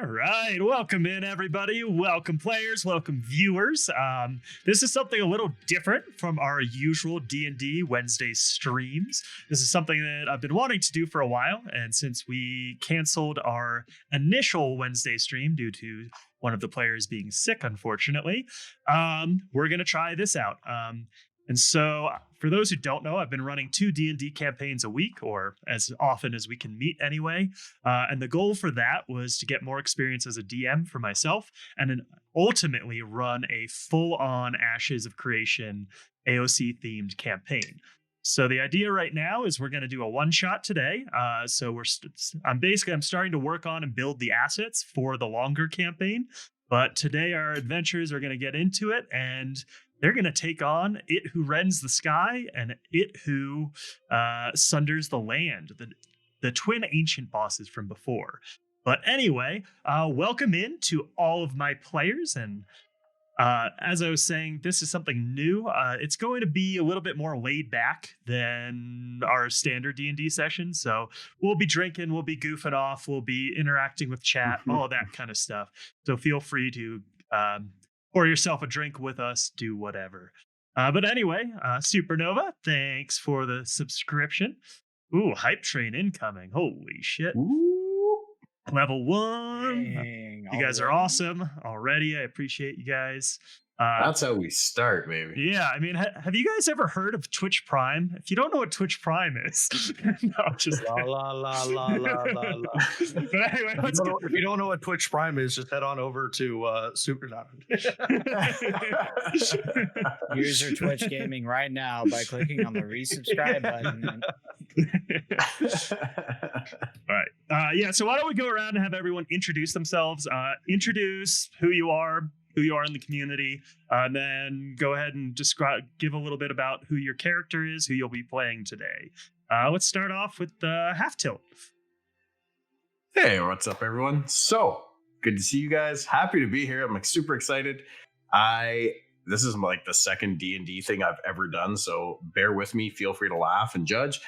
All right, welcome in everybody. Welcome players, welcome viewers. This is something a little different from our usual D&D Wednesday streams. This is something that I've been wanting to do for a while, and since we canceled our initial Wednesday stream due to one of the players being sick, unfortunately, we're going to try this out. And so, for those who don't know, I've been running 2 D&D campaigns a week, or as often as we can meet anyway. And the goal for that was to get more experience as a DM for myself, and then ultimately run a full-on Ashes of Creation AOC-themed campaign. So the idea right now is we're going to do a one-shot today. I'm starting to work on and build the assets for the longer campaign. But today our adventurers are going to get into it, and they're going to take on It Who Rends the Sky and It Who Sunders the Land, the twin ancient bosses from before. But anyway, welcome in to all of my players. And as I was saying, this is something new. It's going to be a little bit more laid back than our standard D&D session. So we'll be drinking, we'll be goofing off, we'll be interacting with chat, all of that kind of stuff. So feel free to pour yourself a drink with us, do whatever. But anyway, Supernova, thanks for the subscription. Ooh, hype train incoming. Holy shit. Ooh. Level 1. Dang, You guys are awesome already. I appreciate you guys. That's how we start, baby. Yeah, I mean, have you guys ever heard of Twitch Prime? If you don't know what Twitch Prime is, no, just la la la la la la la. But anyway, If you don't know what Twitch Prime is, just head on over to Supernova. Use your Twitch gaming right now by clicking on the resubscribe button. All right. Yeah, so why don't we go around and have everyone introduce themselves, introduce who you are in the community, and then go ahead and give a little bit about who your character is, who you'll be playing today. Let's start off with Half Tilt. Hey, what's up, everyone? So good to see you guys. Happy to be here. I'm super excited. This is like the second D&D thing I've ever done, so bear with me. Feel free to laugh and judge.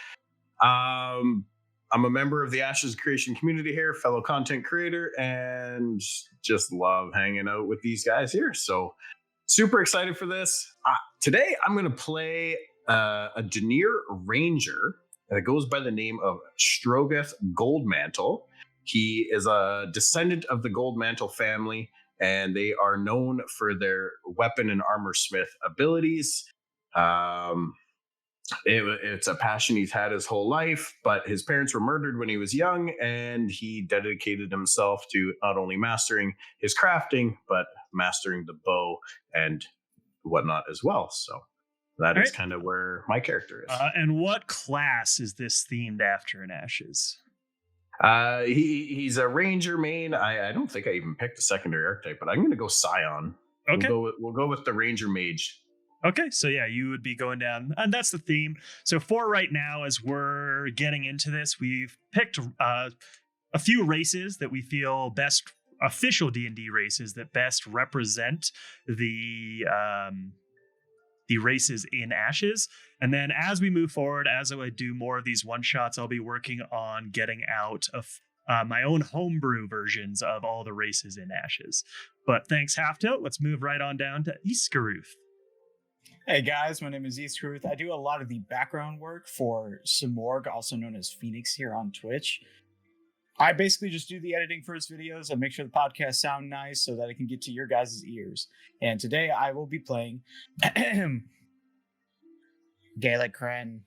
I'm a member of the Ashes of Creation community here, fellow content creator, and just love hanging out with these guys here. So super excited for this. Today, I'm going to play a Denier Ranger that goes by the name of Strogoth Goldmantle. He is a descendant of the Goldmantle family, and they are known for their weapon and armor smith abilities. It's a passion he's had his whole life, but his parents were murdered when he was young, and he dedicated himself to not only mastering his crafting, but mastering the bow and whatnot as well. So that is kind of where my character is. And what class is this themed after in Ashes? He's a ranger main. I don't think I even picked a secondary archetype, but I'm going to go Scion. Okay. We'll go with the ranger mage. Okay, so yeah, you would be going down, and that's the theme. So for right now, as we're getting into this, we've picked a few races that we feel best, official D&D races that best represent the races in Ashes. And then as we move forward, as I do more of these one-shots, I'll be working on getting out of my own homebrew versions of all the races in Ashes. But thanks, Half Tilt. Let's move right on down to Iskaruth. Hey guys, my name is Eastruth. I do a lot of the background work for Simorg, also known as Phoenix, here on Twitch. I basically just do the editing for his videos. I make sure the podcasts sound nice so that it can get to your guys' ears. And today I will be playing Gaelic Kren.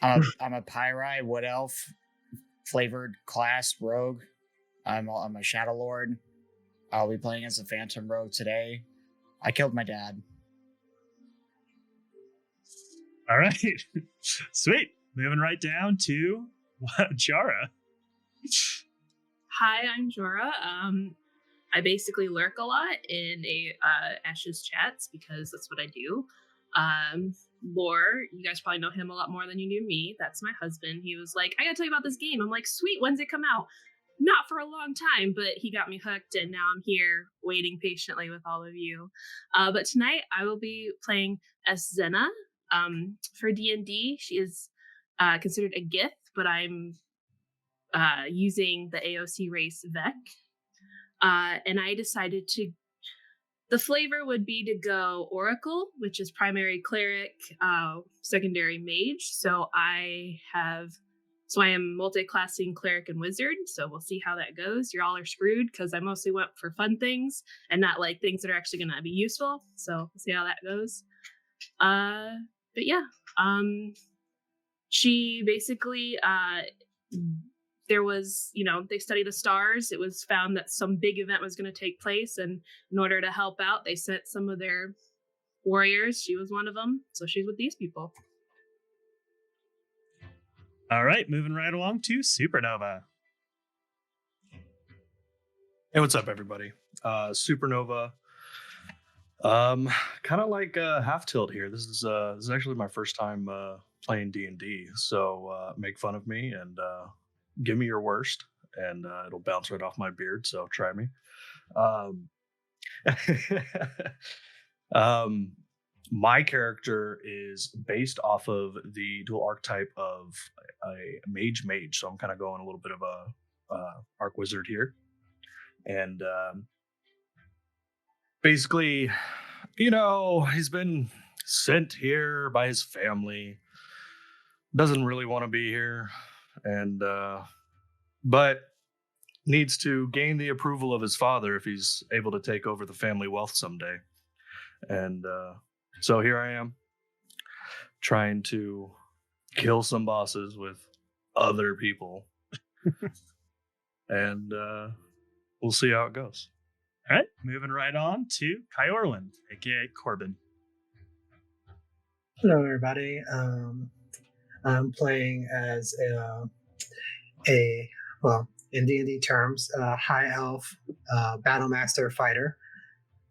I'm a Pyri Wood Elf flavored class rogue. I'm a Shadow Lord. I'll be playing as a Phantom Rogue today. I killed my dad. All right. Sweet. Moving right down to Jara. Hi, I'm Jora. I basically lurk a lot in Ashes chats because that's what I do. Lore, you guys probably know him a lot more than you knew me. That's my husband. He was like, I gotta tell you about this game. I'm like, sweet, when's it come out? Not for a long time, but he got me hooked, and now I'm here waiting patiently with all of you. But tonight I will be playing as Zena. For D&D, she is considered a Gith, but I'm using the AOC race Vec. And I decided to. The flavor would be to go Oracle, which is primary cleric, secondary mage. So I am multi-classing cleric and wizard. So we'll see how that goes. You all are screwed because I mostly went for fun things and not like things that are actually going to be useful. So we'll see how that goes. But yeah, she basically, there was, they study the stars. It was found that some big event was going to take place. And in order to help out, they sent some of their warriors. She was one of them. So she's with these people. All right, moving right along to Supernova. Hey, what's up, everybody? Supernova. Kind of like Half Tilt here. This is actually my first time playing D&D. So make fun of me and give me your worst, and it'll bounce right off my beard. So try me. My character is based off of the dual archetype of a mage, so I'm kind of going a little bit of a arc wizard here, and basically, he's been sent here by his family, doesn't really want to be here, and but needs to gain the approval of his father if he's able to take over the family wealth someday. And so here I am, trying to kill some bosses with other people. And we'll see how it goes. All right, moving right on to Orland, aka Corbin. Hello, everybody. I'm playing as in D&D terms, high elf battle master fighter,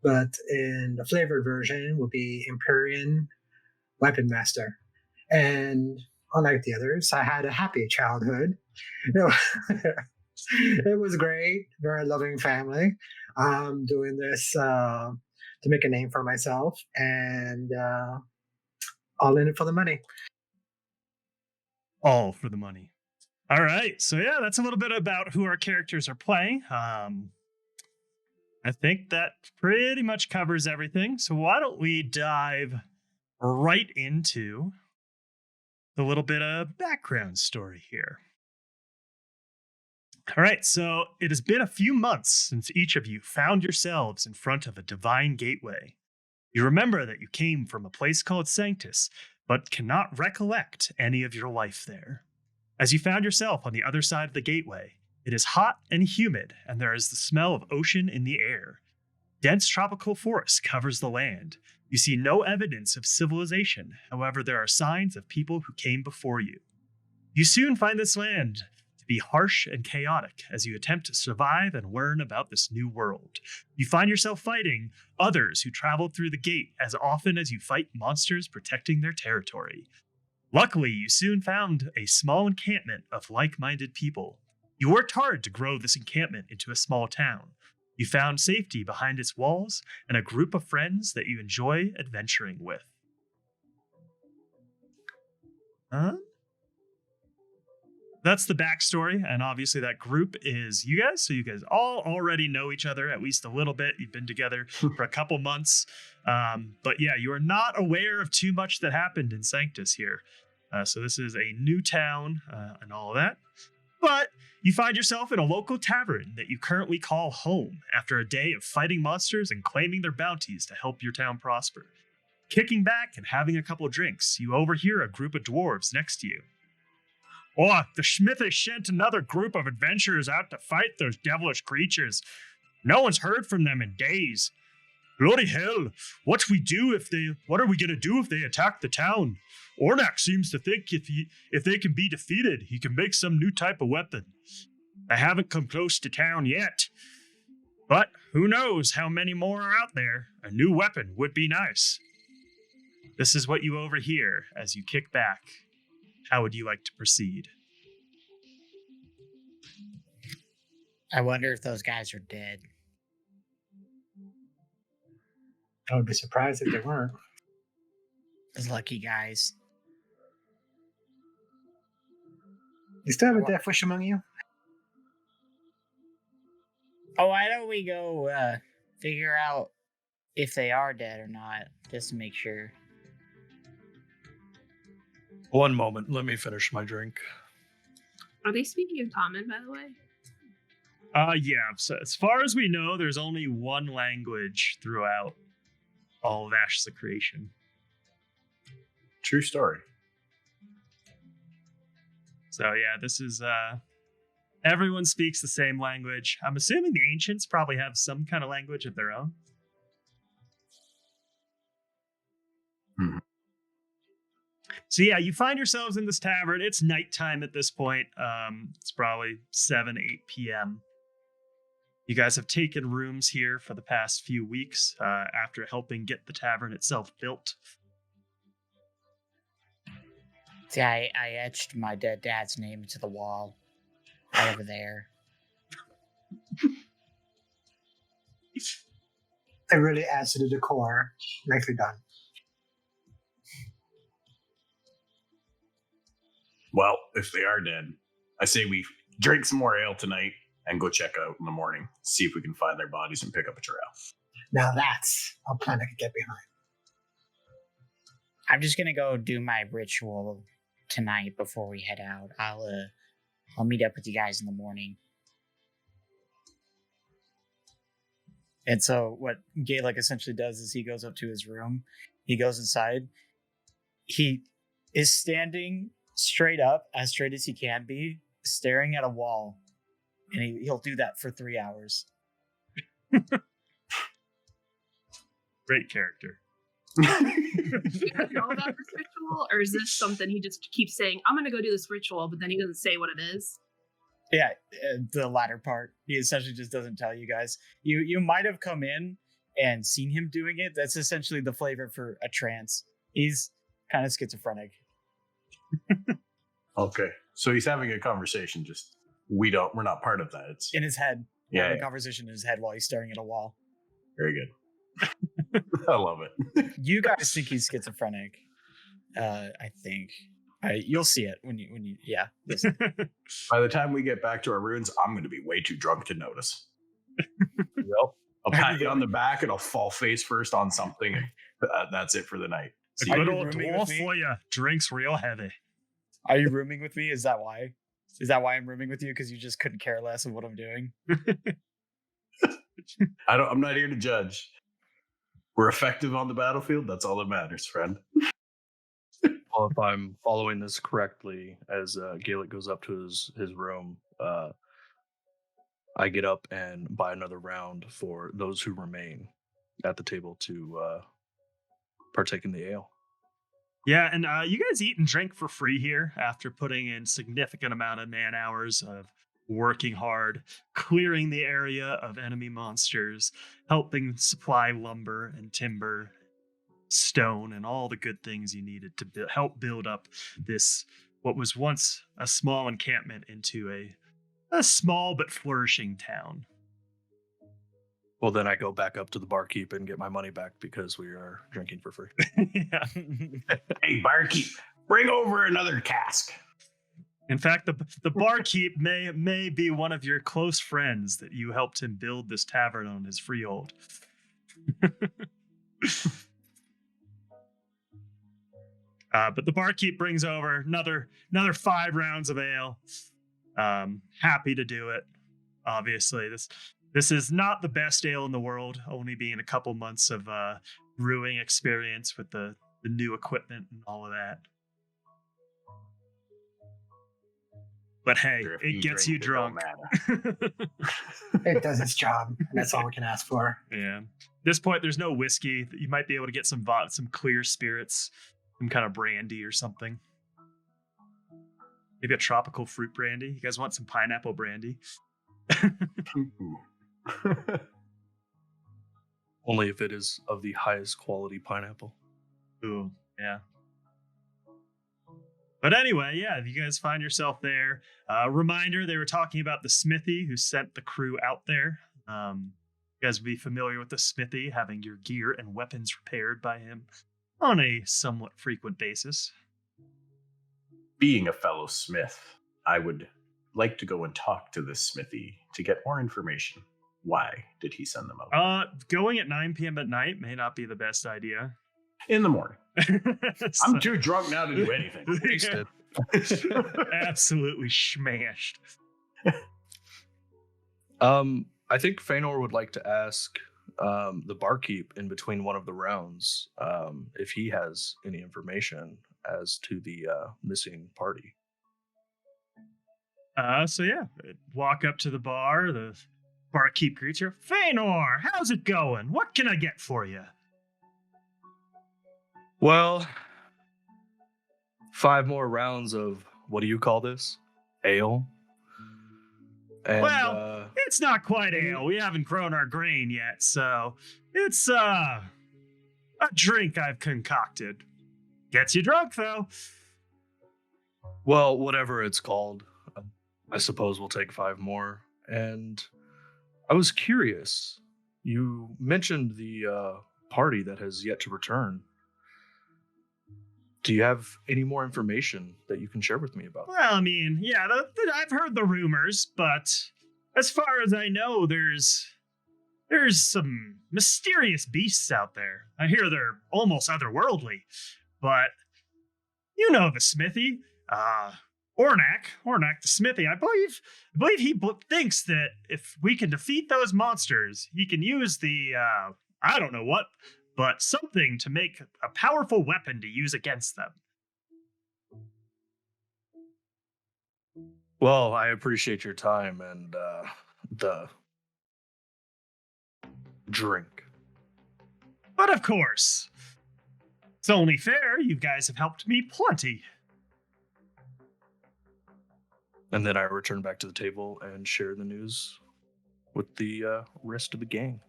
but in the flavored version will be Empyrean weapon master. And unlike the others, I had a happy childhood. It was great, very loving family. I'm doing this to make a name for myself, and all in it for the money. All for the money. All right. So yeah, that's a little bit about who our characters are playing. I think that pretty much covers everything. So why don't we dive right into the little bit of background story here. All right. So it has been a few months since each of you found yourselves in front of a divine gateway. You remember that you came from a place called Sanctus, but cannot recollect any of your life there. As you found yourself on the other side of the gateway, it is hot and humid, and there is the smell of ocean in the air. Dense tropical forest covers the land. You see no evidence of civilization, however, there are signs of people who came before you. You soon find this land to be harsh and chaotic as you attempt to survive and learn about this new world. You find yourself fighting others who traveled through the gate as often as you fight monsters protecting their territory. Luckily, you soon found a small encampment of like-minded people. You worked hard to grow this encampment into a small town. You found safety behind its walls and a group of friends that you enjoy adventuring with. That's the backstory, and obviously that group is you guys, so you guys all already know each other at least a little bit. You've been together for a couple months, but yeah, you are not aware of too much that happened in Sanctus here. So this is a new town and all of that, but you find yourself in a local tavern that you currently call home after a day of fighting monsters and claiming their bounties to help your town prosper. Kicking back and having a couple drinks, you overhear a group of dwarves next to you. Oh, the Smith has sent another group of adventurers out to fight those devilish creatures. No one's heard from them in days. Bloody hell, what are we gonna do if they attack the town? Ornak seems to think if they can be defeated, he can make some new type of weapon. I haven't come close to town yet, but who knows how many more are out there. A new weapon would be nice. This is what you overhear as you kick back. How would you like to proceed? I wonder if those guys are dead. I would be surprised if they weren't. Those lucky guys. You still have a death wish among you? Oh, why don't we go figure out if they are dead or not, just to make sure. One moment, let me finish my drink. Are they speaking in common, by the way? Yeah. So as far as we know, there's only one language throughout all of Ashes of Creation. True story. So yeah, this is everyone speaks the same language. I'm assuming the ancients probably have some kind of language of their own. So yeah, you find yourselves in this tavern. It's nighttime at this point. It's probably 7, 8 p.m. You guys have taken rooms here for the past few weeks after helping get the tavern itself built. See, I etched my dead dad's name into the wall right over there. It really adds to the decor. Nicely done. Well, if they are dead, I say we drink some more ale tonight and go check out in the morning, see if we can find their bodies and pick up a trail. Now that's a plan I could get behind. I'm just gonna go do my ritual tonight before we head out. I'll meet up with you guys in the morning. And so what Gaelic essentially does is he goes up to his room, he goes inside, he is standing straight up, as straight as he can be, staring at a wall, and he'll do that for 3 hours. Great character. Do you guys know about this ritual, or is this something he just keeps saying, I'm gonna go do this ritual, but then he doesn't say what it is? Yeah, the latter part. He essentially just doesn't tell you guys. You might have come in and seen him doing it. That's essentially the flavor for a trance. He's kind of schizophrenic. Okay, so he's having a conversation. Just we're not part of that. It's In his head. Yeah, Having yeah. a conversation in his head while he's staring at a wall. very good. I love it. You guys think he's schizophrenic. I think. You'll see it when you yeah. Listen. By the time we get back to our ruins, I'm going to be way too drunk to notice. Yep. I'll pat you on the back and I'll fall face first on something. That's it for the night. A See good you. old rooming with dwarf me? for you. Drinks real heavy. Are you rooming with me? Is that why? Is that why I'm rooming with you? Because you just couldn't care less of what I'm doing? I'm not here to judge. We're effective on the battlefield. That's all that matters, friend. Well, if I'm following this correctly, as Gaelic goes up to his room, I get up and buy another round for those who remain at the table to partake in the ale. Yeah, and you guys eat and drink for free here after putting in significant amount of man hours of working hard, clearing the area of enemy monsters, helping supply lumber and timber, stone, and all the good things you needed to help build up this, what was once a small encampment, into a small but flourishing town. Well, then I go back up to the barkeep and get my money back because we are drinking for free. Yeah. Hey, barkeep, bring over another cask. In fact, the barkeep may be one of your close friends that you helped him build this tavern on his freehold. But the barkeep brings over another 5 rounds of ale. Happy to do it. Obviously, this is not the best ale in the world, only being a couple months of brewing experience with the new equipment and all of that. But hey, If it gets you drink, drunk. it don't matter. It does its job, and that's all we can ask for. Yeah. At this point, there's no whiskey. You might be able to get some clear spirits, some kind of brandy or something. Maybe a tropical fruit brandy. You guys want some pineapple brandy? Only if it is of the highest quality pineapple. Ooh, yeah. But anyway, yeah, if you guys find yourself there, reminder, they were talking about the smithy who sent the crew out there. You guys would be familiar with the smithy, having your gear and weapons repaired by him on a somewhat frequent basis. Being a fellow smith, I would like to go and talk to this smithy to get more information. Why did he send them out? Going at 9 p.m. at night may not be the best idea. In the morning. So- I'm too drunk now to do anything. Wasted. Absolutely smashed. I think Feanor would like to ask the barkeep in between one of the rounds if he has any information as to the missing party. So yeah, walk up to the bar. The barkeep greets you. Feanor, how's it going? What can I get for you? Well, 5 more rounds of, what do you call this? Ale? And, Well, it's not quite ale. We haven't grown our grain yet, so it's a drink I've concocted. Gets you drunk, though. well, whatever it's called, I suppose we'll take 5 more. And I was curious. You mentioned the party that has yet to return. Do you have any more information that you can share with me about? Well, I mean, yeah, I've heard the rumors, but as far as I know, there's some mysterious beasts out there. I hear they're almost otherworldly, but you know the smithy, Ornak the smithy. I believe he thinks that if we can defeat those monsters, he can use the I don't know what, but something to make a powerful weapon to use against them. Well, I appreciate your time and the drink. But of course, it's only fair. You guys have helped me plenty. And then I return back to the table and share the news with the rest of the gang.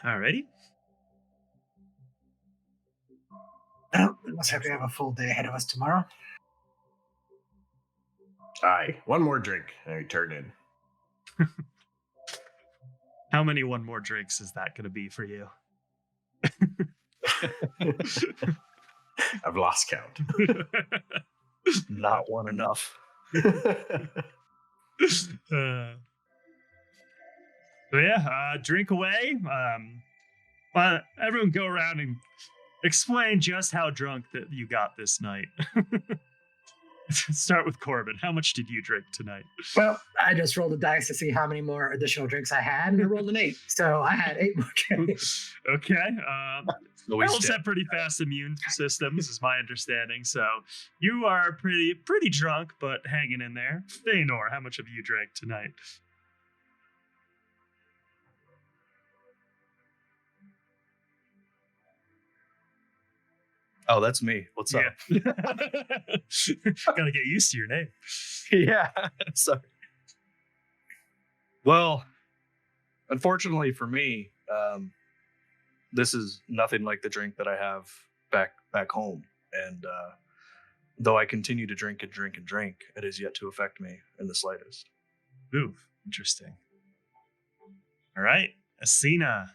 Alrighty. Well, let's hope we have a full day ahead of us tomorrow. Aye, one more drink and we turn in. How many one more drinks is that going to be for you? I've lost count. Not one enough. So yeah, drink away. Everyone go around and explain just how drunk that you got this night. Start with Corbin. How much did you drink tonight? Well, I just rolled the dice to see how many more additional drinks I had, and I rolled an 8. So I had 8 more drinks. Okay. Always Elves dead. have pretty fast immune systems, is my understanding. So you are pretty drunk, but hanging in there. Feanor, how much have you drank tonight? Oh, that's me. What's up? Yeah. Gotta get used to your name. Yeah. Sorry. Well, unfortunately for me, this is nothing like the drink that I have back home. And though I continue to drink and drink and drink, it has yet to affect me in the slightest. Ooh, interesting. All right, Asina.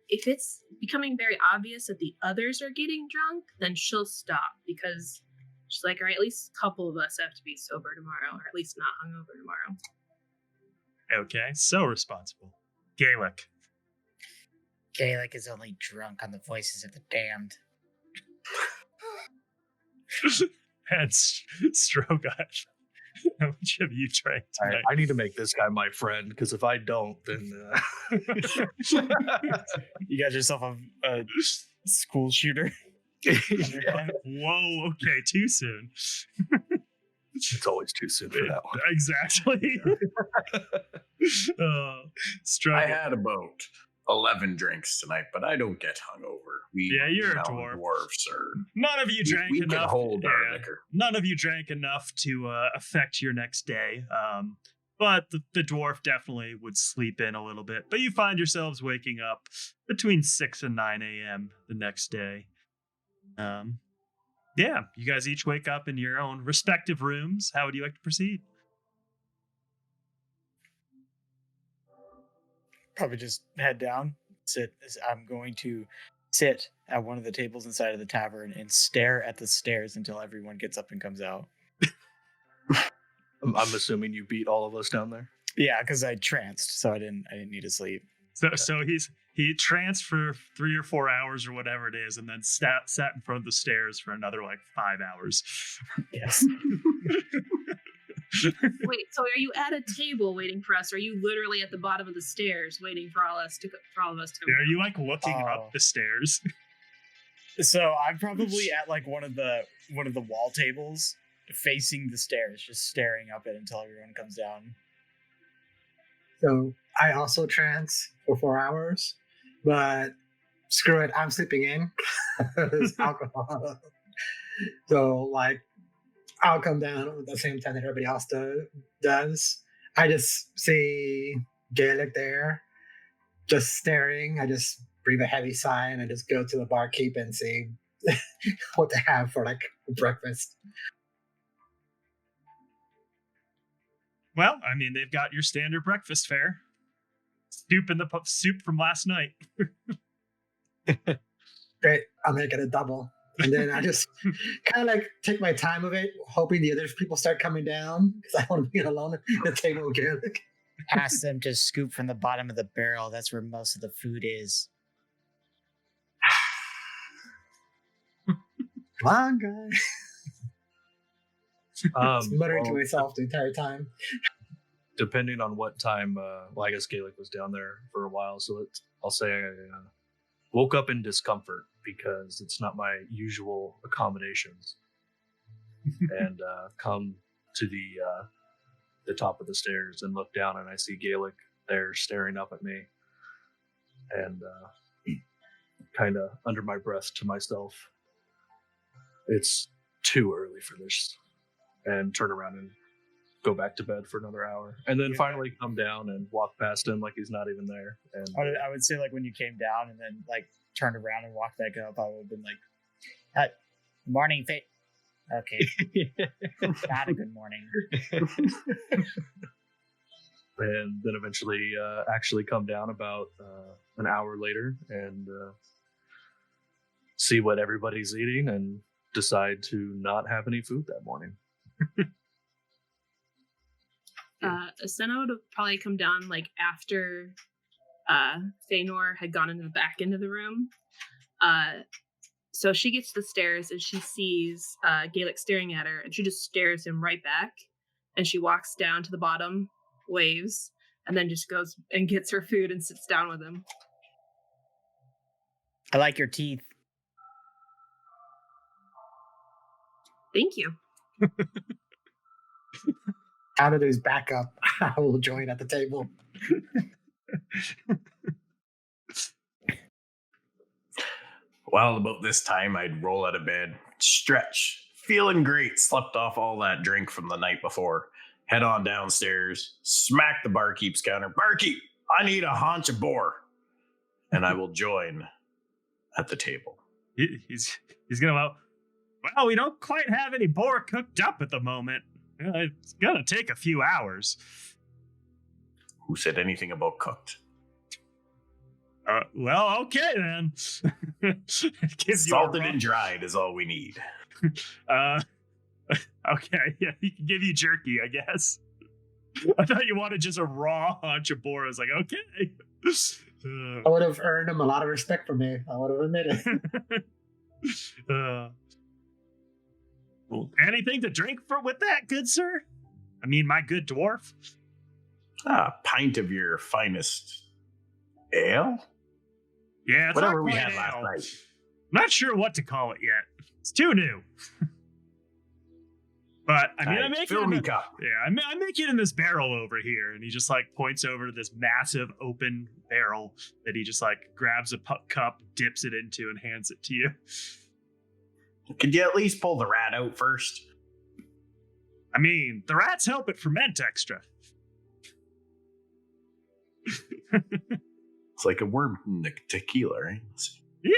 If it's becoming very obvious that the others are getting drunk, then she'll stop because she's like, all right, at least a couple of us have to be sober tomorrow, or at least not hungover tomorrow. Okay, so responsible. Gaelic. Gaelic is only drunk on the voices of the damned. And Strogoth. How much have you drank tonight? I need to make this guy my friend, because if I don't, then You got yourself a school shooter. Whoa, okay, too soon. it's always too soon for that one. Exactly. Strogoth. I had about 11 drinks tonight, but I don't get hungover. Yeah, you're a now dwarf. Dwarfs are. None of you drank we enough. can hold our yeah, liquor. none of you drank enough to affect your next day. But the dwarf definitely would sleep in a little bit. But you find yourselves waking up between 6 and 9 a.m. the next day. Yeah, you guys each wake up in your own respective rooms. How would you like to proceed? Probably just head down. I'm going to sit at one of the tables inside of the tavern and stare at the stairs until everyone gets up and comes out. I'm assuming you beat all of us down there. Yeah, because I tranced, so I didn't need to sleep. So he tranced for 3 or 4 hours or whatever it is, and then sat in front of the stairs for another like 5 hours. Yes. Wait, so are you at a table waiting for us, or are you literally at the bottom of the stairs waiting for all of us to come Are you like looking Oh. up the stairs? So I'm probably at like one of the wall tables, facing the stairs, just staring up it until everyone comes down. So I also trance for 4 hours, but screw it, I'm sleeping in. There's alcohol. So like, I'll come down at the same time that everybody else does. I just see Gaelic there, just staring. I just breathe a heavy sigh and I just go to the barkeep and see what they have for like breakfast. Well, I mean, they've got your standard breakfast fare. Soup from last night. Great, I'll make it a double. And then I just kind of like take my time with it, hoping the other people start coming down because I want to be alone at the table with Gaelic. Ask them to scoop from the bottom of the barrel. That's where most of the food is. Come on, guys. Muttering to well, myself the entire time. depending on what time, well, I guess Gaelic was down there for a while, so I'll say I woke up in discomfort because it's not my usual accommodations, and come to the top of the stairs and look down, and I see Gaelic there staring up at me, and kind of under my breath to myself, it's too early for this, and turn around and go back to bed for another hour, and then finally come down and walk past him like he's not even there. And I would say like when you came down and then like turned around and walked back up, I would have been like, "Morning, Fit." Okay, not a good morning. and then eventually actually come down about an hour later and see what everybody's eating and decide to not have any food that morning. Asena would have probably come down like after Feanor had gone into the back end of the room. So she gets to the stairs and she sees Gaelic staring at her, and she just stares him right back. And she walks down to the bottom, waves, and then just goes and gets her food and sits down with him. I like your teeth. Thank you. Out of his backup, I will join at the table. Well, about this time, I'd roll out of bed, stretch, feeling great, slept off all that drink from the night before, head on downstairs, smack the barkeep's counter. "Barkeep, I need a haunch of boar." And I will join at the table. He's gonna well, we don't quite have any boar cooked up at the moment. It's gonna take a few hours. Who said anything about cooked? Well, okay then. Salted and dried is all we need. Okay, yeah, he can give you jerky, I guess. I thought you wanted just a raw haunch of boar. I was like, okay. I would have earned him a lot of respect from me. I would have admitted. Well, anything to drink with that, good sir? I mean, my good dwarf. A pint of your finest ale? Yeah, it's Whatever not we quite had ale. last night. Not sure what to call it yet. It's too new. But I mean, I make fill it. me cup. Yeah, I make it in this barrel over here, and he just like points over to this massive open barrel that he just like grabs a cup, dips it into, and hands it to you. Could you at least pull the rat out first? I mean, the rats help it ferment extra. It's like a worm in the tequila, right? Yeah.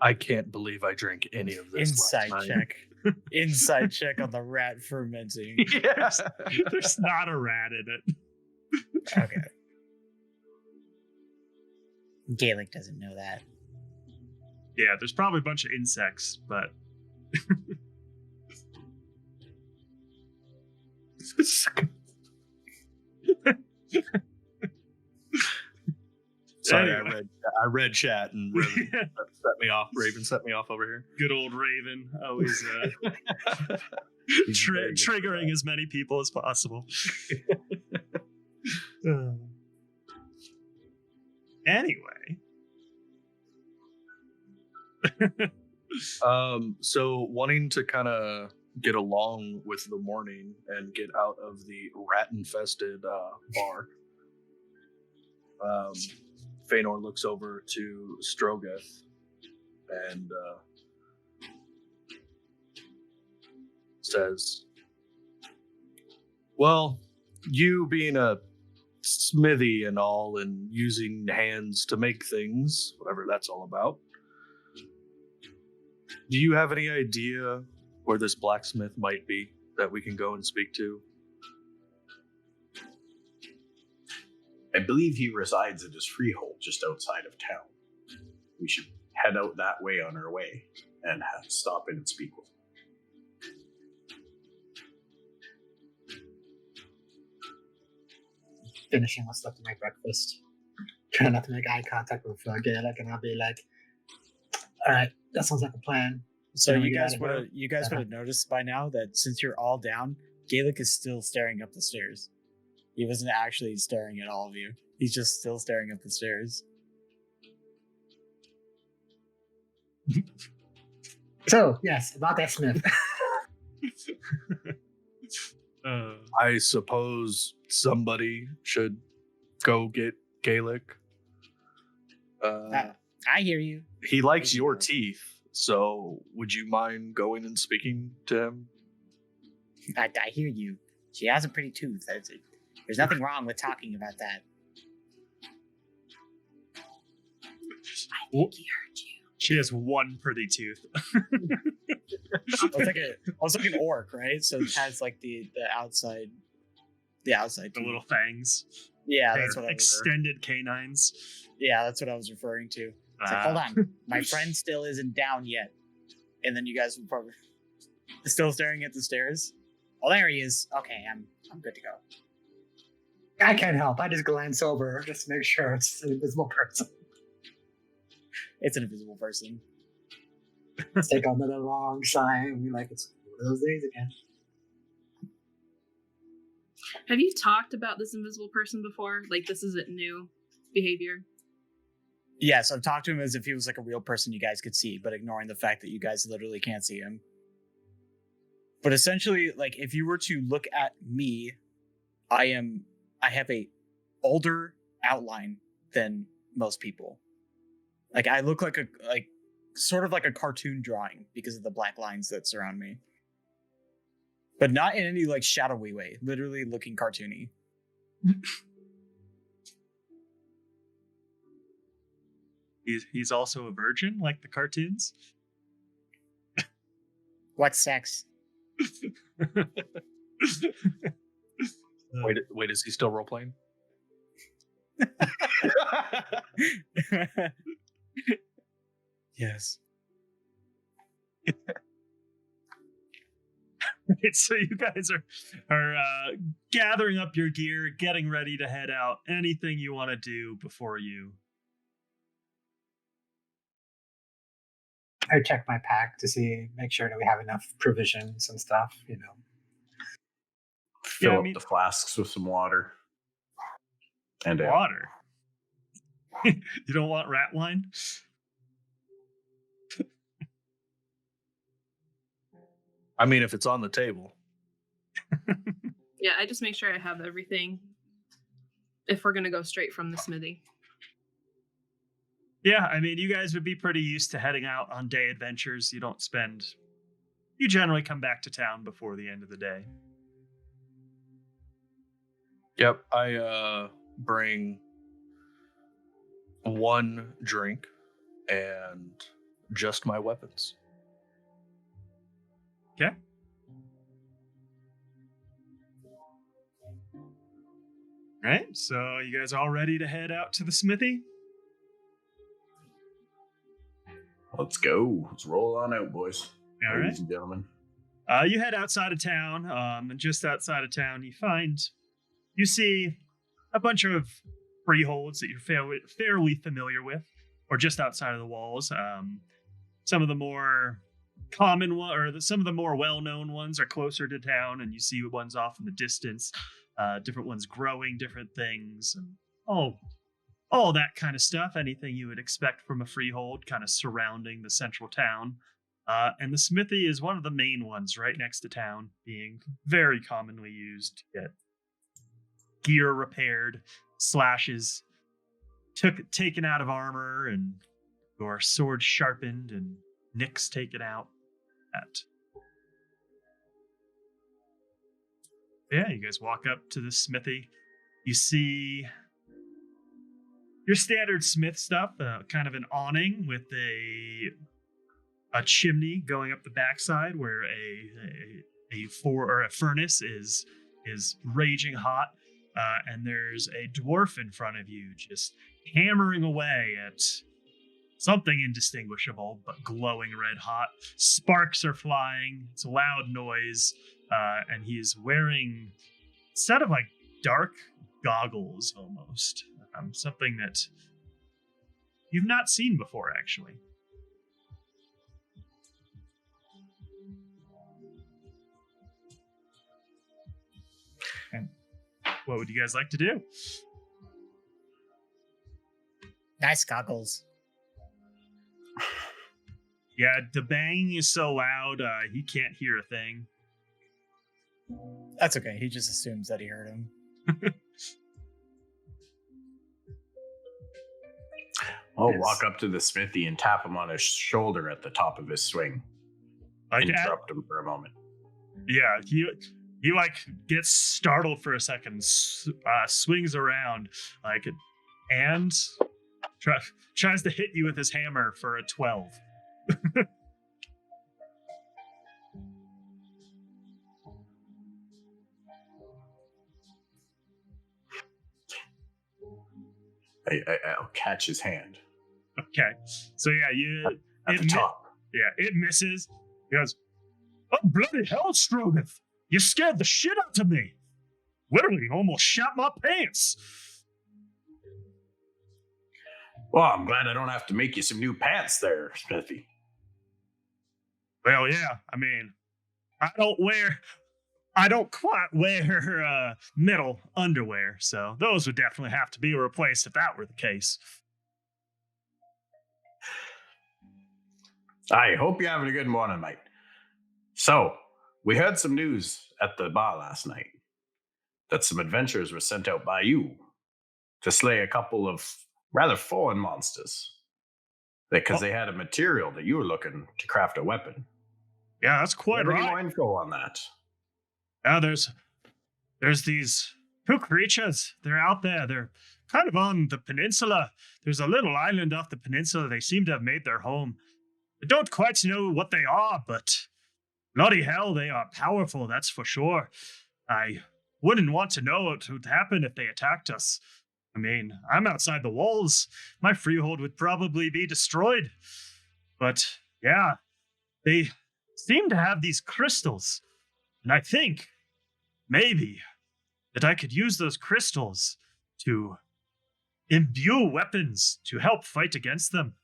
I can't believe I drank any of this. Inside last night. check. Inside check on the rat fermenting. Yes. There's not a rat in it. Okay. Gaelic doesn't know that. Yeah, there's probably a bunch of insects, but Sorry, Anyway. I read chat and Raven set me off. Raven set me off over here. Good old Raven, always He's very good for triggering that. as many people as possible. Uh, anyway. So wanting to kind of get along with the morning and get out of the rat-infested bar, Feanor looks over to Strogoth and says, well, you being a smithy and all and using hands to make things, whatever that's all about, do you have any idea where this blacksmith might be that we can go and speak to? I believe he resides at his freehold just outside of town. We should head out that way on our way and stop in and speak with him. Finishing my stuff to make breakfast. Try not to make eye contact with Gaelic, and I'll be like, "All right, that sounds like a plan." So Can we you get guys out would of have here? noticed by now that since you're all down, Gaelic is still staring up the stairs. He wasn't actually staring at all of you. He's just still staring up the stairs. So yes, about that Smith. I suppose somebody should go get Gaelic. I hear you. He likes your teeth, so would you mind going and speaking to him? I hear you. She has a pretty tooth. There's nothing wrong with talking about that. I think he heard you. She has one pretty tooth. It's like an orc, right? So it has like the outside The tooth. little fangs. Yeah, Their that's what I was. extended canines. Yeah, that's what I was referring to. It's like, hold on, my friend still isn't down yet, and then you guys will probably still staring at the stairs. Oh, there he is. Okay, I'm good to go. I can't help. I just glance over just to make sure it's an invisible person. It's an invisible person. Take another long sigh and be like, "It's one of those days again." Have you talked about this invisible person before? Like, this isn't new behavior. Yes, I've talked to him as if he was like a real person you guys could see, but ignoring the fact that you guys literally can't see him. But essentially, like, if you were to look at me, I have a older outline than most people. Like, I look like sort of like a cartoon drawing because of the black lines that surround me. But not in any like shadowy way, literally looking cartoony. He's also a virgin, like the cartoons. What sex? Wait, is he still role playing? Yes. So you guys are gathering up your gear, getting ready to head out. Anything you want to do before you? I check my pack to make sure that we have enough provisions and stuff. Fill Yeah, I up mean- the flasks with some water. And ale. Water. You don't want rat wine? I mean, if it's on the table. Yeah, I just make sure I have everything if we're going to go straight from the smithy. Yeah, I mean, you guys would be pretty used to heading out on day adventures. You generally come back to town before the end of the day. Yep, I bring one drink and just my weapons. Okay. All right, so you guys all ready to head out to the smithy? Let's go. Let's roll on out, boys. All right. Ladies and gentlemen. You head outside of town, and just outside of town, you see a bunch of freeholds that you're fairly familiar with, or just outside of the walls. Some of the more common some of the more well-known ones are closer to town, and you see ones off in the distance. Different ones growing different things, and all that kind of stuff. Anything you would expect from a freehold, kind of surrounding the central town. And the smithy is one of the main ones right next to town, being very commonly used to get gear repaired, slashes taken out of armor, and your sword sharpened and nicks taken out. Yeah, you guys walk up to the smithy. You see your standard smith stuff, kind of an awning with a chimney going up the backside where a furnace is raging hot, and there's a dwarf in front of you just hammering away at something indistinguishable but glowing red hot. Sparks are flying. It's a loud noise, and he's wearing a set of like dark goggles almost. Something that you've not seen before, actually. And what would you guys like to do? Nice goggles. Yeah, the banging is so loud, he can't hear a thing. That's okay. He just assumes that he heard him. I'll walk up to the smithy and tap him on his shoulder at the top of his swing. Interrupt him for a moment. Yeah, he like gets startled for a second, swings around and tries to hit you with his hammer for a 12. I'll catch his hand. Okay, so yeah, at the top. It misses. He goes, "Oh bloody hell, Strogoth! You scared the shit out of me. Literally, almost shot my pants." Well, I'm glad I don't have to make you some new pants there, Smithy. Well, yeah, I mean, I don't quite wear metal underwear, so those would definitely have to be replaced if that were the case. I hope you're having a good morning, mate. So, we heard some news at the bar last night that some adventurers were sent out by you to slay a couple of rather foreign monsters because they had a material that you were looking to craft a weapon. Yeah, that's quite right. Any more info on that? There's these two creatures. They're out there. They're kind of on the peninsula. There's a little island off the peninsula. They seem to have made their home. I don't quite know what they are, but bloody hell, they are powerful, that's for sure. I wouldn't want to know what would happen if they attacked us. I mean, I'm outside the walls. My freehold would probably be destroyed. But yeah, they seem to have these crystals. And I think, maybe, that I could use those crystals to imbue weapons to help fight against them.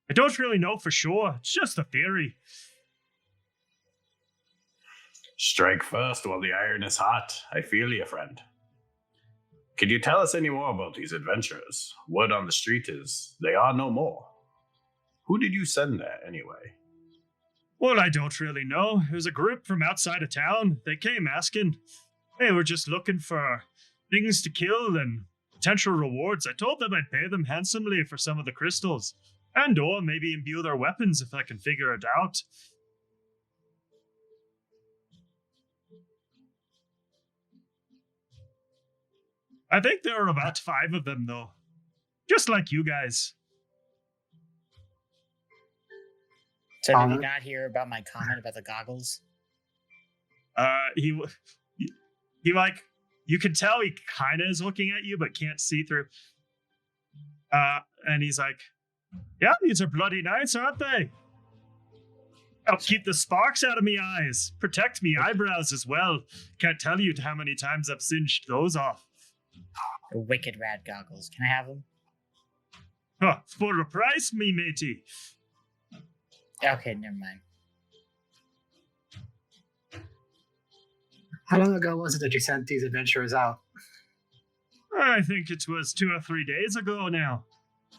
I don't really know for sure. It's just a theory. Strike first while the iron is hot. I feel you, friend. Could you tell us any more about these adventurers? Word on the street is they are no more. Who did you send there, anyway? Well, I don't really know. It was a group from outside of town. They came asking. They were just looking for things to kill and potential rewards. I told them I'd pay them handsomely for some of the crystals. And or maybe imbue their weapons if I can figure it out. I think there were about 5 of them, though. Just like you guys. So did you not hear about my comment about the goggles? He like, you can tell he kind of is looking at you, but can't see through. And he's like, yeah, these are bloody nice, aren't they? Help keep the sparks out of me eyes. Protect me eyebrows as well. Can't tell you how many times I've singed those off. Wicked rad goggles. Can I have them? Huh, for a price, me matey. Okay, never mind. How long ago was it that you sent these adventurers out? I think it was 2 or 3 days ago now.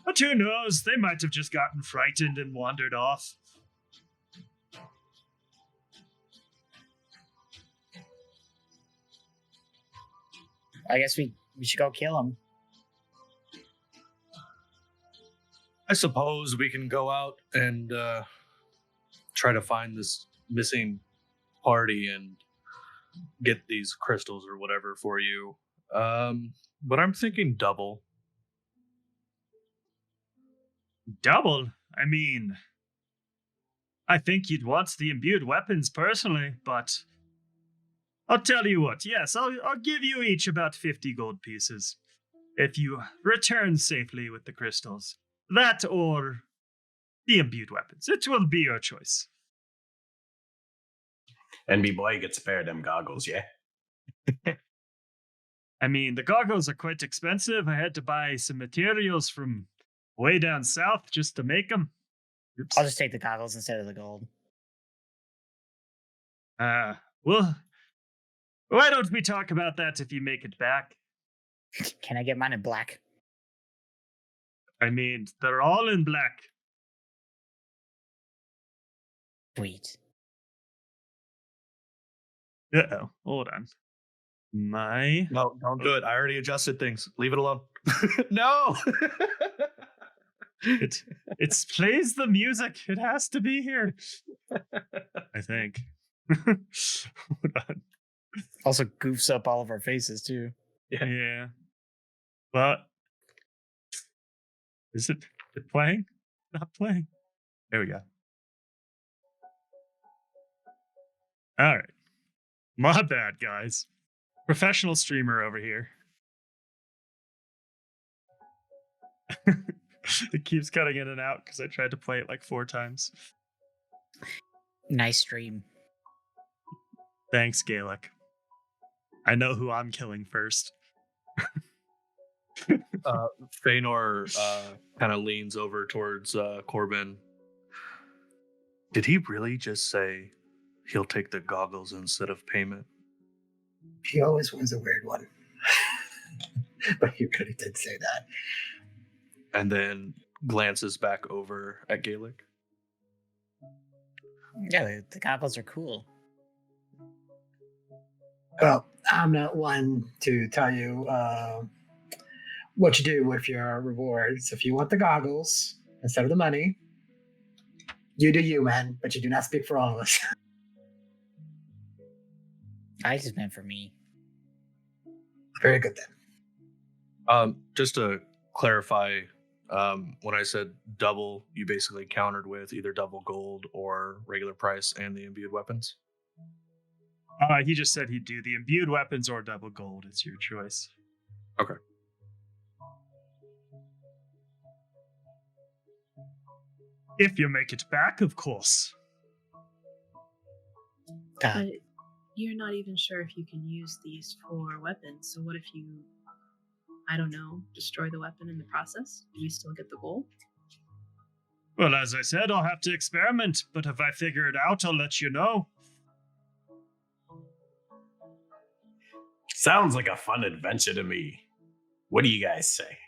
But who knows? They might have just gotten frightened and wandered off. I guess we should go kill them. I suppose we can go out and try to find this missing party and get these crystals or whatever for you. But I'm thinking double. Double? I mean, I think you'd want the imbued weapons personally, but I'll tell you what, yes, I'll give you each about 50 gold pieces if you return safely with the crystals. That or the imbued weapons. It will be your choice. NB boy gets a pair of them goggles, yeah? I mean, the goggles are quite expensive. I had to buy some materials from way down south just to make them. Oops. I'll just take the goggles instead of the gold. Well, why don't we talk about that if you make it back? Can I get mine in black? I mean, they're all in black. Sweet. Uh-oh, hold on. No, don't do it. I already adjusted things. Leave it alone. No! It plays the music. It has to be here. I think. Hold on. Also goofs up all of our faces too. Yeah. But is it playing? Not playing. There we go. All right. My bad, guys. Professional streamer over here. It keeps cutting in and out because I tried to play it like 4 times. Nice stream. Thanks, Gaelic. I know who I'm killing first. Feanor kind of leans over towards Corbin. Did he really just say he'll take the goggles instead of payment? He always was a weird one. But he really did say that. And then glances back over at Gaelic. Yeah, the goggles are cool. Well, I'm not one to tell you what you do with your rewards. If you want the goggles instead of the money, you do you, man, but you do not speak for all of us. I just meant for me. Very good then. Just to clarify, when I said double, you basically countered with either double gold or regular price and the imbued weapons? He just said he'd do the imbued weapons or double gold. It's your choice. Okay. If you make it back, of course. But you're not even sure if you can use these for weapons. So what if you, I don't know, destroy the weapon in the process? Do we still get the gold? Well, as I said, I'll have to experiment, but if I figure it out, I'll let you know. Sounds like a fun adventure to me. What do you guys say?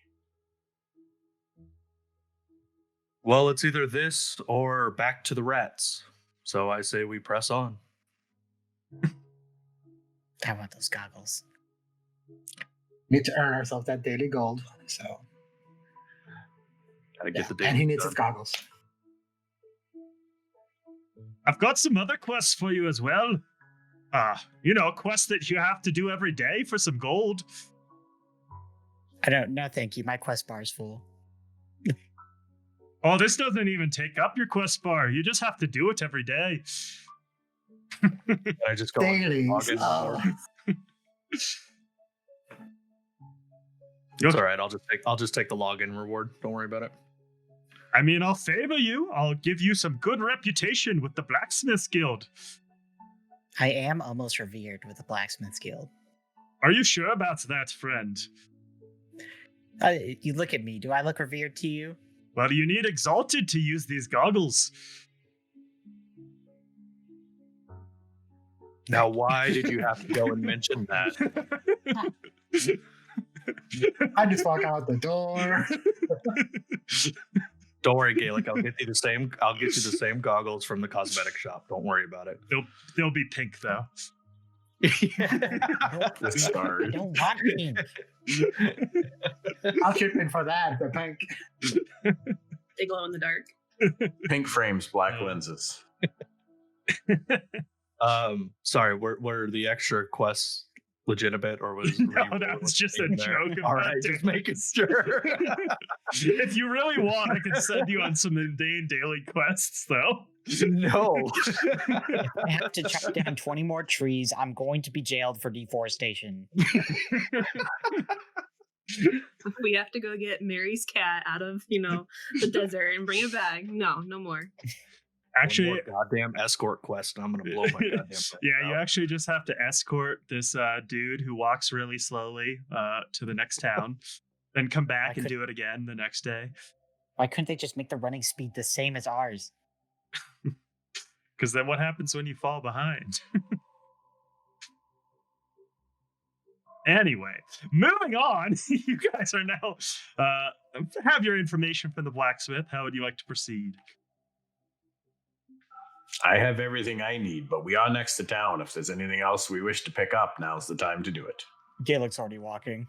Well, it's either this or back to the rats. So I say we press on. I want those goggles. We need to earn ourselves that daily gold. So Gotta get the and he daily needs done. his goggles. I've got some other quests for you as well. Quests that you have to do every day for some gold. I don't. No, thank you. My quest bar is full. Oh, this doesn't even take up your quest bar. You just have to do it every day. I just go on Dailies. login Oh. It's all right. I'll just take the login reward. Don't worry about it. I mean, I'll favor you. I'll give you some good reputation with the Blacksmiths Guild. I am almost revered with the Blacksmiths Guild. Are you sure about that, friend? You look at me. Do I look revered to you? Well, you need exalted to use these goggles. Now, why did you have to go and mention that? I just walk out the door. Don't worry, Gaelic. I'll get you the same. I'll get you the same goggles from the cosmetic shop. Don't worry about it. They'll be pink though. The I stars. don't want pink. I'll chip in for that. The pink. They glow in the dark. Pink frames, black lenses. Sorry. Were the extra quests legitimate, or was No, that was just a joke. All right, just making sure. If you really want, I can send you on some mundane daily quests, though. No. If I have to chop down 20 more trees, I'm going to be jailed for deforestation. We have to go get Mary's cat out of, the desert and bring it back. No more. Actually, One more goddamn escort quest, and I'm gonna blow my goddamn brain yeah, you out. actually just have to escort this dude who walks really slowly to the next town, then come back and do it again the next day. Why couldn't they just make the running speed the same as ours? Because then what happens when you fall behind? Anyway, moving on. You guys are now have your information from the blacksmith. How would you like to proceed? I have everything I need, but we are next to town. If there's anything else we wish to pick up, now's the time to do it. Gaelic's already walking.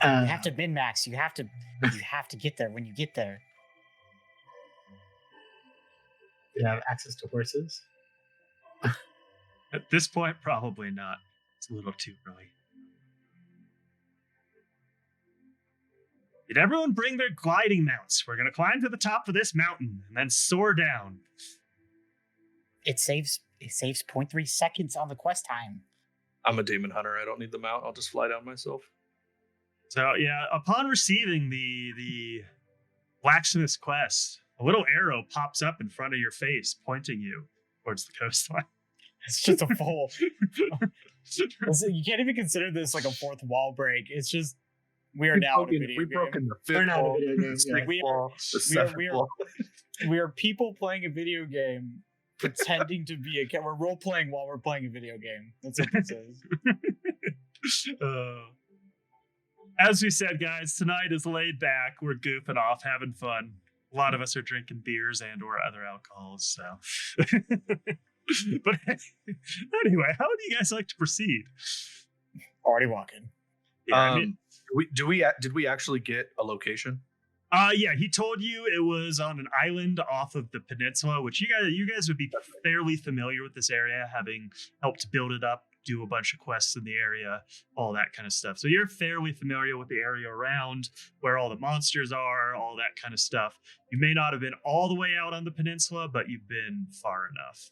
You have to min-max. You have to get there when you get there. You have access to horses. At this point, probably not. It's a little too early. Did everyone bring their gliding mounts? We're going to climb to the top of this mountain and then soar down. It saves 0.3 seconds on the quest time. I'm a demon hunter. I don't need the mount. I'll just fly down myself. So, yeah, upon receiving the blacksmith's quest, a little arrow pops up in front of your face, pointing you towards the coastline. It's just a full. You can't even consider this like a fourth wall break. It's just we are now in a video We've game. broken the We're fifth not in a wall, video game, the yeah. sixth wall, the we are- seventh we are- wall. We are people playing a video game, pretending to be a. We're role playing while we're playing a video game. That's what this is. As we said, guys, tonight is laid back. We're goofing off, having fun. A lot of us are drinking beers and or other alcohols. So, but anyway, how would you guys like to proceed? Already walking. Yeah, I mean, Did we actually get a location? yeah, he told you it was on an island off of the peninsula, which you guys would be fairly familiar with this area, having helped build it up, do a bunch of quests in the area, all that kind of stuff. So you're fairly familiar with the area around, where all the monsters are, all that kind of stuff. You may not have been all the way out on the peninsula, but you've been far enough.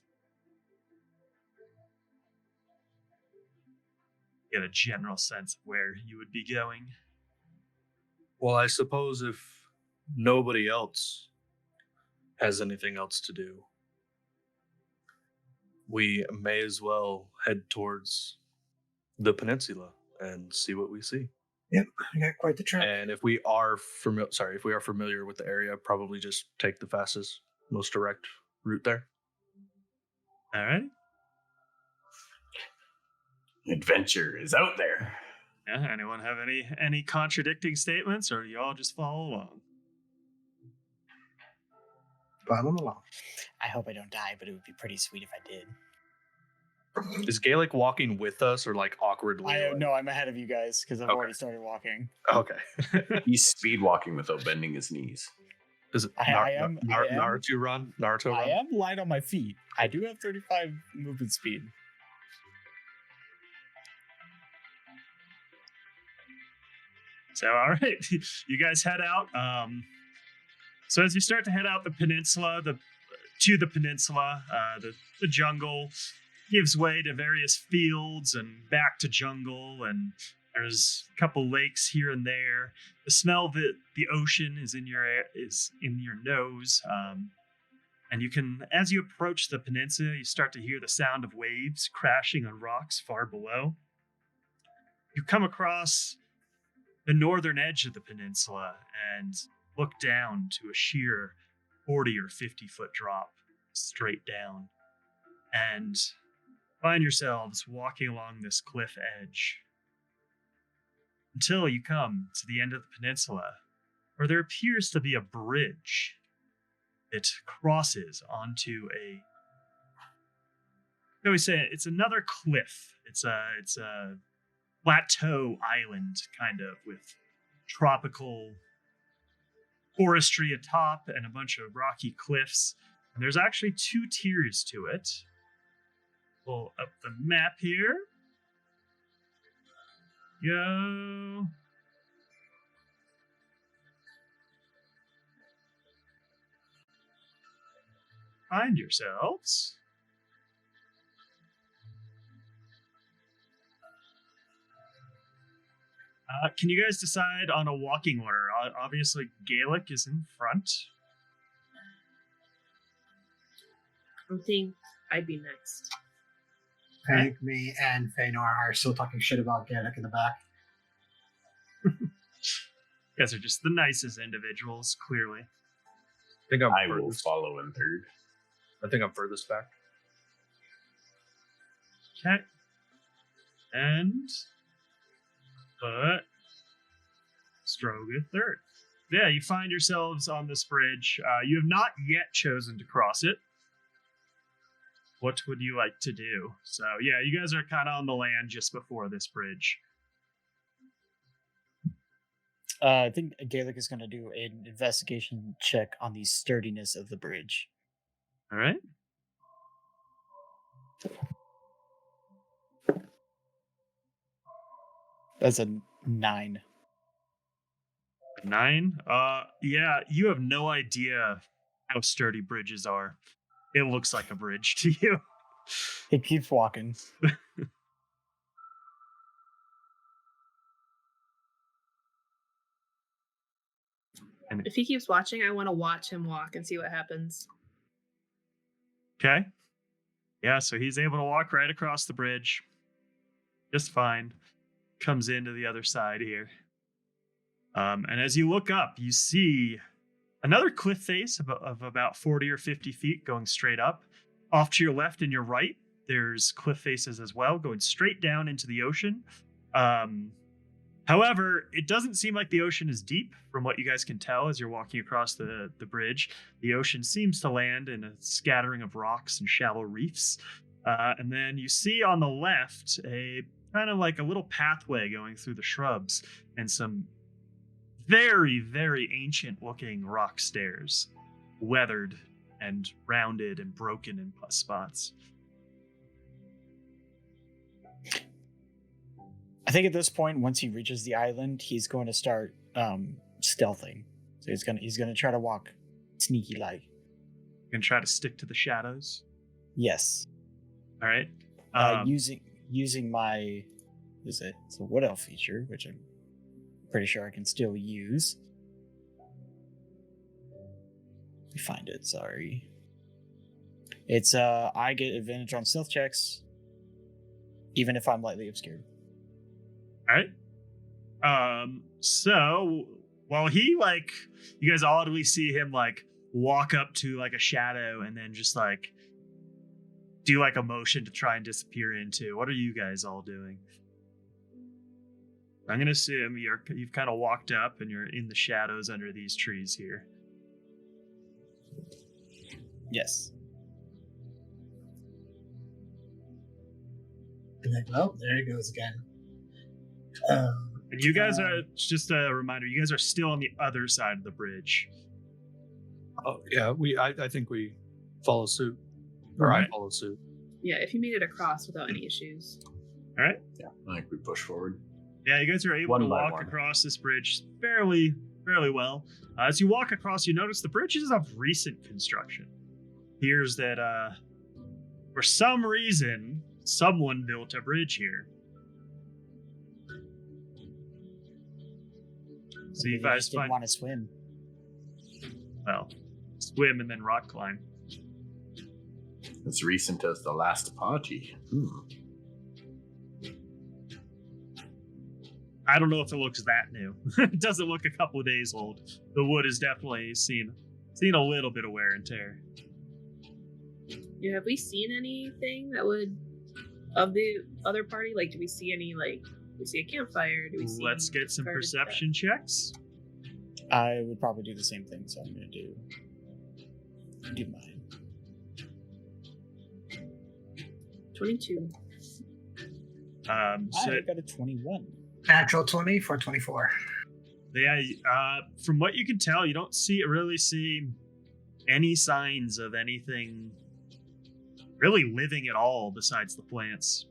Get a general sense of where you would be going. Well, I suppose if nobody else has anything else to do, we may as well head towards the peninsula and see what we see. Yep, I got quite the trip. And if we are familiar with the area, probably just take the fastest, most direct route there. All right. Adventure is out there. Yeah, anyone have any contradicting statements, or do you all just follow along? Follow along. I hope I don't die, but it would be pretty sweet if I did. Is Gaelic walking with us or like awkwardly? No, I'm ahead of you guys because I've Okay. already started walking. Okay. He's speed walking without bending his knees. Is it I am- Naruto run? Naruto I run? am light on my feet. I do have 35 movement speed. So, all right, you guys head out. So as you start to head out the peninsula, the jungle gives way to various fields and back to jungle, and there's a couple lakes here and there. The smell of the ocean is in your nose. And you can, as you approach the peninsula, you start to hear the sound of waves crashing on rocks far below. You come across the northern edge of the peninsula and look down to a sheer 40 or 50 foot drop straight down, and find yourselves walking along this cliff edge until you come to the end of the peninsula, where there appears to be a bridge that crosses onto a, shall we say, it's another cliff. It's a plateau island, kind of, with tropical forestry atop and a bunch of rocky cliffs. And there's actually 2 tiers to it. Pull up the map here. Go. Find yourselves. Can you guys decide on a walking order? Obviously, Gaelic is in front. I think I'd be next. I think me and Feanor are still talking shit about Gaelic in the back. You guys are just the nicest individuals, clearly. I will follow in third. I think I'm furthest back. Okay. And Stroga third. Yeah, you find yourselves on this bridge. You have not yet chosen to cross it. What would you like to do? So, yeah, you guys are kind of on the land just before this bridge. I think Gaelic is going to do an investigation check on the sturdiness of the bridge. All right. That's a 9. 9? Yeah, you have no idea how sturdy bridges are. It looks like a bridge to you. He keeps walking. And If he keeps watching, I want to watch him walk and see what happens. okay. Yeah, so he's able to walk right across the bridge. Just fine. Comes into the other side here. And as you look up, you see another cliff face of about 40 or 50 feet going straight up. Off to your left and your right, there's cliff faces as well, going straight down into the ocean. However, it doesn't seem like the ocean is deep from what you guys can tell as you're walking across the bridge. The ocean seems to land in a scattering of rocks and shallow reefs. And then you see on the left a kind of like a little pathway going through the shrubs and some very, very ancient looking rock stairs, weathered and rounded and broken in spots. I think at this point, once he reaches the island, he's going to start stealthing. So he's gonna try to walk sneaky like. You can try to stick to the shadows. Yes. All right. Using my it's a wood elf feature, which I'm pretty sure I can still use. Let me find it. Sorry. It's I get advantage on stealth checks, even if I'm lightly obscured. All right. So while he you guys audibly see him walk up to a shadow and then just do a motion to try and disappear into. What are you guys all doing? I'm gonna assume you've kind of walked up and you're in the shadows under these trees here. Yes. Well, there he goes again. And you guys are, just a reminder, you guys are still on the other side of the bridge. Oh yeah, I think we follow suit, or I follow suit. Yeah, if you made it across without any issues. All right. Yeah, I think we push forward. Yeah, you guys are able One to by walk one. across this bridge fairly well. As you walk across, you notice the bridge is of recent construction. Appears that for some reason, someone built a bridge here. So you Maybe guys just didn't want to swim. well, swim and then rock climb. As recent as the last party. I don't know if it looks that new. It doesn't look a couple of days old. The wood has definitely seen a little bit of wear and tear. Yeah, have we seen anything that would of the other party? Like, do we see any do we see a campfire? Do we see? Let's get some perception checks. I would probably do the same thing, so I'm gonna do mine. 22. So I got a 21. Natural 20 for 24. yeah, from what you can tell, you don't really see any signs of anything really living at all besides the plants.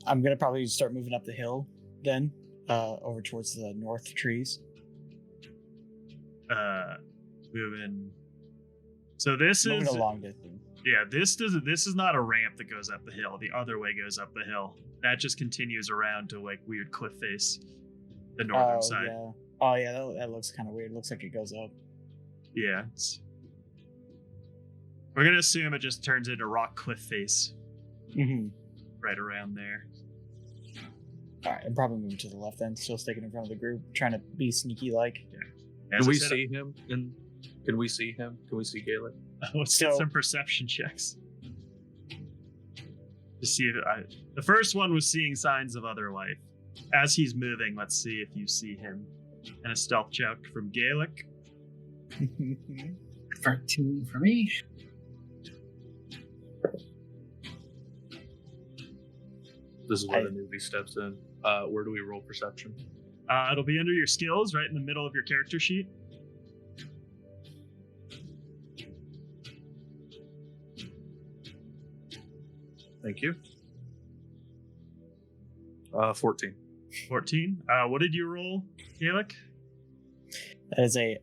I'm gonna probably start moving up the hill then, over towards the north trees. Moving. So this Moving is a long distance. Yeah, this is not a ramp that goes up the hill. The other way goes up the hill. That just continues around to like weird cliff face, the northern side. Yeah. Oh yeah, that looks kind of weird. It looks like it goes up. Yeah. We're gonna assume it just turns into rock cliff face Mm-hmm. right around there. All right, I'm probably moving to the left then, still sticking in front of the group, trying to be sneaky like. As Can I we said, see him? Can we see him? Can we see Galen? Let's get So- some perception checks. To see if the first one was seeing signs of other life. As he's moving, let's see if you see him. And a stealth check from Gaelic. 13 for me. This is where the newbie steps in. Where do we roll perception? It'll be under your skills, right in the middle of your character sheet. Thank you. 14. 14. What did you roll, Gaelic? That is a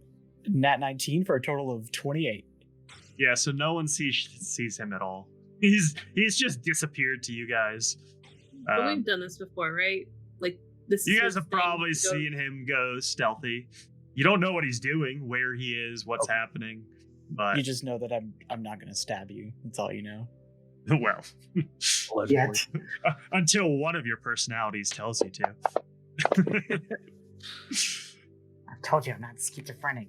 nat 19 for a total of 28. Yeah, so no one sees him at all. He's just disappeared to you guys. But we've done this before, right? Like this. You is guys his have thing. probably He goes- seen him go stealthy. You don't know what he's doing, where he is, what's happening, but You just know that I'm not going to stab you. That's all you know. well, Yet. until one of your personalities tells you to. I told you I'm not schizophrenic.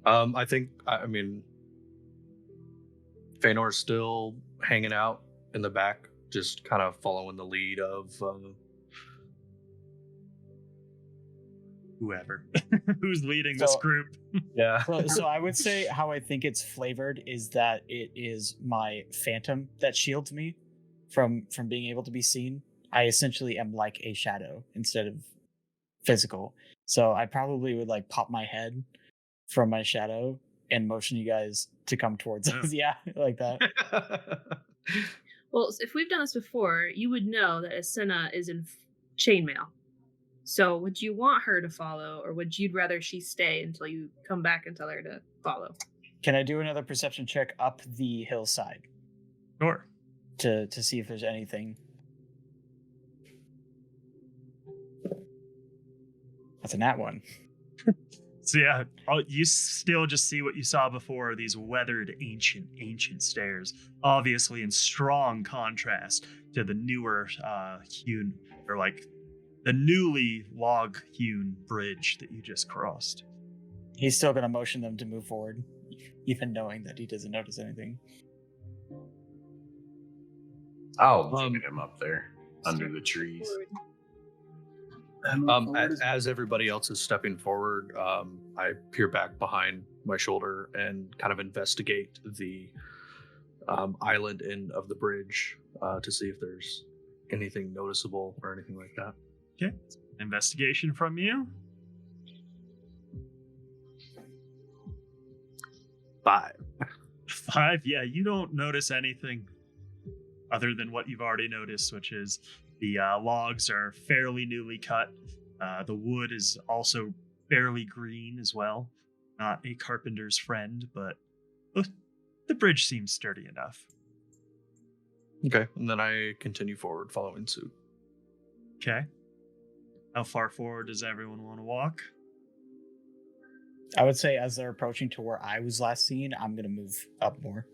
I mean, Feanor's still hanging out in the back, just kind of following the lead of Whoever who's leading this So- group. yeah. So I would say how I think it's flavored is that it is my phantom that shields me from being able to be seen. I essentially am like a shadow instead of physical. So I probably would like pop my head from my shadow and motion you guys to come towards us. Yeah, like that. Well, if we've done this before, you would know that Asena is in chainmail. So would you want her to follow, or would you rather she stay until you come back and tell her to follow? Can I do another perception check up the hillside Sure. to see if there's anything? That's a nat one. So yeah, you still just see what you saw before, these weathered ancient stairs, obviously in strong contrast to the newer hewn, or like the newly log hewn bridge that you just crossed. He's still going to motion them to move forward, even knowing that he doesn't notice anything. I'll get him up there under the trees. As everybody else is stepping forward, I peer back behind my shoulder and kind of investigate the island end of the bridge to see if there's anything noticeable or anything like that. Okay. Investigation from you. 5. 5. Yeah, you don't notice anything other than what you've already noticed, which is the logs are fairly newly cut. The wood is also fairly green as well. Not a carpenter's friend, but the bridge seems sturdy enough. Okay, and then I continue forward, following suit. Okay. How far forward does everyone want to walk? I would say as they're approaching to where I was last seen, I'm gonna move up more.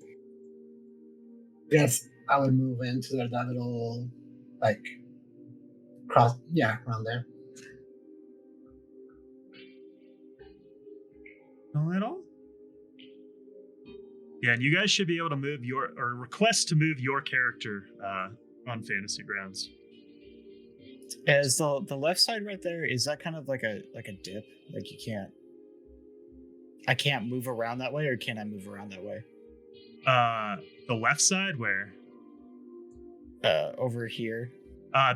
Yes, I would move into that little, like, cross. Yeah, around there. No at all? Yeah, and you guys should be able to move or request to move your character on Fantasy Grounds. Is the left side right there? Is that kind of like a dip? Like I can't move around that way, or can I move around that way? The left side where? Over here.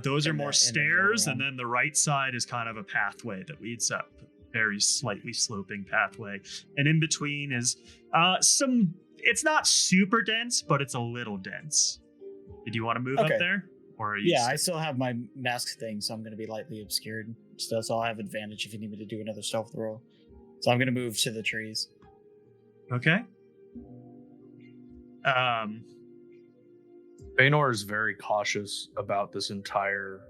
Those are In more the stairs, middle and then the right side is kind of a pathway that leads up, very slightly sloping pathway. And in between is it's not super dense, but it's a little dense. Did you want to move up Okay. there? Or are you Yeah, I still have my mask thing, so I'm going to be lightly obscured still, so I'll have advantage if you need me to do another stealth roll. So I'm going to move to the trees. Okay. Baynor is very cautious about this entire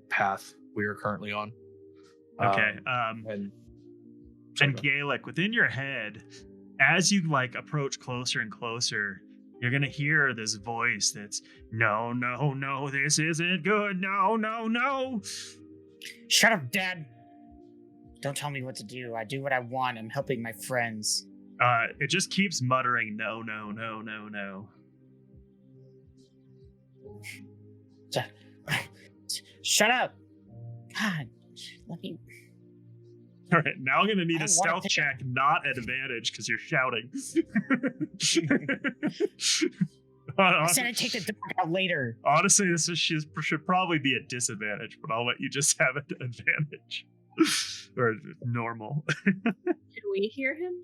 path we are currently on. Okay. And Gaelic, within your head, as you like approach closer and closer, you're gonna hear this voice that's no, this isn't good. No. Shut up, Dad! Don't tell me what to do. I do what I want. I'm helping my friends. It just keeps muttering no. Shut up! God, let me. All right, now I'm gonna need I a don't wanna stealth pick- check, not at advantage, because you're shouting. I said I'd take the dog out later. Honestly, should probably be at disadvantage, but I'll let you just have it at advantage. Or normal. Can we hear him?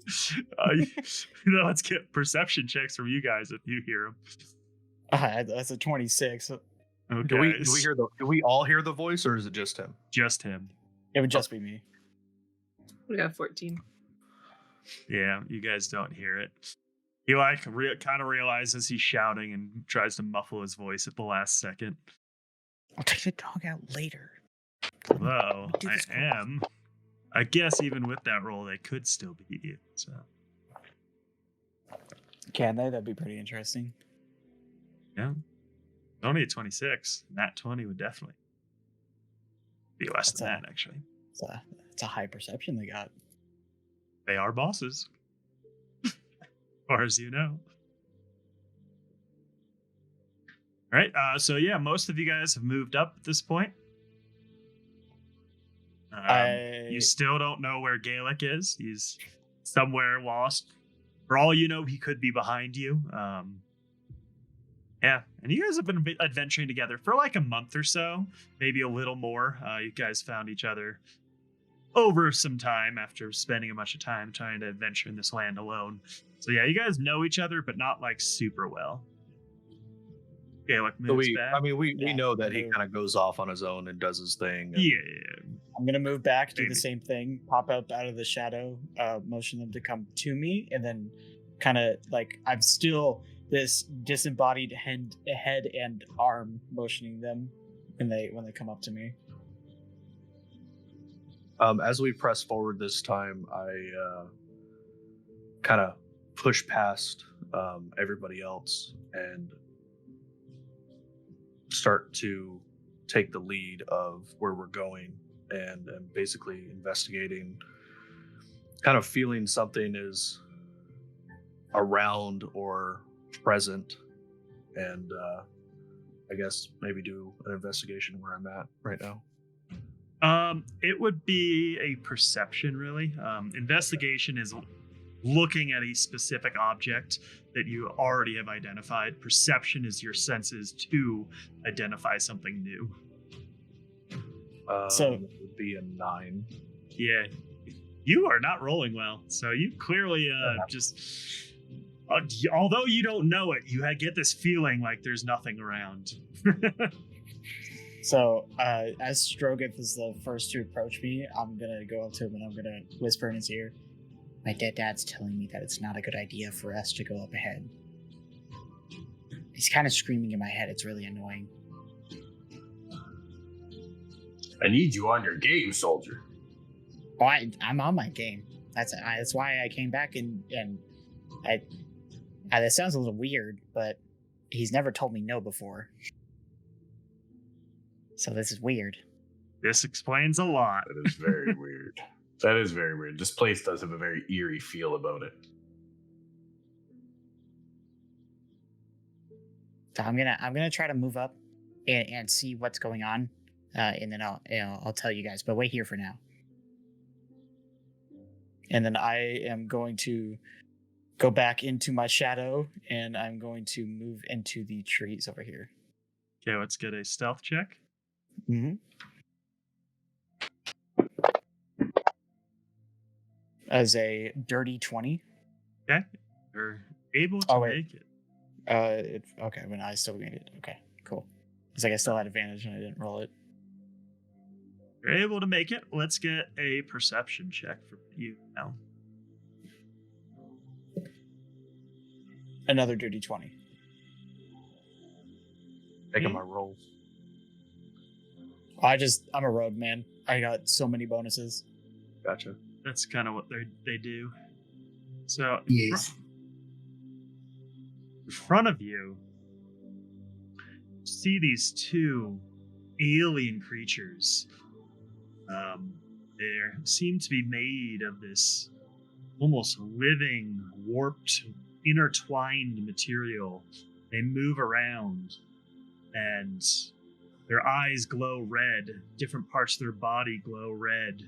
Let's get perception checks from you guys if you hear him. That's a 26. Okay. do we all hear the voice, or is it just him? Just him. It would just be me. We got 14. Yeah, you guys don't hear it. He kind of realizes he's shouting and tries to muffle his voice at the last second. I'll take the dog out later. Well, I guess even with that roll, they could still beat you. So Can they? That'd be pretty interesting. yeah, only a 26. Nat 20 would definitely be less than that. Actually, It's a high perception they got. they are bosses, as far as you know. All right. So yeah, most of you guys have moved up at this point. You still don't know where Gaelic is. He's somewhere lost. For all you know, he could be behind you. Yeah, and you guys have been adventuring together for like a month or so, maybe a little more. You guys found each other over some time after spending a bunch of time trying to adventure in this land alone. So yeah, you guys know each other, but not like super well. Gaelic moves back. We know that he kind of goes off on his own and does his thing. Yeah. I'm gonna move back, do Maybe. the same thing, pop up out of the shadow, motion them to come to me, and then kind of like I'm still this disembodied head and arm motioning them when they come up to me. As we press forward this time, I kind of push past everybody else and start to take the lead of where we're going and basically investigating, kind of feeling something is around or present, and I guess maybe do an investigation where I'm at right now. It would be a perception, really. Investigation is looking at a specific object that you already have identified. Perception is your senses to identify something new. So- it would be a 9. Yeah, you are not rolling well. So you clearly although you don't know it, you get this feeling like there's nothing around. So as Strogoth is the first to approach me, I'm gonna go up to him and I'm gonna whisper in his ear, "My dead dad's telling me that it's not a good idea for us to go up ahead. He's kind of screaming in my head. It's really annoying." I need you on your game, soldier. Oh, I'm on my game. That's why I came back and that sounds a little weird, but he's never told me no before. So this is weird. This explains a lot. That is very weird. That is very weird. This place does have a very eerie feel about it. So I'm gonna try to move up and see what's going on, and then I'll tell you guys. But wait here for now. And then I am going to go back into my shadow, and I'm going to move into the trees over here. Okay, let's get a stealth check. Mm-hmm. As a dirty 20. Okay, you're able to make it. Okay, when I still made it. Okay, cool. It's like I still had advantage and I didn't roll it. You're able to make it. Let's get a perception check from you now. Another dirty 20. Taking my rolls. I'm a rogue, man. I got so many bonuses. Gotcha. That's kind of what they do. So, Yes. in front of you, see these two alien creatures. They seem to be made of this almost living, warped, intertwined material. They move around, and their eyes glow red. Different parts of their body glow red.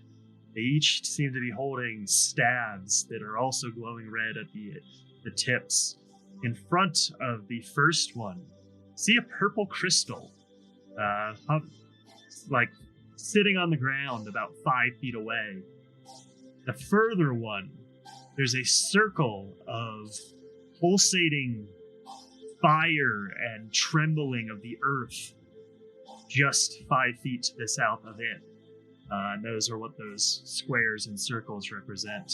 They each seem to be holding staves that are also glowing red at the tips. In front of the first one, see a purple crystal, like sitting on the ground about 5 feet away. The further one, there's a circle of pulsating fire and trembling of the earth just 5 feet to the south of it. And those are what those squares and circles represent.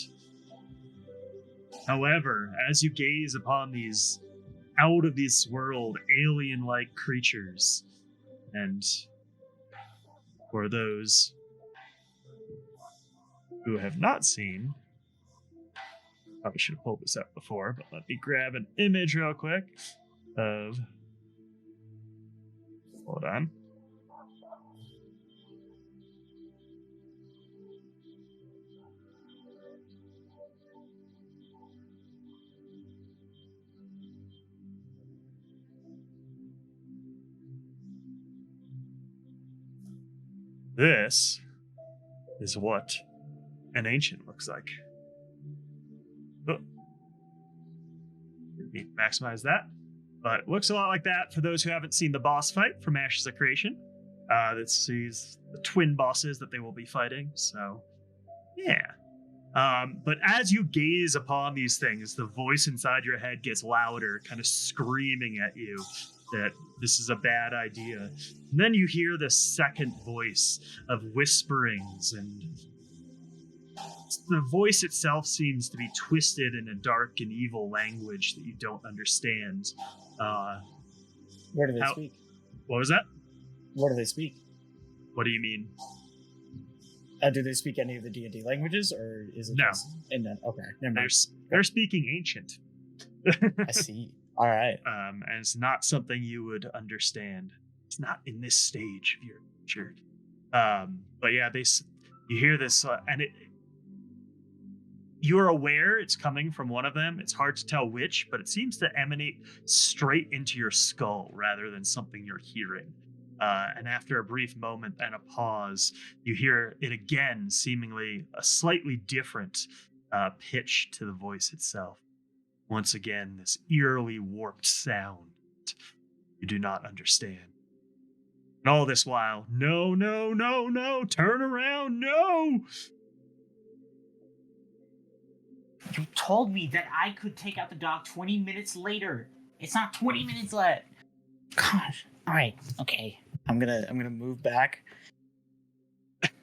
However, as you gaze upon these out of this world alien-like creatures, and for those who have not seen, probably should have pulled this up before, but let me grab an image real quick of, hold on. This is what an ancient looks like. Oh. Let me maximize that. But it looks a lot like that for those who haven't seen the boss fight from Ashes of Creation. This is the twin bosses that they will be fighting, so yeah. But as you gaze upon these things, the voice inside your head gets louder, kind of screaming at you that this is a bad idea. And then you hear the second voice of whisperings, and the voice itself seems to be twisted in a dark and evil language that you don't understand. Where do they speak? What was that? Where do they speak? What do you mean? Do they speak any of the D&D languages, or is it No. just... Okay, never mind. They're speaking ancient. I see. All right. And it's not something you would understand. It's not in this stage of your nature. But yeah, you hear this, and you're aware it's coming from one of them. It's hard to tell which, but it seems to emanate straight into your skull rather than something you're hearing. And after a brief moment and a pause, you hear it again, seemingly a slightly different pitch to the voice itself. Once again, this eerily warped sound you do not understand. And all this while, no, no, no, no, turn around, no! You told me that I could take out the dog 20 minutes later. It's not 20 minutes left. Gosh. All right. Okay. I'm gonna move back.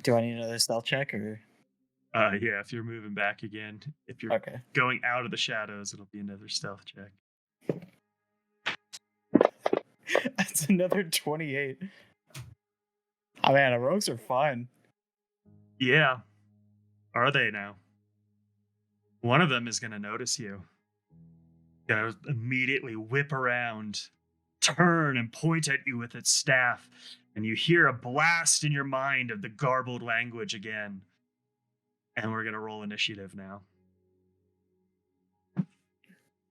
Do I need another stealth check, or? Yeah, if you're moving back again, if you're Okay. going out of the shadows, it'll be another stealth check. That's another 28. Oh man, the rogues are fun. Yeah. Are they now? One of them is going to notice you. Going to immediately whip around, turn, and point at you with its staff. And you hear a blast in your mind of the garbled language again. And we're going to roll initiative now.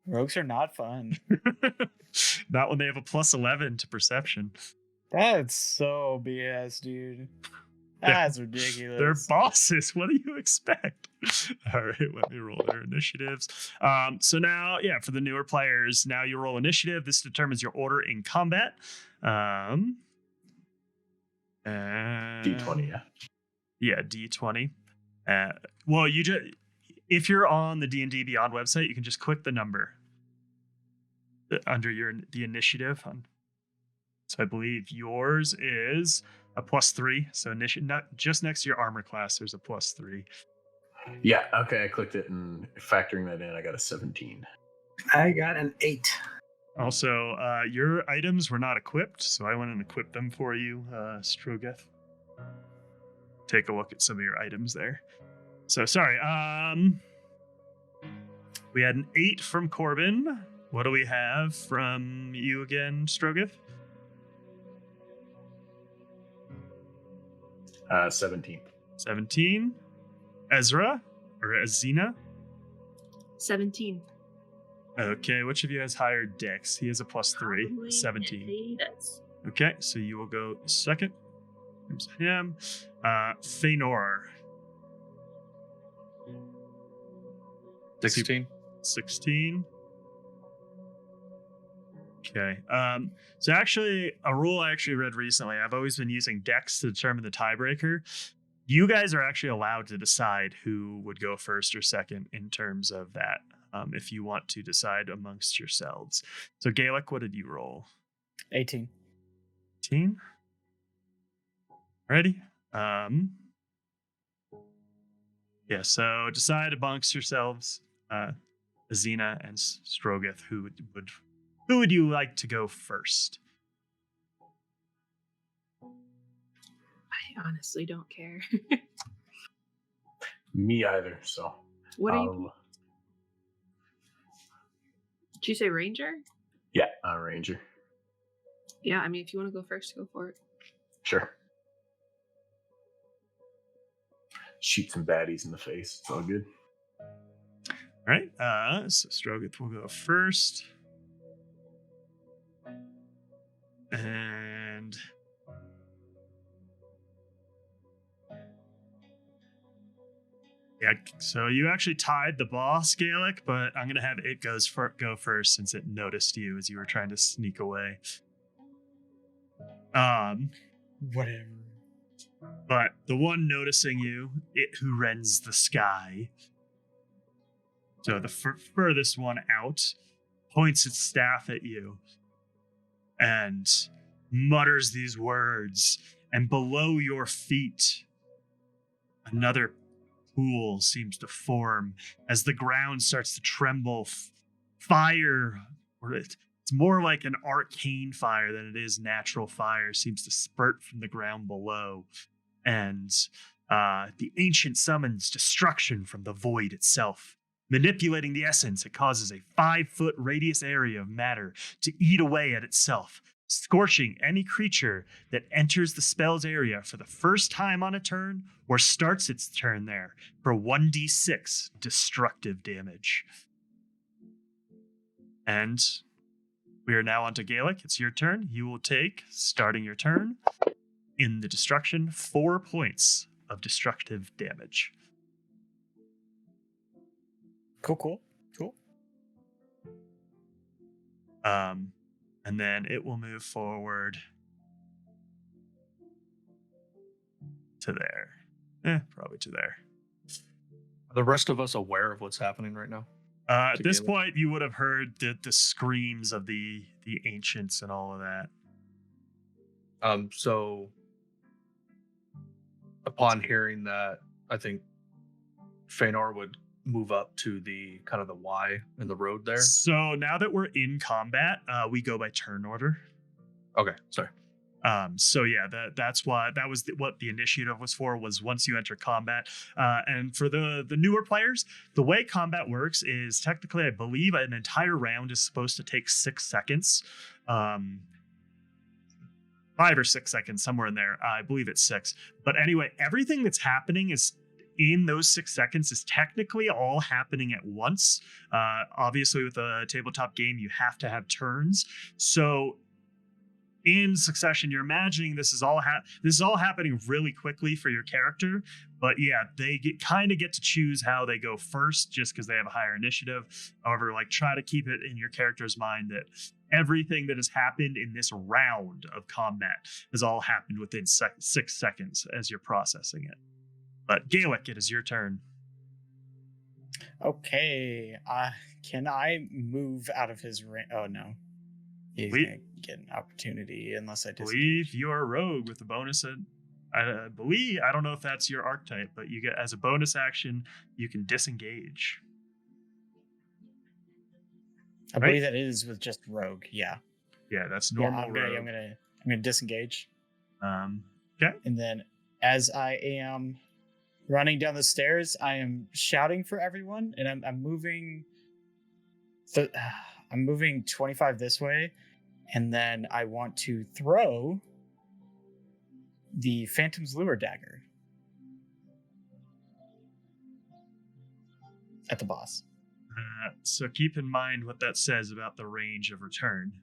Rogues are not fun. Not when they have a plus 11 to perception. That's so BS, dude. That's ridiculous. They're bosses. What do you expect? All right, let me roll their initiatives. So now, yeah, for the newer players, now you roll initiative. This determines your order in combat. And D20, yeah. Yeah, D20. Well, you just if you're on the D&D Beyond website, you can just click the number under the initiative. So I believe yours is a +3. So just next to your armor class, there's a +3. Yeah, okay, I clicked it, and factoring that in, I got a 17. I got an 8. Also, your items were not equipped, so I went and equipped them for you, Strogeth. Take a look at some of your items there. So, sorry. We had an 8 from Corbin. What do we have from you again, Strogeth? 17. 17. Ezra or Azina? 17. Okay, which of you has higher dex? He has a +3. Probably 17. He does. Okay, so you will go second. Here's him. Feanor. 16. 16. Okay. So actually, a rule I actually read recently, I've always been using dex to determine the tiebreaker. You guys are actually allowed to decide who would go first or second in terms of that, if you want to decide amongst yourselves. So Gaelic, what did you roll? 18. 18. Ready? Yeah, so decide amongst yourselves, Azina and Strogeth, who would you like to go first? I honestly don't care. Me either, so. What are you? Did you say ranger? Yeah, I'm a ranger. Yeah, I mean, if you want to go first, go for it. Sure. Shoot some baddies in the face. It's all good. All right, so Strogeth will go first. And yeah, so you actually tied the boss, Gaelic, but I'm gonna have it go first since it noticed you as you were trying to sneak away. Whatever. But the one noticing you, it who rends the sky. So the furthest one out points its staff at you and mutters these words. And below your feet, another pool seems to form as the ground starts to tremble. Fire, or it's more like an arcane fire than it is natural fire, seems to spurt from the ground below. And the ancient summons destruction from the void itself. Manipulating the essence, it causes a 5-foot radius area of matter to eat away at itself, scorching any creature that enters the spell's area for the first time on a turn or starts its turn there for 1d6 destructive damage. And we are now on to Gaelic. It's your turn. You will take, starting your turn, in the destruction, 4 points of destructive damage. Cool. And then it will move forward to there. Probably to there. Are the rest of us aware of what's happening right now? At this point, you would have heard the screams of the ancients and all of that. So upon hearing that, I think Feanor would move up to the kind of the Y in the road there. So now that we're in combat, we go by turn order. Okay, sorry. So yeah, that's why that was what the initiative was for, was once you enter combat. And for the newer players, the way combat works is technically, I believe, an entire round is supposed to take 6 seconds. 5 or 6 seconds, somewhere in there. I believe it's 6. But anyway, everything that's happening is in those 6 seconds is technically all happening at once. Obviously, with a tabletop game, you have to have turns. So in succession, you're imagining this is all happening really quickly for your character, but yeah, they kind of get to choose how they go first, just because they have a higher initiative. However, like, try to keep it in your character's mind that everything that has happened in this round of combat has all happened within 6 seconds as you're processing it. But Gaelic, it is your turn. Okay. Can I move out of his range? Oh no. He's gonna get an opportunity unless I believe you're a rogue with a bonus. I don't know if that's your archetype, but you get, as a bonus action, you can disengage. I believe that is with just rogue. Yeah. Yeah, that's normal. Yeah, I'm gonna disengage. Okay. And then as I am running down the stairs, I am shouting for everyone, and I'm moving. I'm moving 25 this way, and then I want to throw the Phantom's Lure dagger at the boss. So keep in mind what that says about the range of return.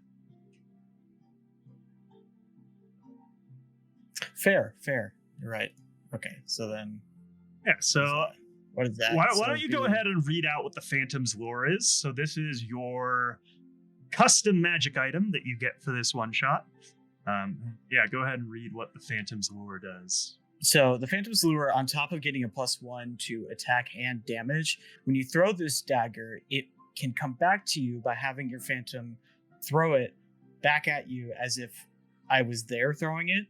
Fair. You're right. Okay, so then... Yeah, so... What is that? Why don't you go ahead and read out what the Phantom's Lure is? So this is your custom magic item that you get for this one shot. Yeah, go ahead and read what the Phantom's Lure does. So the Phantom's Lure, on top of getting a +1 to attack and damage, when you throw this dagger, it can come back to you by having your Phantom throw it back at you as if I was there throwing it,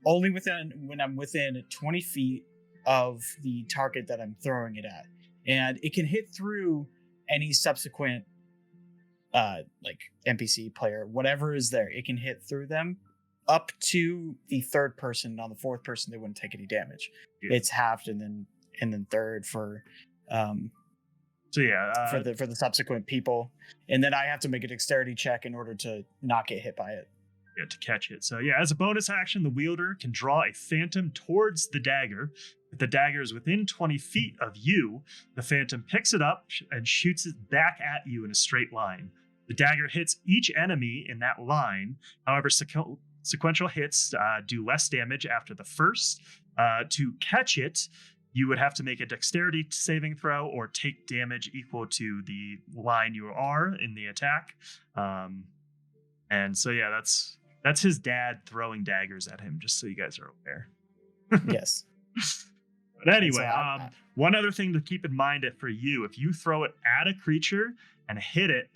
only when I'm within 20 feet of the target that I'm throwing it at. And it can hit through any subsequent like NPC player, whatever is there. It can hit through them up to the third person. On the fourth person, they wouldn't take any damage. Yeah. It's halved and then third for for the subsequent people. And then I have to make a dexterity check in order to not get hit by it. Yeah, to catch it. So yeah, as a bonus action, the wielder can draw a phantom towards the dagger. If the dagger is within 20 feet of you, the phantom picks it up and shoots it back at you in a straight line. The dagger hits each enemy in that line. However, sequential hits do less damage after the first. To catch it, you would have to make a dexterity saving throw or take damage equal to the line you are in the attack. And so yeah, that's his dad throwing daggers at him, just so you guys are aware. Yes. But anyway, one other thing to keep in mind for you, if you throw it at a creature and hit it,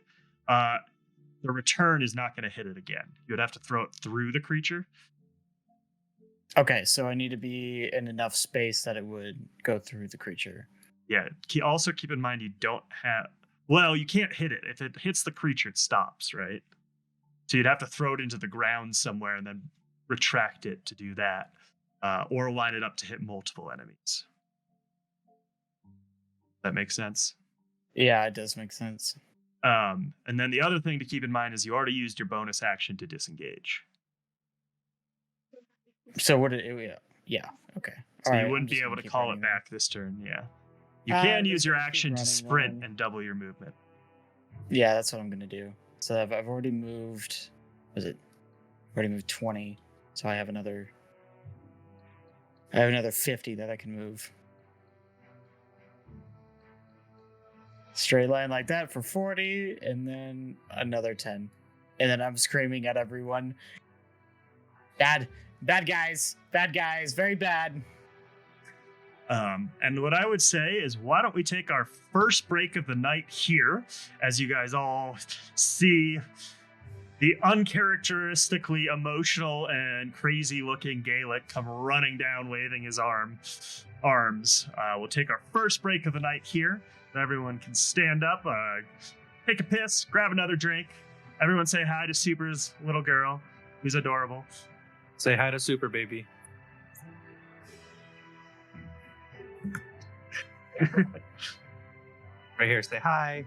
the return is not going to hit it again. You would have to throw it through the creature. Okay, so I need to be in enough space that it would go through the creature. Yeah, also keep in mind you don't have... Well, you can't hit it. If it hits the creature, it stops, right? So you'd have to throw it into the ground somewhere and then retract it to do that. Or line it up to hit multiple enemies. That makes sense? Yeah, it does make sense. And then the other thing to keep in mind is you already used your bonus action to disengage. So what did it... Yeah, okay. So you wouldn't be able to call it back this turn, yeah. You can use your action to sprint and double your movement. Yeah, that's what I'm going to do. So I've already moved... I've already moved 20, so I have another 50 that I can move. Straight line like that for 40, and then another 10. And then I'm screaming at everyone. Bad guys, very bad. And what I would say is, why don't we take our first break of the night here, as you guys all see the uncharacteristically emotional and crazy-looking Gaelic come running down, waving his arms. We'll take our first break of the night here. Everyone can stand up, take a piss, grab another drink. Everyone say hi to Super's little girl, who's adorable. Say hi to Super Baby. Right here, say hi.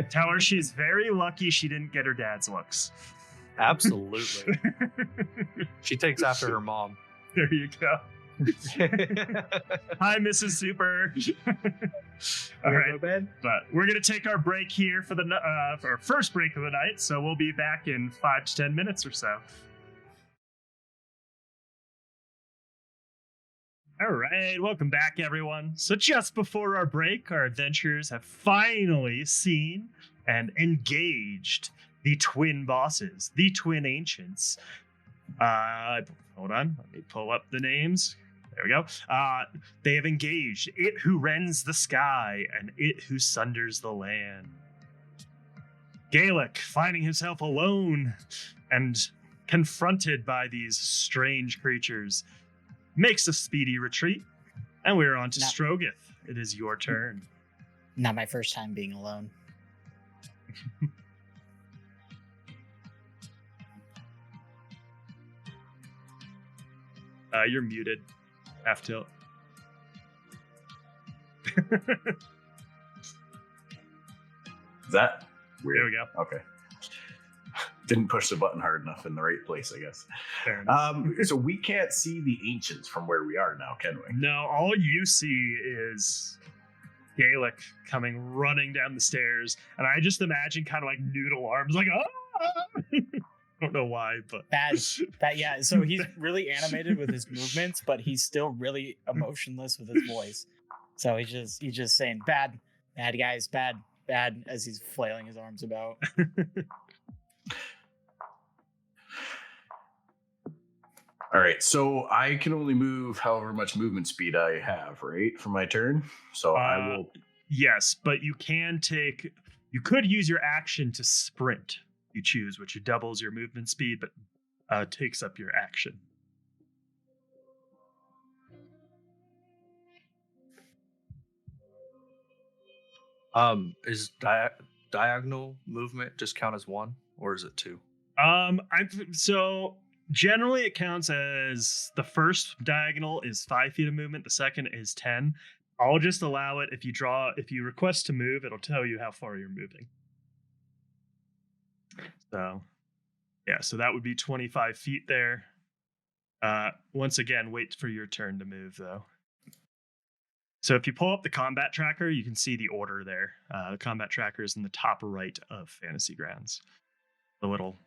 Tell her she's very lucky she didn't get her dad's looks. Absolutely. She takes after her mom. There you go. Hi, Mrs. Super. All right, but we're gonna take our break here for for our first break of the night. So we'll be back in 5 to 10 minutes or so. All right, welcome back, everyone. So just before our break, our adventurers have finally seen and engaged the twin bosses, the twin ancients. Hold on, let me pull up the names. There we go. They have engaged it who rends the sky and it who sunders the land. Gaelic, finding himself alone and confronted by these strange creatures, makes a speedy retreat, and we're on to Strogoth. It is your turn. Not my first time being alone. You're muted. Half tilt. Is that weird? There we go. Okay. Didn't push the button hard enough in the right place, I guess. Fair enough. So we can't see the ancients from where we are now, can we? No, all you see is Gaelic coming running down the stairs, and I just imagine kind of like noodle arms, like ah. I don't know why, but yeah. So he's really animated with his movements, but he's still really emotionless with his voice. So he's just saying bad guys, bad, as he's flailing his arms about. All right, so I can only move however much movement speed I have, right, for my turn. So I will. Yes, but you could use your action to sprint. You choose, which doubles your movement speed, but takes up your action. Is diagonal movement just count as 1, or is it 2? So generally it counts as the first diagonal is 5 feet of movement, the second is 10. I'll just allow it if you request to move, it'll tell you how far you're moving. So, yeah, so that would be 25 feet there. Once again, wait for your turn to move, though. So if you pull up the combat tracker, you can see the order there. The combat tracker is in the top right of Fantasy Grounds. The little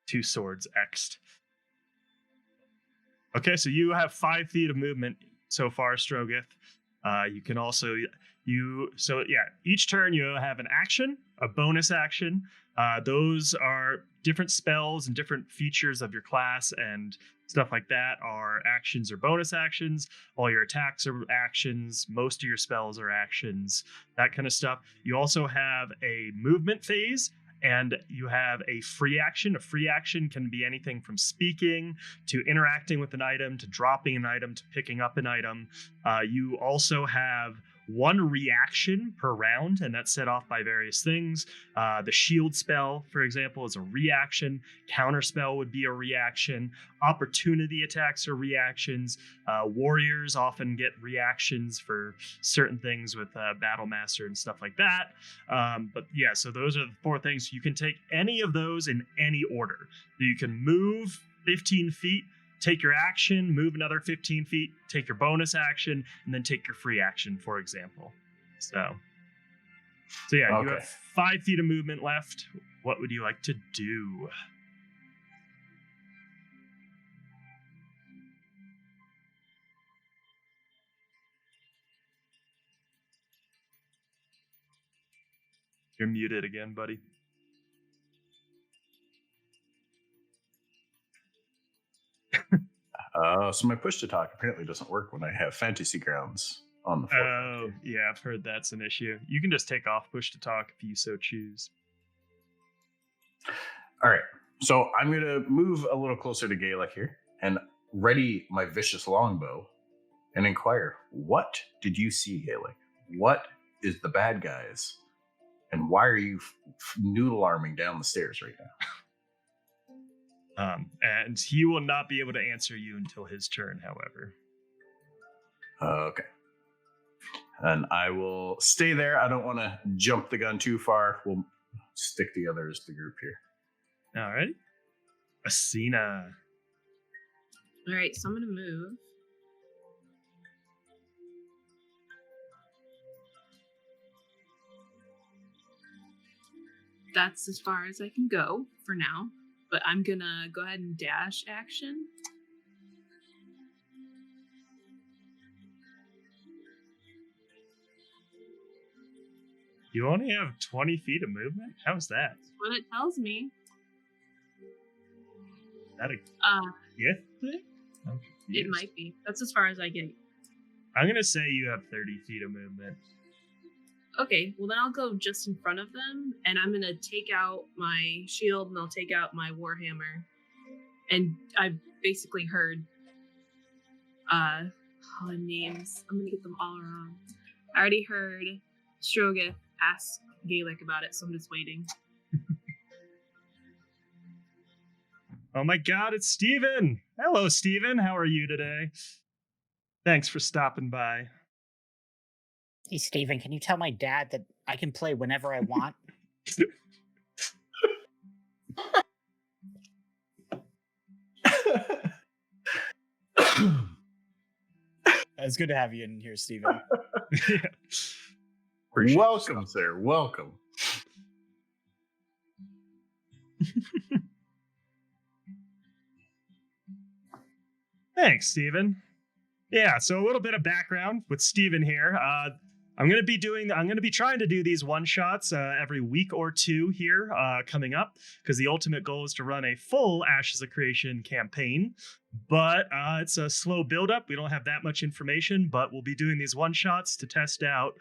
2 swords X'd. Okay, so you have 5 feet of movement so far, Strogoth. You can also each turn you have an action, a bonus action. Those are different spells and different features of your class and stuff like that are actions or bonus actions. All your attacks are actions. Most of your spells are actions, that kind of stuff. You also have a movement phase and you have a free action. A free action can be anything from speaking to interacting with an item to dropping an item to picking up an item. You also have 1 reaction per round, and that's set off by various things. The shield spell, for example, is a reaction. Counter spell would be a reaction. Opportunity attacks are reactions. Warriors often get reactions for certain things with Battle Master and stuff like that. But yeah, so those are the 4 things. You can take any of those in any order. You can move 15 feet, take your action, move another 15 feet, take your bonus action, and then take your free action, for example. So yeah, okay. You have 5 feet of movement left. What would you like to do? You're muted again, buddy. So my push to talk apparently doesn't work when I have Fantasy Grounds on the forefront. Oh, yeah, I've heard that's an issue. You can just take off push to talk if you so choose. All right, so I'm going to move a little closer to Gaelic here and ready my vicious longbow and inquire, what did you see, Gaelic? What is the bad guys? And why are you noodle arming down the stairs right now? And he will not be able to answer you until his turn, however. Okay. And I will stay there. I don't want to jump the gun too far. We'll stick together as the group here. All right. Asina. All right, so I'm going to move. That's as far as I can go for now, but I'm going to go ahead and dash action. You only have 20 feet of movement? How's that? That's what it tells me. Is that a gift thing? I'm It confused. might be. That's as far as I get. I'm going to say you have 30 feet of movement. Okay, well then I'll go just in front of them, and I'm gonna take out my shield, and I'll take out my warhammer. And I basically heard names. I'm gonna get them all wrong. I already heard Strogoth ask Gaelic about it, so I'm just waiting. Oh my god, it's Steven! Hello, Steven. How are you today? Thanks for stopping by. Hey, Steven, can you tell my dad that I can play whenever I want? It's good to have you in here, Steven. Welcome, sir. Welcome. Thanks, Steven. Yeah, so a little bit of background with Steven here. I'm gonna be trying to do these one shots every week or two here coming up, because the ultimate goal is to run a full Ashes of Creation campaign. But it's a slow build up. We don't have that much information, but we'll be doing these one shots to test out.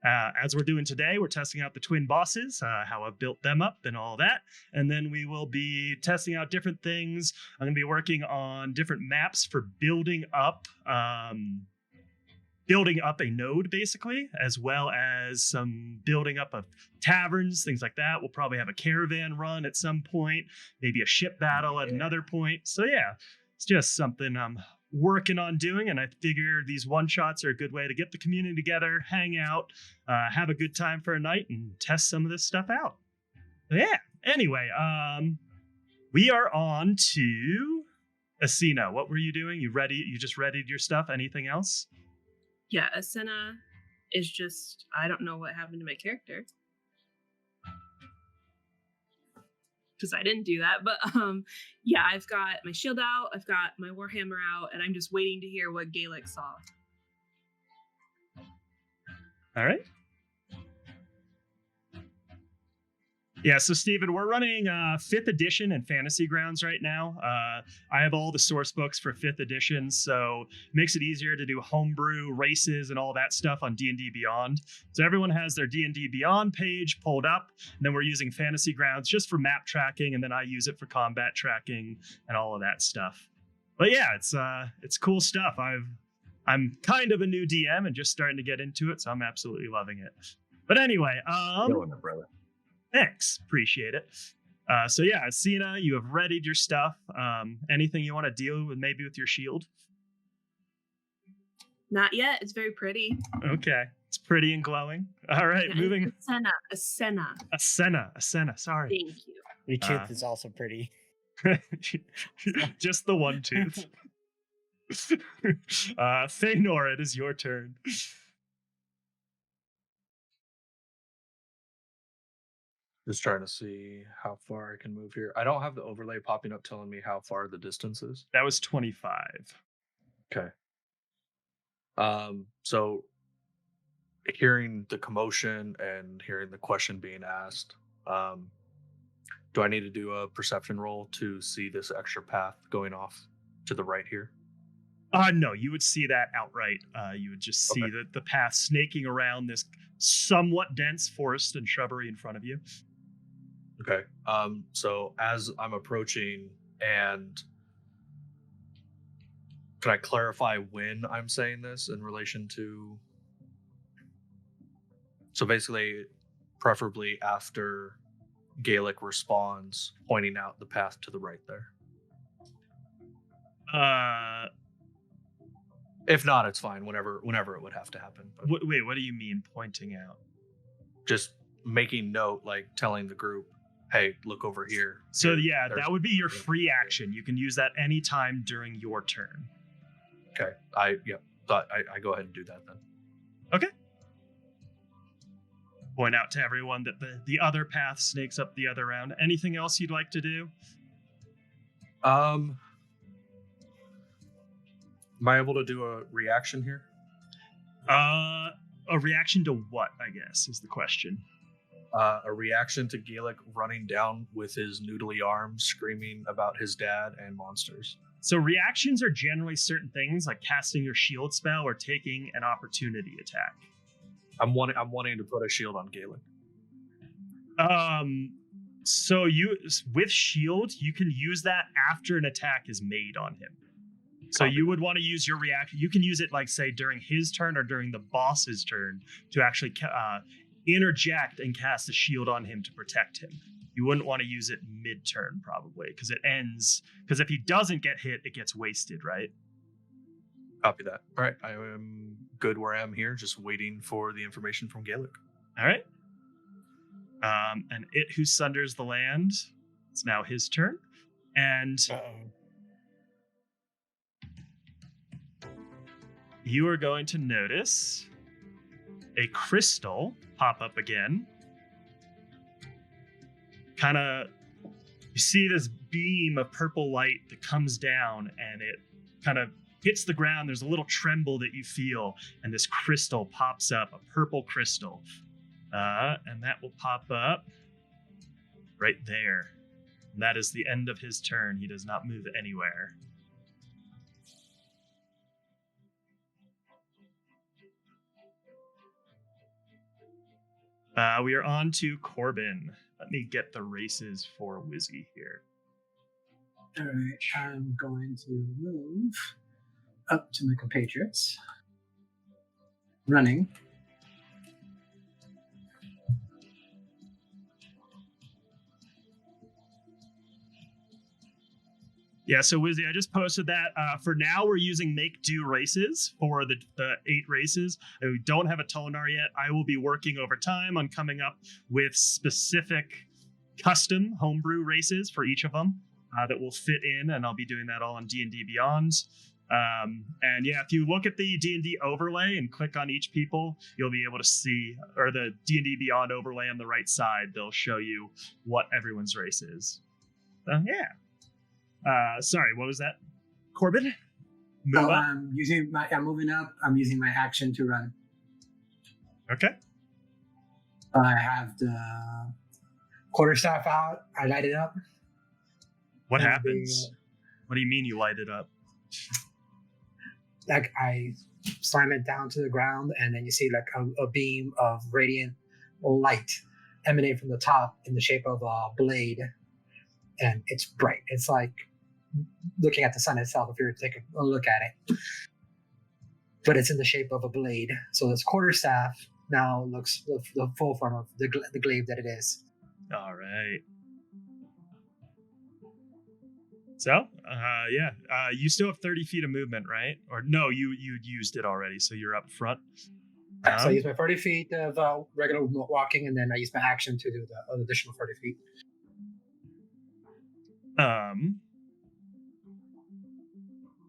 As we're doing today, we're testing out the twin bosses, how I've built them up and all that. And then we will be testing out different things. I'm going to be working on different maps for building up a node, basically, as well as some building up of taverns, things like that. We'll probably have a caravan run at some point, maybe a ship battle at another point. So yeah, it's just something I'm working on doing, and I figure these one shots are a good way to get the community together, hang out, have a good time for a night, and test some of this stuff out. But yeah, anyway, we are on to Asina. What were you doing? You just readied your stuff? Anything else? Yeah, Asena is just, I don't know what happened to my character. Because I didn't do that, but yeah, I've got my shield out, I've got my warhammer out, and I'm just waiting to hear what Gaelic saw. All right. Yeah, so Steven, we're running 5th edition and Fantasy Grounds right now. I have all the source books for 5th edition, so it makes it easier to do homebrew races and all that stuff on D&D Beyond. So everyone has their D&D Beyond page pulled up, and then we're using Fantasy Grounds just for map tracking, and then I use it for combat tracking and all of that stuff. But yeah, it's cool stuff. I'm kind of a new DM and just starting to get into it, so I'm absolutely loving it. But anyway, Killing it, brother. Thanks. Appreciate it. So yeah, Asina, you have readied your stuff. Anything you want to deal with, maybe with your shield? Not yet. It's very pretty. Okay. It's pretty and glowing. All right, Yeah, moving. Asena. Asena, sorry. Thank you. Your tooth is also pretty. Just the one tooth. Feanor, it is your turn. Just trying to see how far I can move here. I don't have the overlay popping up telling me how far the distance is. That was 25. Okay. So hearing the commotion and hearing the question being asked, do I need to do a perception roll to see this extra path going off to the right here? No, you would see that outright. You would just see Okay. the path snaking around this somewhat dense forest and shrubbery in front of you. Okay. So as I'm approaching, and can I clarify when I'm saying this in relation to? So basically, preferably after Gaelic responds, pointing out the path to the right there. If not, it's fine. Whenever it would have to happen. But Wait, what do you mean pointing out? just making note, like telling the group, "Hey, look over here." So Here, yeah, there's- that would be your free action. You can use that anytime during your turn. Okay. I go ahead and do that then. Point out to everyone that the other path snakes up the other round. Anything else you'd like to do? Am I able to do a reaction here? A reaction to what, I guess, is the question. A reaction to Gaelic running down with his noodly arms, screaming about his dad and monsters. So reactions are generally certain things like casting your shield spell or taking an opportunity attack. I'm wanting to put a shield on Gaelic. So you with shield, you can use that after an attack is made on him. So you would want to use your reaction. You can use it, like, say, during his turn or during the boss's turn to actually interject and cast a shield on him to protect him. You wouldn't want to use it mid-turn, probably, because it ends. Because if he doesn't get hit, it gets wasted, right? Copy that. All right, I am good where I am here, just waiting for the information from Gaelic. All right. And it who sunders the land, it's now his turn. And you are going to notice a crystal pop up again. Kind of, you see this beam of purple light that comes down and it kind of hits the ground. There's a little tremble that you feel, and this crystal pops up, a purple crystal. And that will pop up right there. And that is the end of his turn. He does not move anywhere. We are on to Corbin. Let me get the races for Wizzy here. All right, I'm going to move up to my compatriots. Running. Yeah, so Wizzy, I just posted that. For now, we're using make do races for the 8 races. We don't have a tonar yet. I will be working over time on coming up with specific custom homebrew races for each of them that will fit in, and I'll be doing that all on D&D Beyond. And yeah, if you look at the D&D overlay and click on each people, you'll be able to see, or the D&D Beyond overlay on the right side, they'll show you what everyone's race is. Yeah. Sorry, what was that? Corbin? Move up? I'm moving up. I'm using my action to run. Okay. I have the quarterstaff out. I light it up. What And happens? What do you mean you light it up? Like I slam it down to the ground, and then you see like a beam of radiant light emanate from the top in the shape of a blade, and it's bright. It's like looking at the sun itself if you were to take a look at it, but it's in the shape of a blade. So this quarterstaff now looks the full form of the glaive that it is. All right. So, yeah, you still have 30 feet of movement, right? Or no, you used it already, so you're up front. So I use my 40 feet of regular walking, and then I use my action to do the additional 40 feet.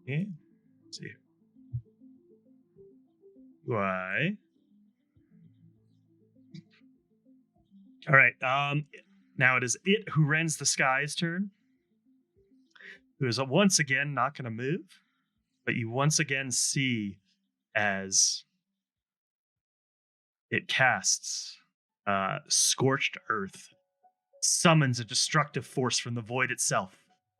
Yeah. Let's see. Why? All right. Now it is it who rends the sky's turn. Who is once again not going to move, but you once again see as it casts Scorched Earth, summons a destructive force from the void itself.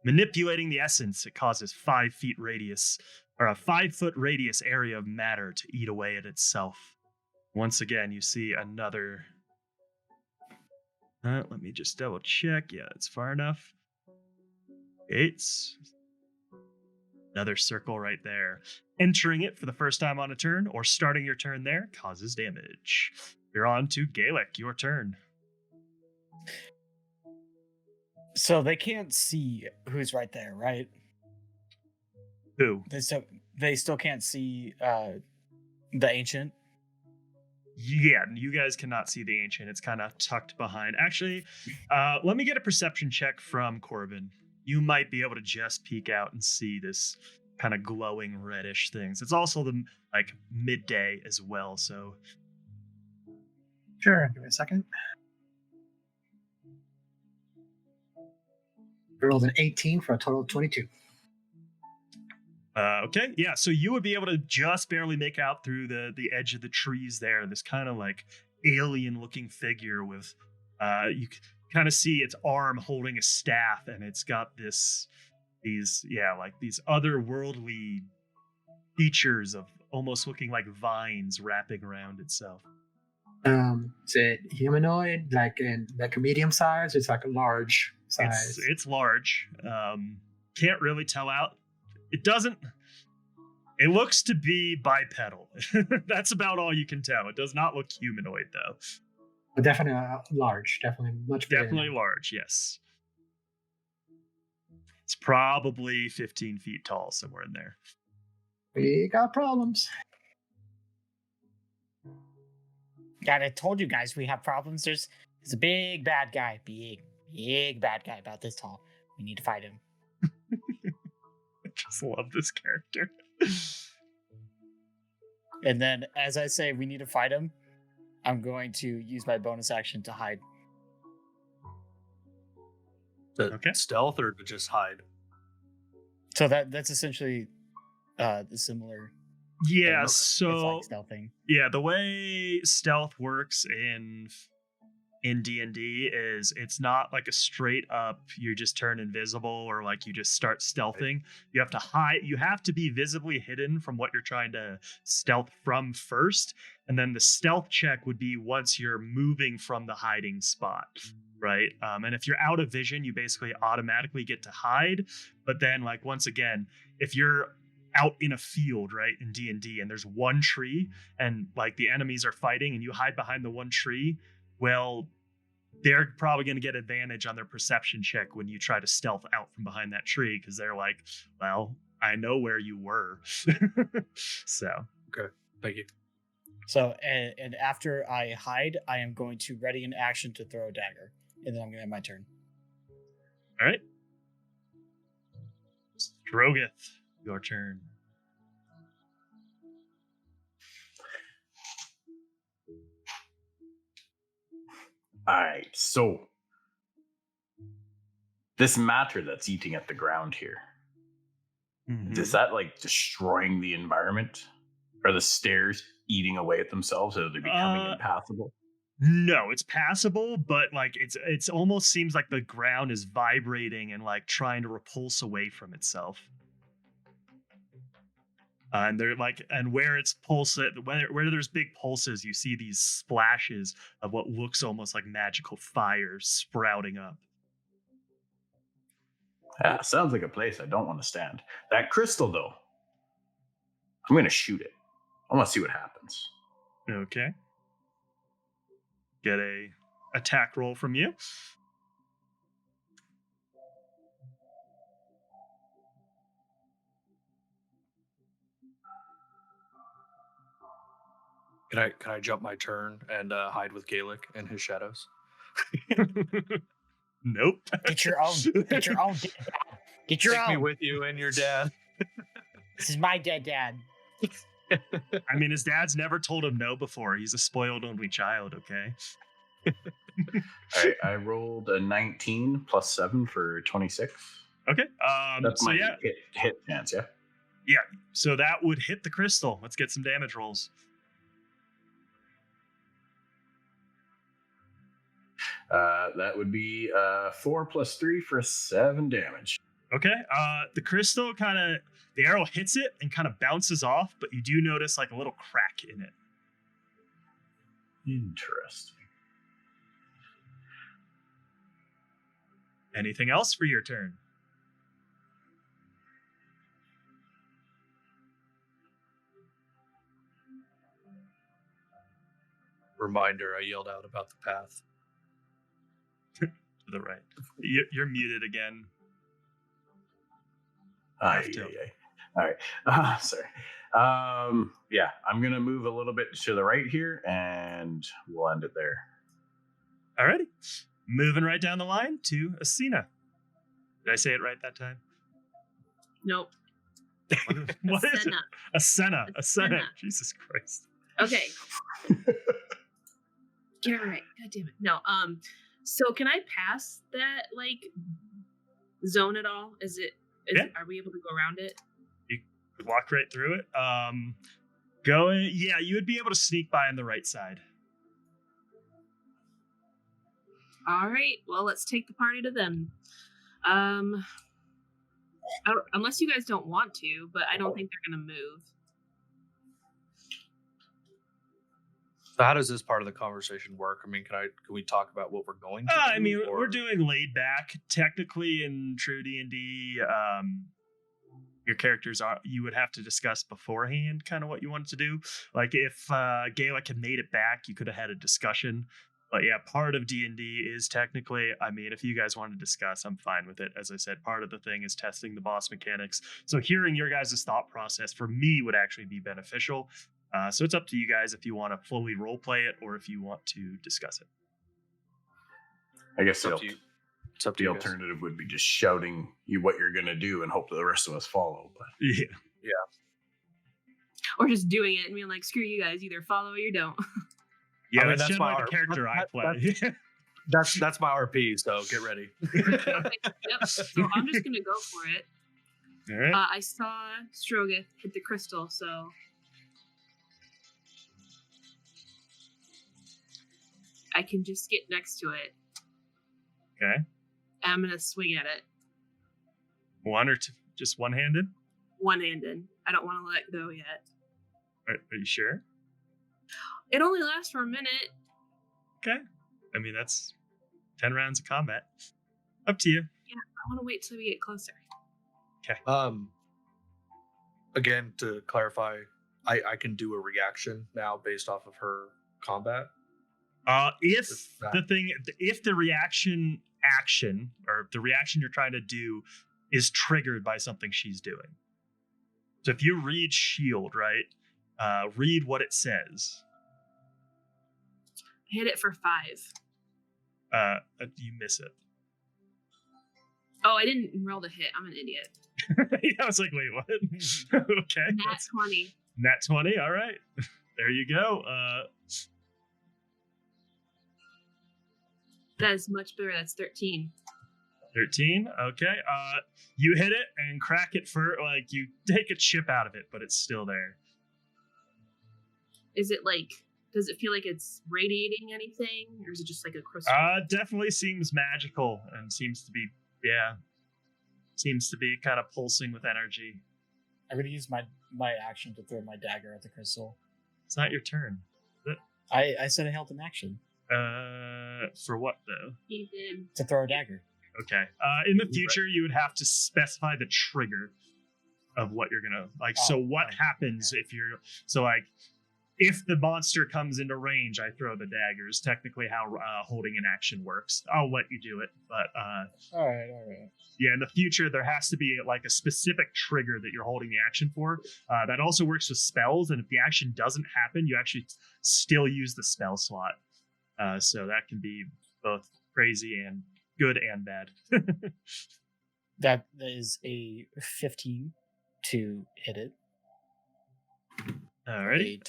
Manipulating the essence, it causes 5 feet radius, or a 5-foot radius area of matter to eat away at itself. Once again, you see another. Let me just double check. Yeah, it's far enough. It's another circle right there. Entering it for the first time on a turn, or starting your turn there, causes damage. You're on to Gaelic. Your turn. So they can't see who's right there, right? Who? They still can't see the ancient. Yeah, you guys cannot see the ancient. It's kind of tucked behind. Actually, let me get a perception check from Corbin. You might be able to just peek out and see this kind of glowing reddish things. It's also the like midday as well, so Sure, give me a second. I rolled an 18 for a total of 22. Okay, yeah. So you would be able to just barely make out through the edge of the trees there. This kind of like alien-looking figure with, you kind of see its arm holding a staff, and it's got these otherworldly features of almost looking like vines wrapping around itself. Is it humanoid, like in like a medium size? It's like a large size. It's large. Can't really tell out. It doesn't. It looks to be bipedal. That's about all you can tell. It does not look humanoid, though. But definitely large. Definitely much bigger. Definitely large, yes. It's probably 15 feet tall, somewhere in there. We got problems. God, I told you guys we have problems. There's a big bad guy. Big bad guy about this tall. We need to fight him. I just love this character. And then, as I say, we need to fight him. I'm going to use my bonus action to hide. Okay. Stealth or to just hide? So that's essentially the similar. Yeah, It's so like stealthing. yeah, the way stealth works in D&D is it's not like a straight up you just turn invisible or like you just start stealthing. You have to hide, you have to be visibly hidden from what you're trying to stealth from first, and then the stealth check would be once you're moving from the hiding spot, right? And if you're out of vision, you basically automatically get to hide. But then like once again, if you're out in a field, right, in D&D, and there's one tree and like the enemies are fighting and you hide behind the one tree, well, they're probably going to get advantage on their perception check when you try to stealth out from behind that tree because they're like, well, I know where you were. So. Okay, thank you. So, and after I hide, I am going to ready an action to throw a dagger. And then I'm going to have my turn. All right. Strogoth, your turn. All right, so this matter that's eating at the ground here, is that like destroying the environment? Are the stairs eating away at themselves? Are they becoming impassable? No, it's passable, but like it's almost seems like the ground is vibrating and like trying to repulse away from itself. And they're like, and where it's where there's big pulses, you see these splashes of what looks almost like magical fires sprouting up. Yeah, sounds like a place I don't want to stand. That crystal, though, I'm going to shoot it. I want to see what happens. Okay. Get a attack roll from you. Can I jump my turn and hide with Gaelic and his shadows? Nope. Get your own. Get your own. Get your Take me own. with you and your dad. This is my dead dad. I mean, his dad's never told him no before. He's a spoiled only child, okay? All right, I rolled a 19 plus 7 for 26. Okay. That's so my yeah. hit chance, yeah? Yeah. So that would hit the crystal. Let's get some damage rolls. That would be 4 plus 3 for 7 damage. Okay. The crystal the arrow hits it and kind of bounces off, but you do notice like a little crack in it. Interesting. Anything else for your turn? Reminder, I yelled out about the path. To the right. You're muted again. Aye. All right. Sorry. Yeah, I'm gonna move a little bit to the right here, and we'll end it there. Alrighty. Moving right down the line to Asina. Did I say it right that time? Nope. What is it? Asena. Asena. Jesus Christ. Okay. Get it right. God damn it. No. So can I pass that like zone at all? Yeah. Are we able to go around it? You could walk right through it. Going. Yeah, you would be able to sneak by on the right side. All right. Well, let's take the party to them. Unless you guys don't want to, but I don't think they're gonna move. So how does this part of the conversation work? I mean, can we talk about what we're going to do? I mean, or- we're doing laid back. Technically, in true D&D, your characters you would have to discuss beforehand kind of what you wanted to do. Like if Gaelic had made it back, you could have had a discussion. But yeah, part of D&D is technically, I mean, if you guys want to discuss, I'm fine with it. As I said, part of the thing is testing the boss mechanics. So hearing your guys' thought process for me would actually be beneficial. So it's up to you guys if you want to fully role play it or if you want to discuss it. I guess It's up to you. It's up to the you guys. alternative would be just shouting you what you're gonna do and hope that the rest of us follow. But Yeah. Or just doing it and being like, screw you guys, either follow or you don't. Yeah, I mean, that's that's my generally the art. character I play. That's my RP, so get ready. Okay, yep. So I'm just gonna go for it. All right. I saw Strogoth hit the crystal, so I can just get next to it. Okay. And I'm gonna swing at it One or two, just one-handed? one-handed. I don't want to let go yet. Are you sure? It only lasts for a minute. Okay. I mean, that's 10 rounds of combat. Up to you. I want to wait till we get closer. Again, to clarify, I can do a reaction now based off of her combat. If the reaction action or the reaction you're trying to do is triggered by something she's doing. So if you read shield, right? Read what it says. Hit it for 5. You miss it. Oh, I didn't roll the hit. I'm an idiot. I was like, wait, what? Okay. Nat 20. Nat 20. All right. There you go. That is much better. That's 13. 13. Okay. You hit it and crack it for like you take a chip out of it, but it's still there. Is it like? Does it feel like it's radiating anything, or is it just like a crystal? Definitely seems magical and seems to be kind of pulsing with energy. I'm gonna use my action to throw my dagger at the crystal. It's not your turn. I said I held an action For what though? You did. to throw a dagger. Okay. In the future, you would have to specify the trigger of what you're gonna like. So what happens if you're if the monster comes into range, I throw the daggers. Technically, how holding an action works. I'll let you do it, but All right. yeah, in the future, there has to be like a specific trigger that you're holding the action for. That also works with spells, and if the action doesn't happen, you actually still use the spell slot. So that can be both crazy and good and bad. That is a 15 to hit it. Alrighty,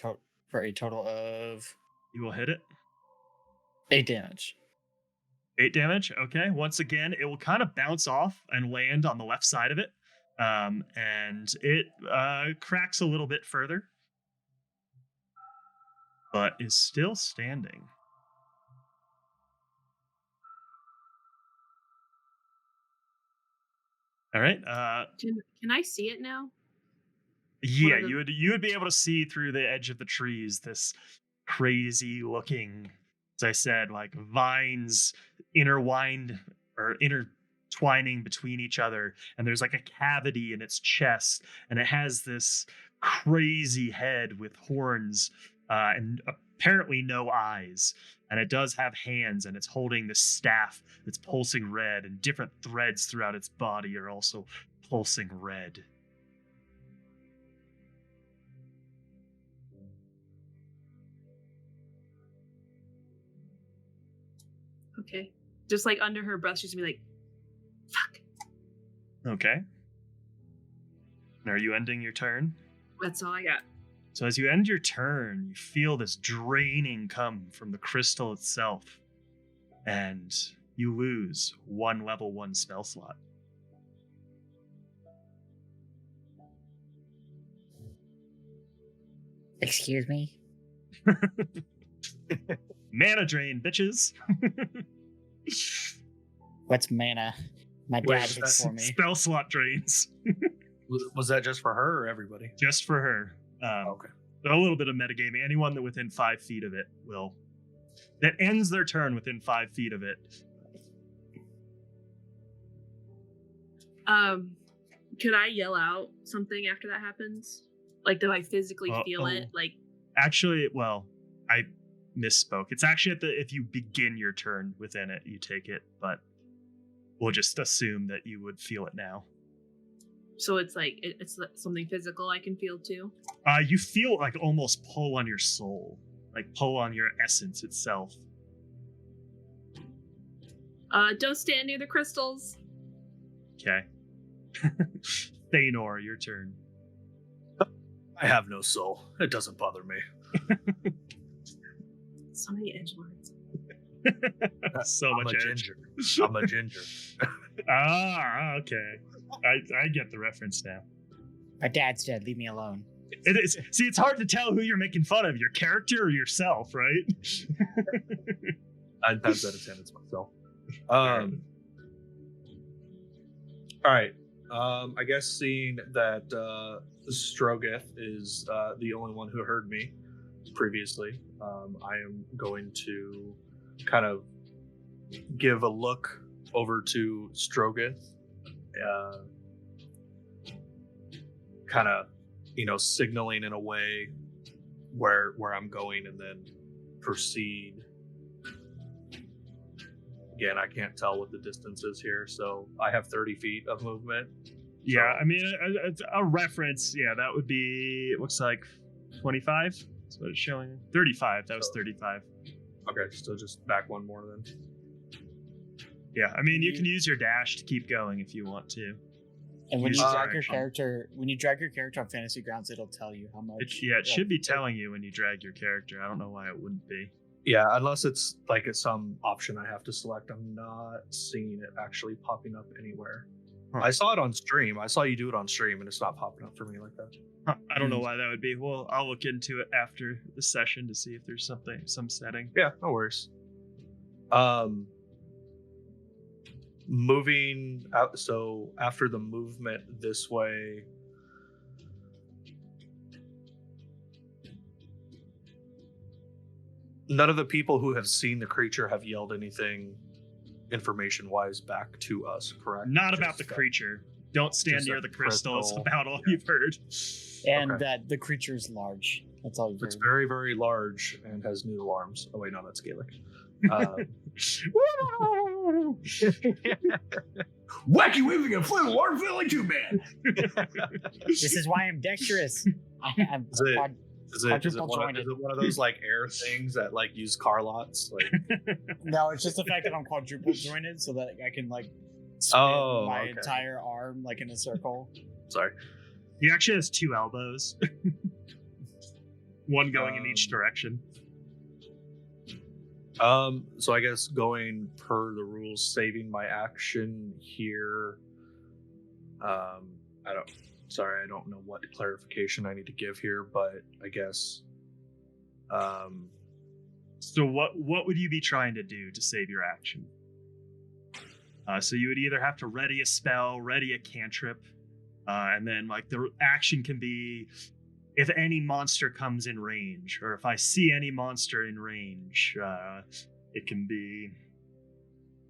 For a total of you will hit it. 8 damage. 8 damage. Okay. Once again, it will kind of bounce off and land on the left side of it. And it cracks a little bit further, but is still standing. All right. Can I see it now? Yeah, One of the- you would be able to see through the edge of the trees this crazy looking, as I said, like vines intertwining between each other, and there's like a cavity in its chest, and it has this crazy head with horns and apparently no eyes, and it does have hands, and it's holding the staff that's pulsing red, and different threads throughout its body are also pulsing red. Okay. Just like under her breath, she's gonna be like, fuck. Okay. And are you ending your turn? That's all I got. So as you end your turn, you feel this draining come from the crystal itself, and you lose 1 level 1 spell slot. Excuse me? Mana drain, bitches. What's mana? My Wait, dad did it for me. Spell slot drains. Was that just for her or everybody? Just for her. Okay. A little bit of metagaming. Anyone that within 5 feet of it that ends their turn within 5 feet of it. Could I yell out something after that happens? Like, do I physically feel it? Like, actually, well, I misspoke. It's actually if you begin your turn within it, you take it, but we'll just assume that you would feel it now. so it's like it's something physical I can feel too. You feel like almost pull on your soul, like pull on your essence itself. Don't stand near the crystals. Okay. Thanor, your turn. I have no soul. It doesn't bother me. So many edgelords. So I'm much a edge. ginger. I'm a ginger. Okay. I get the reference now. My dad's dead. Leave me alone. It is. See, it's hard to tell who you're making fun of, your character or yourself, right? 9 times out of 10, it's myself. All right. I guess seeing that Strogoth is the only one who heard me previously, I am going to kind of give a look over to Strogoth, kind of, signaling in a way where I'm going, and then proceed. Again, I can't tell what the distance is here, so I have 30 feet of movement. Yeah, I mean, a reference, yeah, that would be, it looks like 25. That's what it's showing. 35, that was 35. Okay, so just back one more then. Yeah, I mean, you can use your dash to keep going if you want to. And when Use you your drag your action. character, on Fantasy Grounds, it'll tell you how much. It should be telling you when you drag your character. I don't know why it wouldn't be. Yeah, unless it's like some option I have to select. I'm not seeing it actually popping up anywhere. Huh. I saw it on stream. I saw you do it on stream, and it's not popping up for me like that. Huh, I don't know why that would be. Well, I'll look into it after the session to see if there's some setting. Yeah, no worries. Moving out. So after the movement this way, none of the people who have seen the creature have yelled anything information-wise back to us, correct? Not about Just the that- creature. Don't stand just near that the crystals. crystal. About all you've heard. And Okay. that the creature is large. That's all you've It's heard. very, very large and has noodle arms. Oh wait, no, that's Gaelic. Wacky waving a flint alarm feeling too, man. This is why I'm dexterous. I'm Is it- quad- Is it Quadruple one jointed. of those like air things that like use car lots? Like, No, it's just the fact that I'm quadruple jointed, so that I can like spin Oh, my okay. entire arm like in a circle. sorry. He actually has 2 elbows. One going in each direction. So I guess going per the rules, saving my action here. I don't know what clarification I need to give here, but I guess. So what would you be trying to do to save your action? So you would either have to ready a spell, ready a cantrip, and then like the action can be if any monster comes in range, or if I see any monster in range, it can be.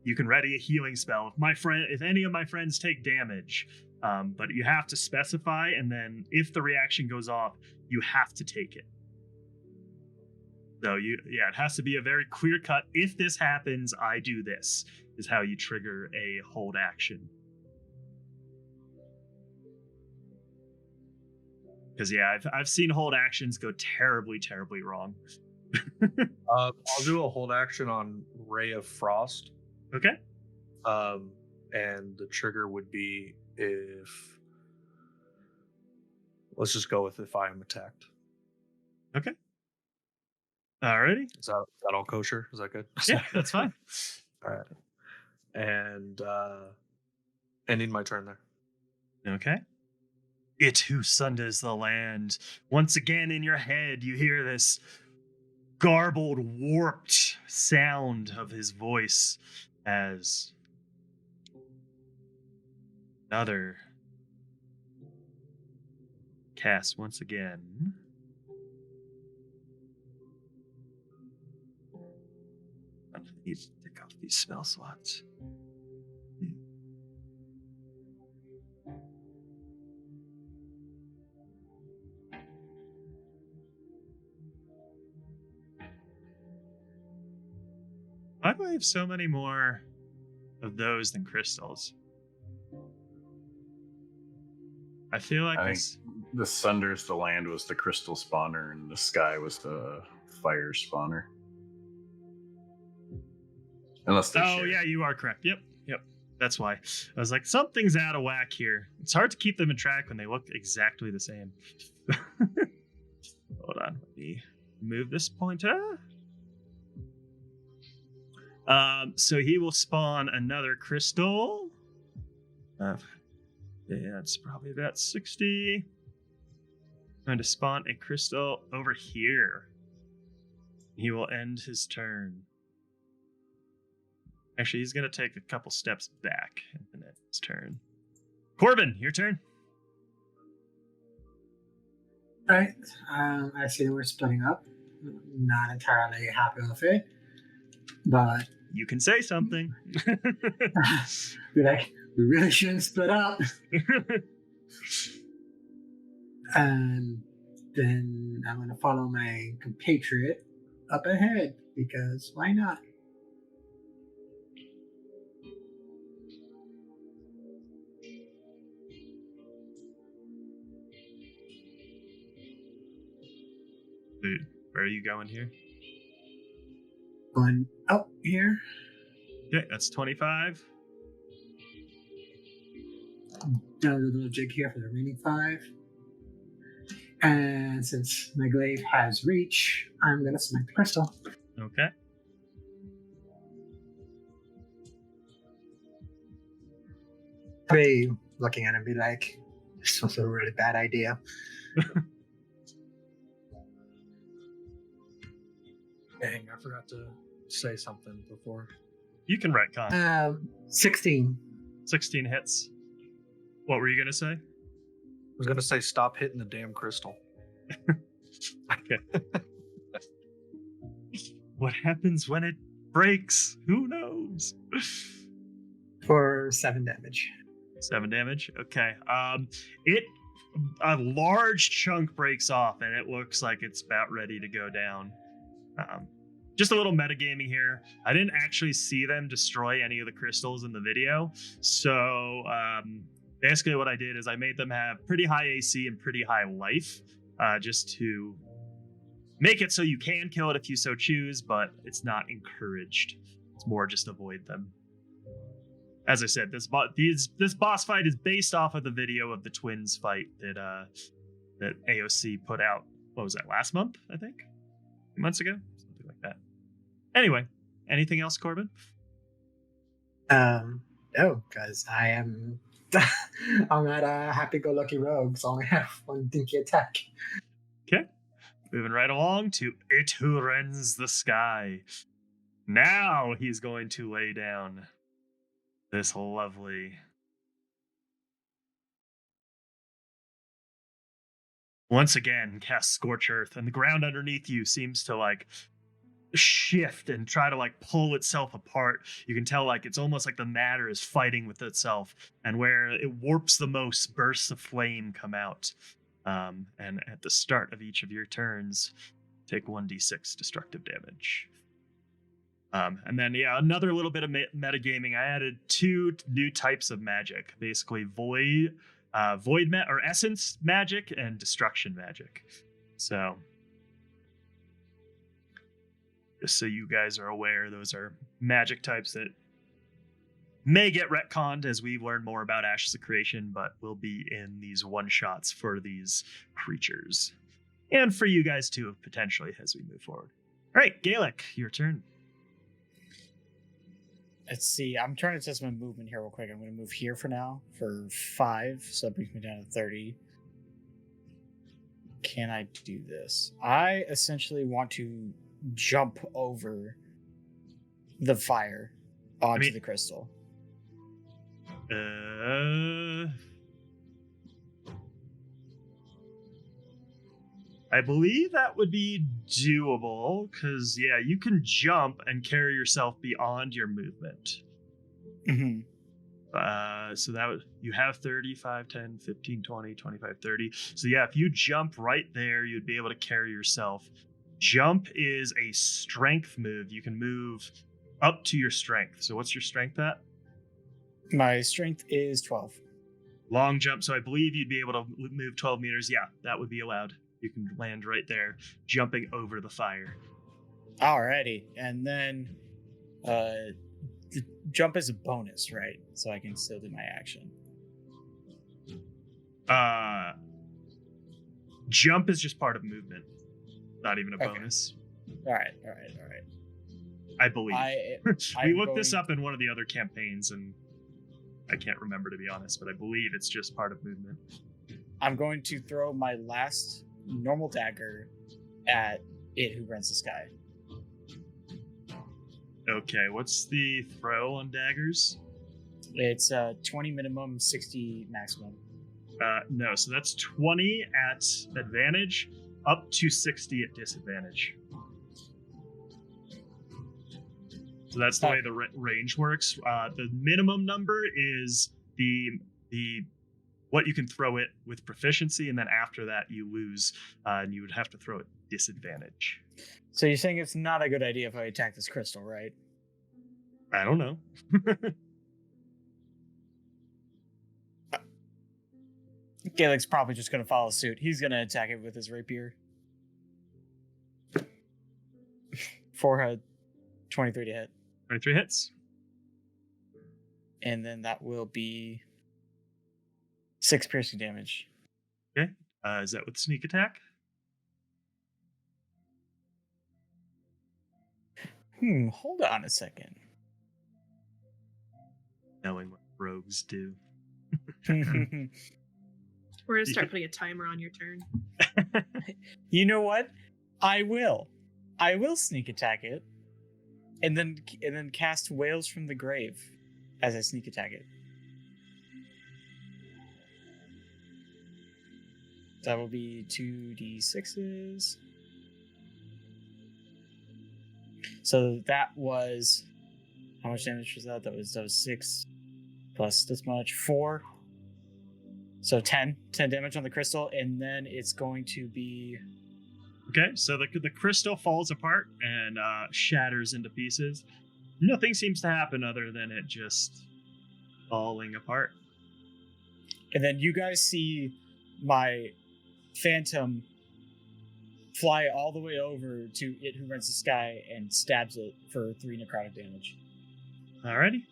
You can ready a healing spell if any of my friends take damage, but you have to specify, and then if the reaction goes off, you have to take it. So it has to be a very clear cut. If this happens, I do this. Is how you trigger a hold action. Because I've seen hold actions go terribly, terribly wrong. I'll do a hold action on Ray of Frost. Okay. And the trigger would be if. Let's just go with if I am attacked. Okay. Alrighty. Is that all kosher? Is that good? Yeah, that's fine. All right. And ending my turn there. Okay. It who sunders the land. Once again in your head, you hear this garbled, warped sound of his voice as another cast once again. I need to take off these spell slots. Why do I have so many more of those than crystals? I feel like I think this. the Sunders the Land was the crystal spawner, and the sky was the fire spawner. Unless they Oh, share. yeah, you are correct. Yep. That's why. I was like, something's out of whack here. It's hard to keep them in track when they look exactly the same. Hold on. Let me move this pointer. So he will spawn another crystal. Yeah, it's probably about 60. I'm going to spawn a crystal over here. He will end his turn. Actually, he's going to take a couple steps back and end his turn. Corbin, your turn. All right. I see that we're splitting up. Not entirely happy with it, but You can say something. we're like, we really shouldn't split up. And then I'm going to follow my compatriot up ahead because why not? Dude, where are you going here? Going up here. Okay, that's 25. Do a little jig here for the remaining 5. And since my glaive has reach, I'm going to smite the crystal. Okay. Be looking at it and be like, this was a really bad idea. Dang, I forgot to say something before. You can retcon. 16. 16 hits. What were you going to say? I was gonna say stop hitting the damn crystal. Okay. What happens when it breaks? Who knows? For 7 damage. 7 damage. Okay. A large chunk breaks off, and it looks like it's about ready to go down. Just a little metagaming here. I didn't actually see them destroy any of the crystals in the video, so basically what I did is I made them have pretty high AC and pretty high life, just to make it so you can kill it if you so choose, but it's not encouraged. It's more just avoid them. As I said, this boss fight is based off of the video of the twins fight that AOC put out. What was that, last month, I think? 2 months ago? Something like that. Anyway, anything else, Corbin? No, because I'm not a happy-go-lucky rogue, so I only have 1 dinky attack. Okay. Moving right along to It Who Rends the Sky. Now he's going to lay down this lovely... Once again, cast Scorch Earth, and the ground underneath you seems to shift and try to pull itself apart. You can tell it's almost like the matter is fighting with itself, and where it warps the most, bursts of flame come out. And at the start of each of your turns, take 1d6 destructive damage. And then, another little bit of metagaming. I added 2 new types of magic, basically void or essence magic and destruction magic. So Just so you guys are aware, those are magic types that may get retconned as we learn more about Ashes of Creation, but will be in these one-shots for these creatures. And for you guys too, potentially, as we move forward. All right, Gaelic, your turn. Let's see. I'm trying to test my movement here real quick. I'm going to move here for now for 5, so that brings me down to 30. Can I do this? I essentially want to jump over the fire onto the crystal. I believe that would be doable, because, yeah, you can jump and carry yourself beyond your movement. Mm-hmm. So that would, you have 30, 5, 10, 15, 20, 25, 30. So yeah, if you jump right there, you'd be able to carry yourself. Jump is a strength move. You can move up to your strength. So what's your strength at? My strength is 12. Long jump. So I believe you'd be able to move 12 meters. Yeah, that would be allowed. You can land right there, jumping over the fire. Alrighty. And then the jump is a bonus, right? So I can still do my action. Jump is just part of movement. Not even a bonus. All right. I believe. We looked this going- up in one of the other campaigns, and I can't remember, to be honest, but I believe it's just part of movement. I'm going to throw my last normal dagger at it who rents the sky. Okay, what's the throw on daggers? It's 20 minimum, 60 maximum. No, so that's 20 at advantage, up to 60 at disadvantage. So that's the way the range works. The minimum number is the what you can throw it with proficiency, and then after that you lose, and you would have to throw it disadvantage. So you're saying it's not a good idea if I attack this crystal, right? I don't know. Gaelic's probably just going to follow suit. He's going to attack it with his rapier. Forehead, 23 to hit. 23 hits. And then that will be 6 piercing damage. Okay. Is that with sneak attack? Hold on a second. Knowing what rogues do. We're gonna start putting a timer on your turn. You know what? I will sneak attack it, and then cast Wails from the Grave as I sneak attack it. That will be 2d6s. So that was, how much damage was that? That was 6 plus this much, 4. So 10 damage on the crystal, and then it's going to be... Okay, so the crystal falls apart and shatters into pieces. Nothing seems to happen other than it just falling apart. And then you guys see my phantom fly all the way over to it who rents the sky and stabs it for 3 necrotic damage. Alrighty.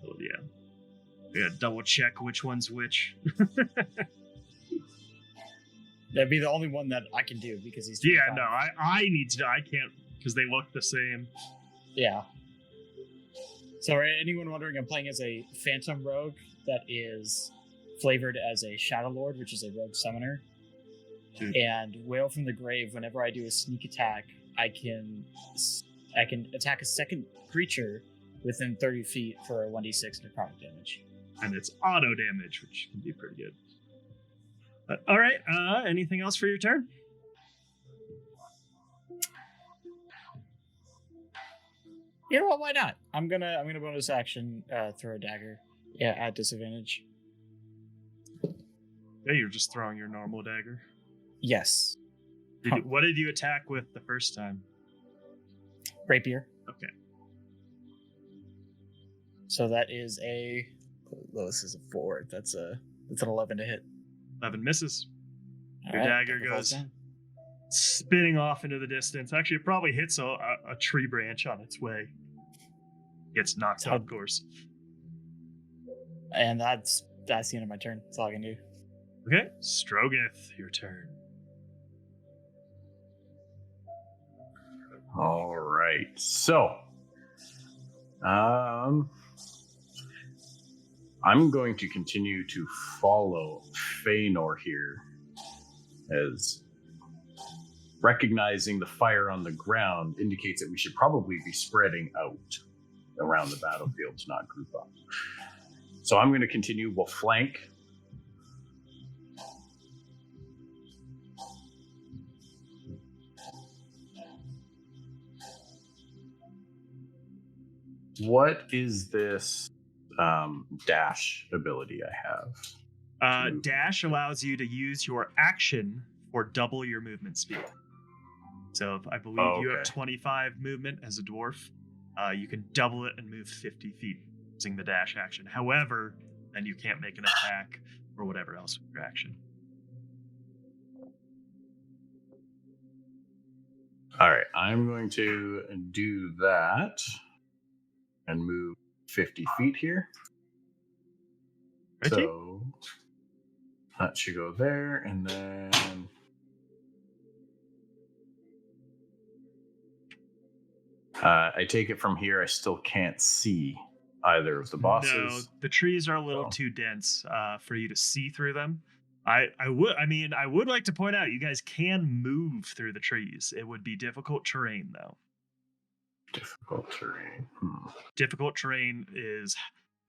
Oh yeah. We gotta double check which one's which. That'd be the only one that I can do because he's... Yeah, 25. no, I need to. I can't because they look the same. Yeah. So, anyone wondering, I'm playing as a phantom rogue that is flavored as a Shadow Lord, which is a rogue summoner. Dude. And Wail from the Grave, whenever I do a sneak attack, I can attack a second creature within 30 feet for a 1d6 necrotic damage. And it's auto damage, which can be pretty good. All right. Anything else for your turn? You know what? Why not? I'm gonna bonus action throw a dagger. Yeah, at disadvantage. Yeah, you're just throwing your normal dagger. Yes. What did you attack with the first time? Rapier. Okay. So that is a lowest is a 4. That's an 11 to hit. 11 misses. All Your right, dagger falls goes down. spinning off into the distance. Actually, it probably hits a tree branch on its way. Gets knocked So- off course. And that's the end of my turn. That's all I can do. Okay, Strogoth, your turn. All right. So, I'm going to continue to follow Feanor here, as recognizing the fire on the ground indicates that we should probably be spreading out around the battlefield to not group up. So I'm going to continue. We'll flank. What is this dash ability I have? Dash allows you to use your action for double your movement speed. So if I believe you have 25 movement as a dwarf, you can double it and move 50 feet using the dash action. However, then you can't make an attack or whatever else with your action. All right, I'm going to do that and move 50 feet here. Okay. So that should go there, and then I take it from here. I still can't see either of the bosses. No, the trees are a little too dense for you to see through them. I would like to point out you guys can move through the trees. It would be difficult terrain though. Difficult terrain. Difficult terrain is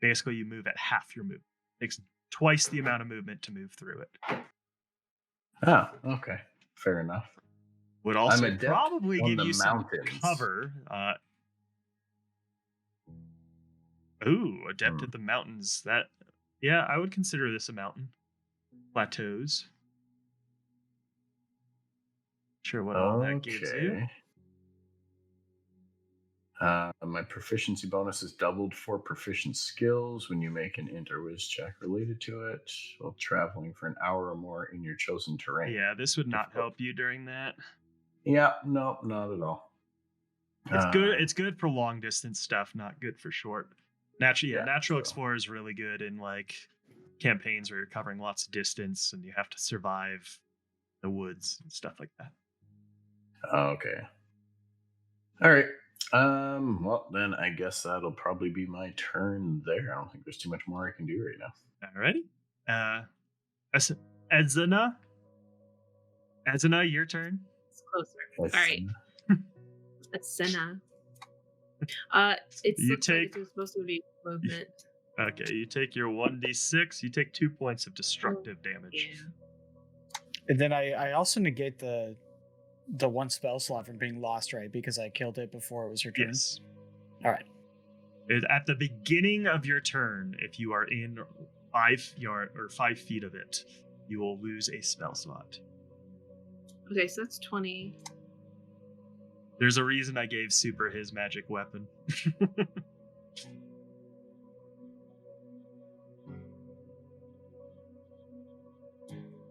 basically you move at half your movement. It takes twice the amount of movement to move through it. Oh, okay. Fair enough. Would also adept probably on give the you some mountains. cover. Adept at the mountains. Yeah, I would consider this a mountain. Plateaus. Sure what all that gives you. My proficiency bonus is doubled for proficient skills when you make an interwiz check related to it while traveling for an hour or more in your chosen terrain. Yeah, this would not help you during that. Yeah, no, not at all. It's good. It's good for long distance stuff, not good for short. Natural Explorer is really good in like campaigns where you're covering lots of distance and you have to survive the woods and stuff like that. Okay. All right. Well, then I guess that'll probably be my turn there. I don't think there's too much more I can do right now. Alrighty. Edzina, your turn. It's closer. All Let's right. see. That's Senna. It's You looks like take- it's supposed to be movement. Okay, you take your 1d6. You take 2 points of destructive damage. Yeah. And then I also negate the one spell slot from being lost, right? Because I killed it before it was her turn. Yes. All right. At the beginning of your turn, if you are in 5 feet of it, you will lose a spell slot. Okay, so that's 20. There's a reason I gave Super his magic weapon.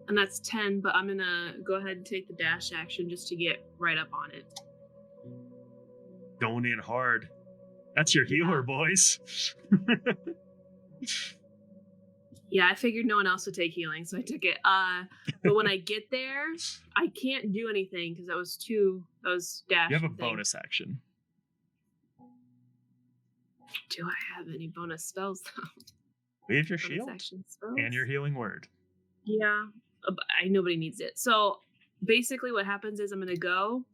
And that's 10, but I'm gonna go ahead and take the dash action just to get right up on it. Going in hard. That's your healer, boys. Yeah, I figured no one else would take healing, so I took it. But when I get there, I can't do anything because that was dash. You have a thing. bonus action. Do I have any bonus spells though? Wave your Bonus shield action spells? and your healing word. Yeah, but nobody needs it. So basically, what happens is I'm gonna go,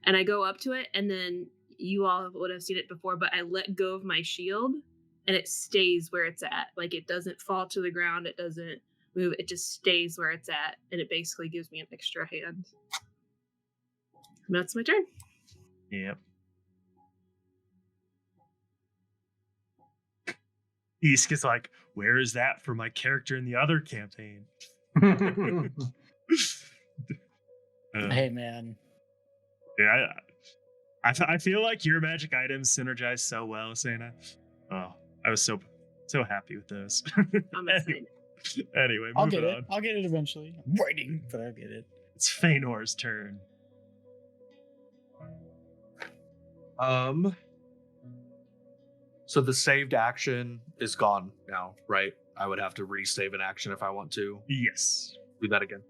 and I go up to it, and then you all would have seen it before, but I let go of my shield, and it stays where it's at. Like it doesn't fall to the ground. It doesn't move. It just stays where it's at, and it basically gives me an extra hand. And that's my turn. Yep. East is like, where is that for my character in the other campaign? Hey, man. Yeah, I feel like your magic items synergize so well, Sana. Oh, I was so happy with those. I'm excited. Anyway, I'll moving get it. on. I'll get it eventually. I'm waiting, but I'll get it. It's Feanor's turn. So the saved action is gone now, right? I would have to resave an action if I want to. Yes. Do that again.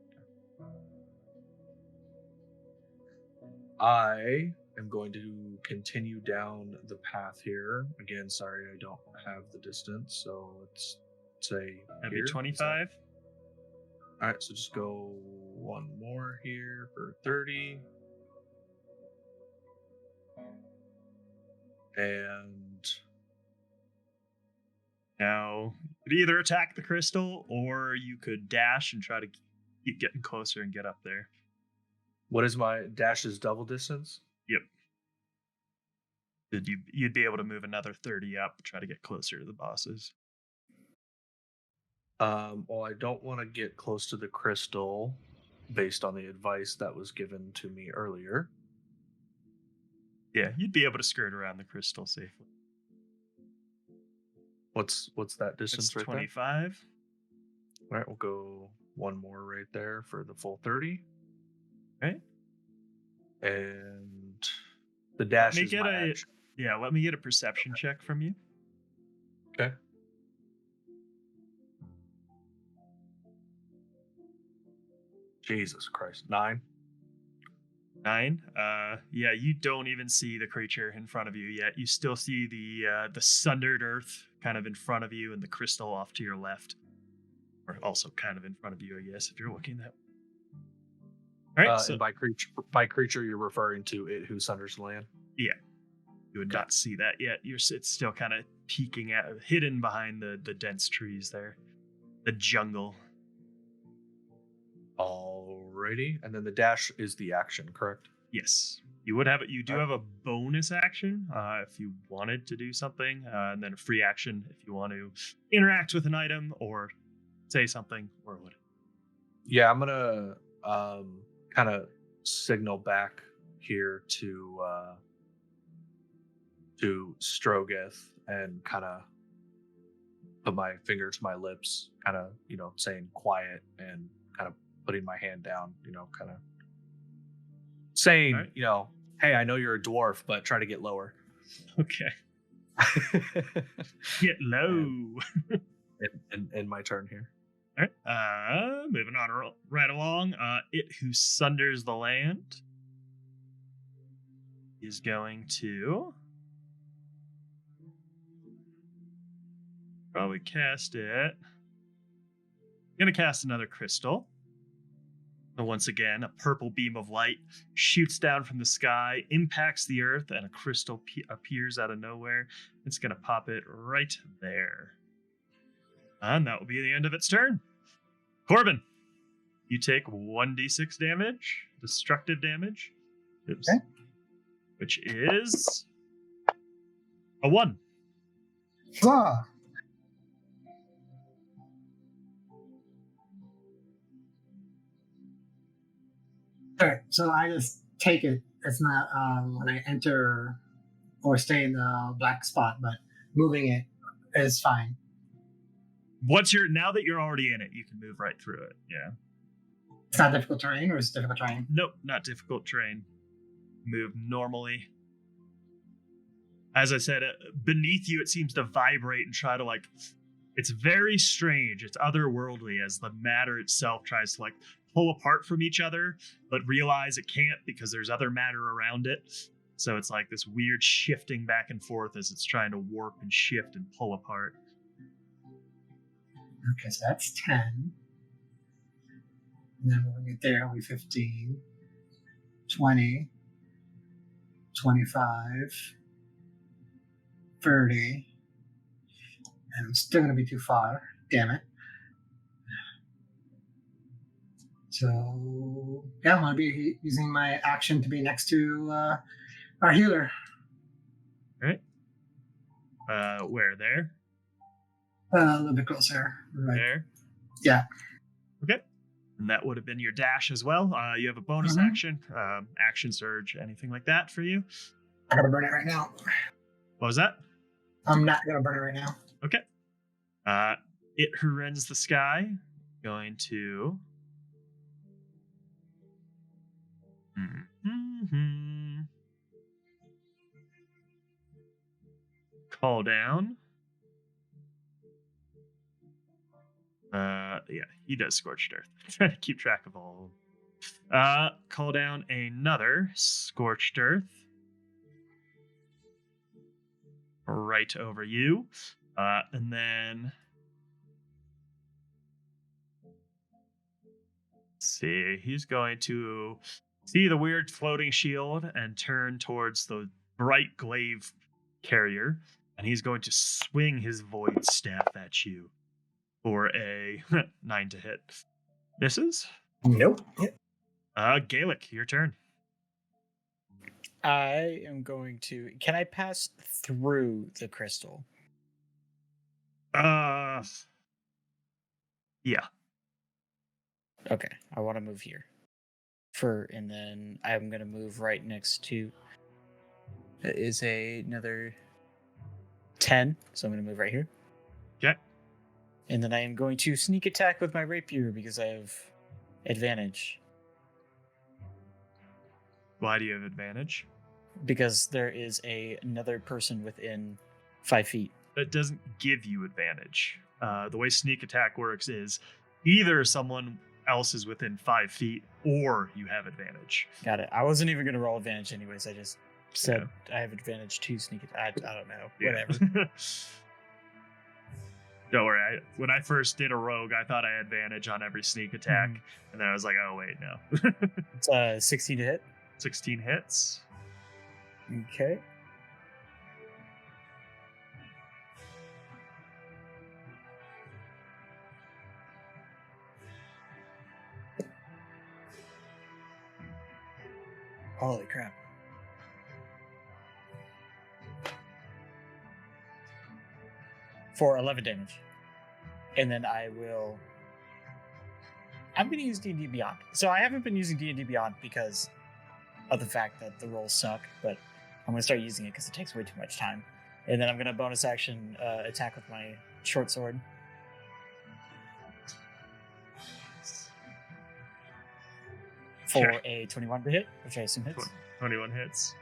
I am going to continue down the path here. Again, sorry, I don't have the distance, so let's say That'd here. be 25. All right, so just go one more here for 30. And Now, you could either attack the crystal or you could dash and try to keep getting closer and get up there. what is my dash's double distance? Yep. You'd be able to move another 30 up, try to get closer to the bosses. Well, I don't want to get close to the crystal based on the advice that was given to me earlier. Yeah, you'd be able to skirt around the crystal safely. What's that distance It's right 25. there? All right, we'll go one more right there for the full 30. Okay. And the dash Let me is get my a action. yeah. Let me get a perception check from you. Okay. Jesus Christ. 9. 9. Yeah, you don't even see the creature in front of you yet. You still see the sundered earth kind of in front of you and the crystal off to your left, or also kind of in front of you, I guess, if you're looking that way. All right. So And by creature, you're referring to it who sunders the land. you would not see that yet. It's still kind of peeking at, hidden behind the dense trees there, the jungle. Alrighty, and then the dash is the action, correct? Yes, you would have it. You do have a bonus action if you wanted to do something, and then a free action if you want to interact with an item or say something or what. Yeah, I'm gonna kind of signal back here to Strogoth and kind of put my finger to my lips, kind of saying quiet and kind of putting my hand down, kind of saying, Right. Hey, I know you're a dwarf, but try to get lower. Okay, get low. and my turn here. All right. Moving on right along. It who sunders the land is going to probably cast it. Gonna cast another crystal. And once again, a purple beam of light shoots down from the sky, impacts the earth, and a crystal appears out of nowhere. It's gonna pop it right there. And that will be the end of its turn. Corbin, you take 1d6 damage, destructive damage. Oops. Okay. Which is a 1. Ah, Alright, so I just take it. It's not when I enter or stay in the black spot, but moving it is fine. Now that you're already in it, you can move right through it. Yeah. It's not difficult terrain, or is it difficult terrain? Nope, not difficult terrain. Move normally. As I said, beneath you, it seems to vibrate and try to it's very strange. It's otherworldly as the matter itself tries to pull apart from each other, but realize it can't because there's other matter around it. So it's like this weird shifting back and forth as it's trying to warp and shift and pull apart. Okay, so that's 10. And then moving it there will be 15, 20, 25, 30. And I'm still going to be too far. Damn it. So, yeah, I'm going to be using my action to be next to our healer. Right. Where? There? A little bit closer. Right. There? Yeah. Okay. And that would have been your dash as well. You have a bonus action, action surge, anything like that for you? I'm going to burn it right now. What was that? I'm not going to burn it right now. Okay. It who rends the sky, going to Mm-hmm. Call down. Yeah, he does Scorched Earth. Trying to keep track of all of them. Call down another Scorched Earth. Right over you. And then... Let's see, he's going to see the weird floating shield and turn towards the bright glaive carrier. And he's going to swing his void staff at you for a 9 to hit. Misses? Nope. Gaelic, your turn. I am going to. Can I pass through the crystal? Yeah. Okay, I want to move here. And then I'm gonna move right next to. It is another 10, so I'm gonna move right here. Okay. And then I am going to sneak attack with my rapier because I have advantage. Why do you have advantage? Because there is another person within 5 feet. That doesn't give you advantage. The way sneak attack works is either someone else is within 5 feet or you have advantage. Got it. I wasn't even going to roll advantage anyways. I just said I have advantage to sneak attack. I don't know. Yeah. Whatever. Don't worry. When I first did a rogue, I thought I had advantage on every sneak attack. And then I was like, oh, wait, no. It's 16 to hit. 16 hits. Okay. Holy crap. For 11 damage. And then I'm going to use D&D Beyond. So I haven't been using D&D Beyond because of the fact that the rolls suck, but I'm going to start using it because it takes way too much time. And then I'm going to bonus action attack with my short sword. For a 21 to hit, which I assume hits. 21 hits.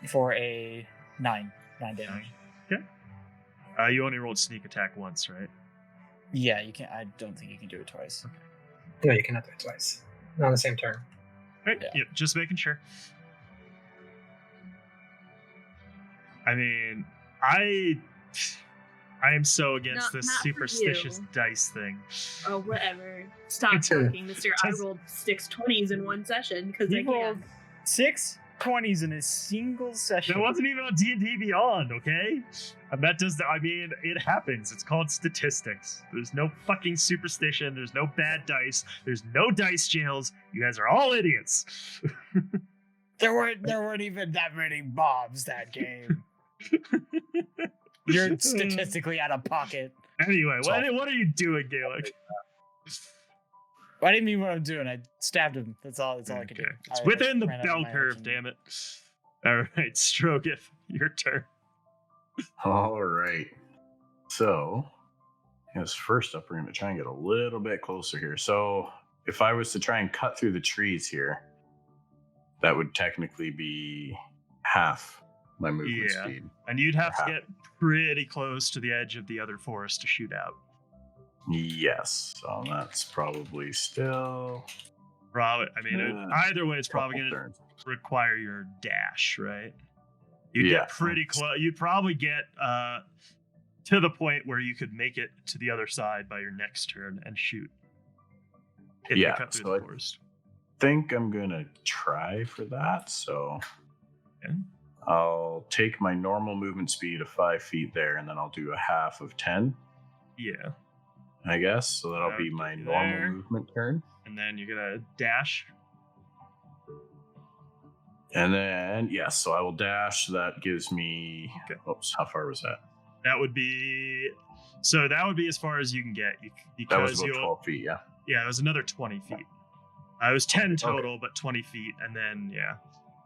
For a 9 damage. Okay. You only rolled sneak attack once, right? Yeah, you can't. I don't think you can do it twice. Okay. No, you cannot do it twice. Not on the same turn. Right. Yeah, just making sure. I mean, I am so against this not superstitious dice thing. Oh, whatever. Stop talking, mister. I rolled 6 20s in one session because I You rolled can. 6 20s in a single session. That wasn't even on D&D Beyond, okay? And that does, I mean, it happens. It's called statistics. There's no fucking superstition. There's no bad dice. There's no dice jails. You guys are all idiots. There weren't even that many mobs that game. You're statistically out of pocket. Anyway, what are you doing, Gaelic? I didn't mean what I'm doing. I stabbed him. That's all I could do. It's I within the ran out of bell my curve, action. damn it. All right, Stroke, your turn. All right. So, yes, first up, we're going to try and get a little bit closer here. So, if I was to try and cut through the trees here, that would technically be half my movement speed. And you'd have to get pretty close to the edge of the other forest to shoot out. Yes. So, that's probably still... Probably, I mean, either way, it's probably going to require your dash, right? You'd get pretty close. You'd probably get to the point where you could make it to the other side by your next turn and shoot. If you cut through the forest. I think I'm going to try for that. So I'll take my normal movement speed of 5 feet there, and then I'll do a half of 10. Yeah. I guess. So that'll be my normal movement turn. And then you're going to dash. And then, so I will dash. That gives me... Okay. Oops, how far was that? That would be as far as you can get. That was about 12 feet, yeah. Yeah, it was another 20 feet. It was 10 total, but 20 feet. And then,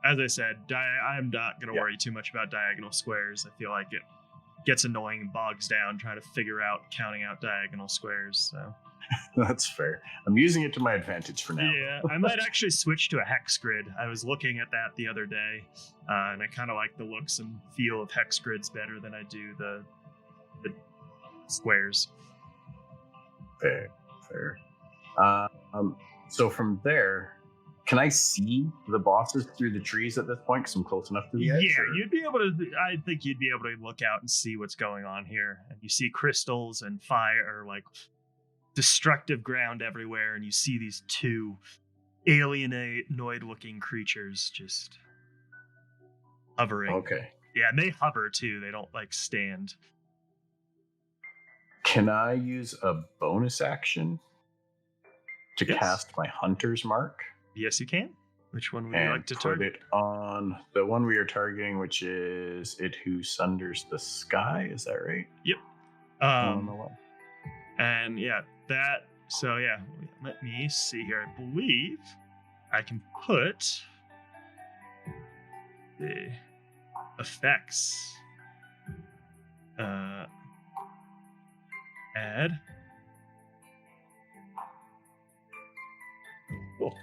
as I said, I'm not going to worry too much about diagonal squares. I feel like it gets annoying and bogs down trying to figure out counting out diagonal squares. So That's fair. I'm using it to my advantage for now. Yeah, I might actually switch to a hex grid. I was looking at that the other day, and I kind of like the looks and feel of hex grids better than I do the squares. Fair. So from there, can I see the bosses through the trees at this point? Because I'm close enough to the edge. Yeah, or- you'd be able to. I think you'd be able to look out and see what's going on here. And you see crystals and fire, like destructive ground everywhere, and you see these two alienoid-looking creatures just hovering. Okay. Yeah, and they hover too. They don't like stand. Can I use a bonus action to Yes. cast my hunter's mark? Yes, you can. Which one would you And like to put target? it on the one we are targeting, which is it who sunders the sky. Is that right? On the one. And yeah, that. So yeah, let me see here. I believe I can put the effects. Add. Cool.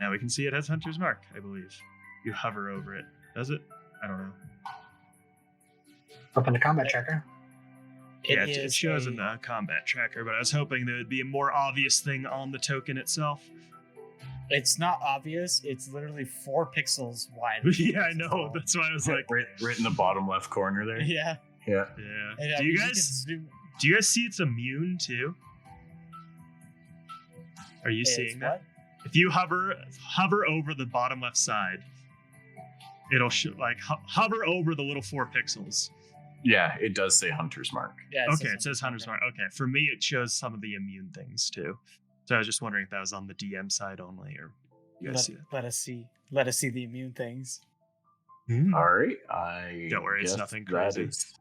Now we can see it has Hunter's Mark, I believe. You hover over it. Does it? I don't know. Open the combat tracker. Yeah, it is shows a- in the combat tracker, but I was hoping there would be a more obvious thing on the token itself. It's not obvious. It's literally 4 pixels wide. Yeah, I know. That's why I was like, Right in the bottom left corner there. Yeah. Yeah. yeah. And, I Do mean, you can guys zoom- see it's immune too? Are you it's seeing that? what? If you hover over the bottom left side, it'll hover over the little 4 pixels. Yeah, it does say hunter's mark. Yeah. Okay, it says Hunter's Mark. Okay, for me, it shows some of the immune things too. So I was just wondering if that was on the DM side only, or you guys see that? Let us see. Let us see the immune things. All right. I Don't worry, it's guess nothing that crazy. is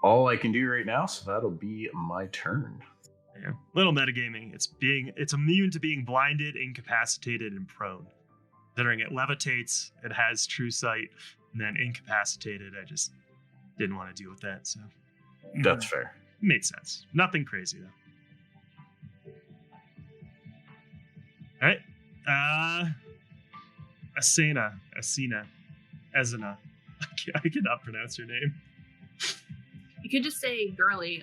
all I can do right now, so that'll be my turn. Yeah. Little metagaming. It's immune to being blinded, incapacitated, and prone. Considering it levitates, it has true sight, and then incapacitated. I just didn't want to deal with that, so That's fair. it made sense. Nothing crazy though. All right. Ezina. I cannot pronounce her name. You could just say girly.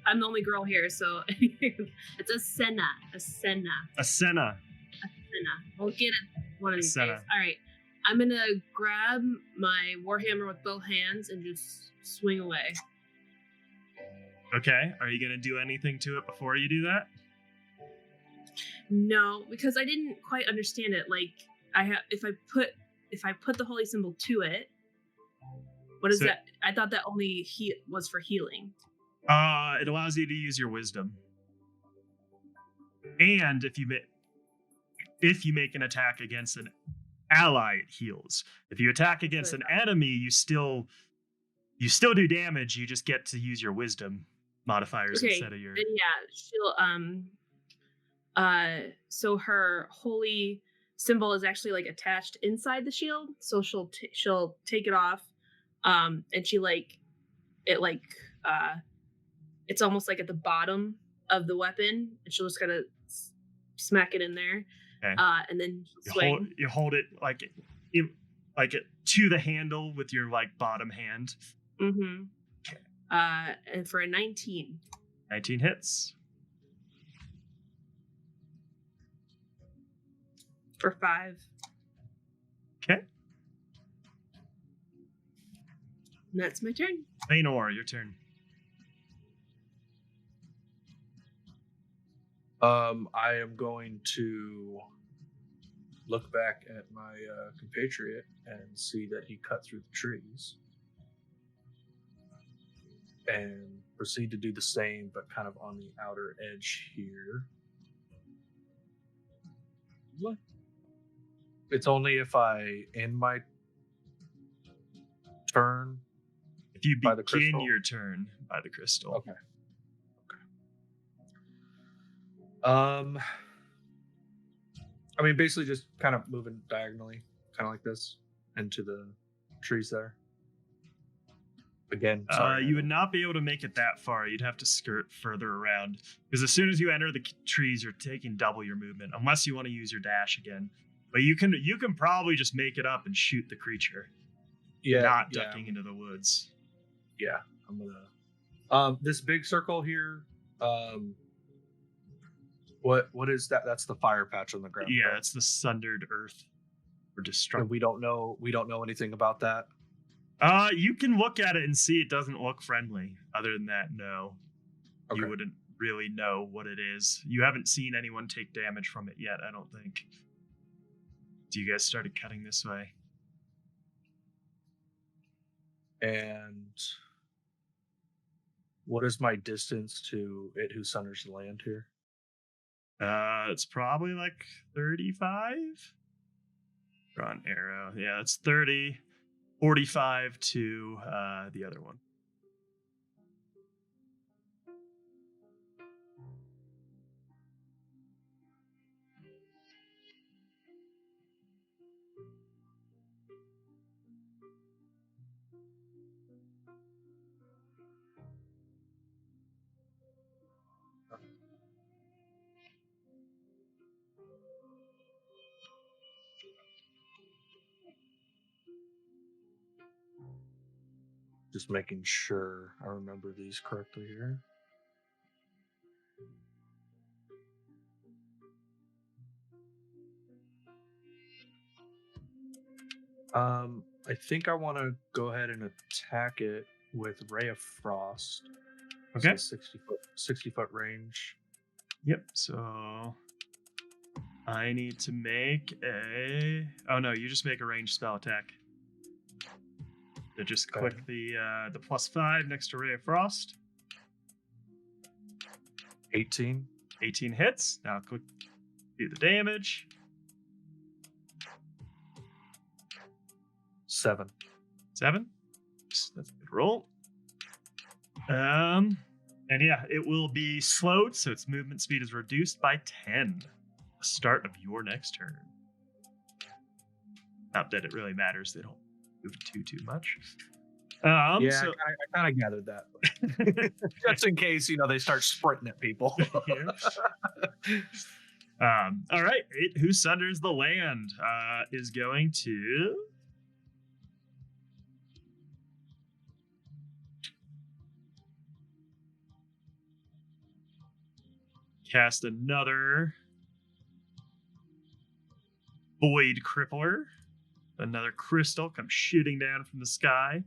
I'm the only girl here, so it's Asena. Asena. We'll get it one of these Asena. days. All right. I'm going to grab my warhammer with both hands and just swing away. Okay. Are you gonna do anything to it before you do that? No, because I didn't quite understand it. Like, if I put the holy symbol to it, what is So- that? I thought that only was for healing. It allows you to use your wisdom, and if you make an attack against an ally, it heals. If you attack against an enemy, you still do damage. You just get to use your wisdom modifiers Okay, instead of your. And yeah, so her holy symbol is actually like attached inside the shield, so she'll take it off, and she it's almost like at the bottom of the weapon, and she'll just kind of smack it in there. Okay. And then swing. You hold it like it to the handle with your bottom hand. Mm-hmm. Okay. And for a 19. 19 hits. For 5. Okay. And that's my turn. Raynor, your turn. I am going to look back at my compatriot and see that he cut through the trees, and proceed to do the same, but kind of on the outer edge here. What? It's only if I end my turn. If you By the begin crystal? your turn by the crystal. Okay. I mean, basically just kind of moving diagonally, kind of like this, into the trees there. Again, sorry. You would not be able to make it that far. You'd have to skirt further around. Because as soon as you enter the trees, you're taking double your movement, unless you want to use your dash again. But you can probably just make it up and shoot the creature. Not ducking into the woods. Yeah, I'm gonna. This big circle here. What is that? That's the fire patch on the ground. Yeah, right? that's the sundered earth or And destruction. we don't know anything about that. You can look at it and see it doesn't look friendly. Other than that, no. Okay. You wouldn't really know what it is. You haven't seen anyone take damage from it yet, I don't think. So you guys started cutting this way. And what is my distance to it who sunders the land here? It's probably like 35. Draw an arrow. Yeah, it's 30. 45 to the other one. Just making sure I remember these correctly here. I think I want to go ahead and attack it with Ray of Frost. Okay. So 60 foot range. Yep. So I need to make a. Oh no, you just make a ranged spell attack. So just click the +5 next to Ray of Frost. 18. 18 hits. Now click do the damage. 7. 7. That's a good roll. And yeah, it will be slowed, so its movement speed is reduced by 10. The start of your next turn. Not that it really matters. They don't move too much. I kind of gathered that. Just in case, they start sprinting at people. All right. It who sunders the land is going to cast another Void Crippler. Another crystal comes shooting down from the sky.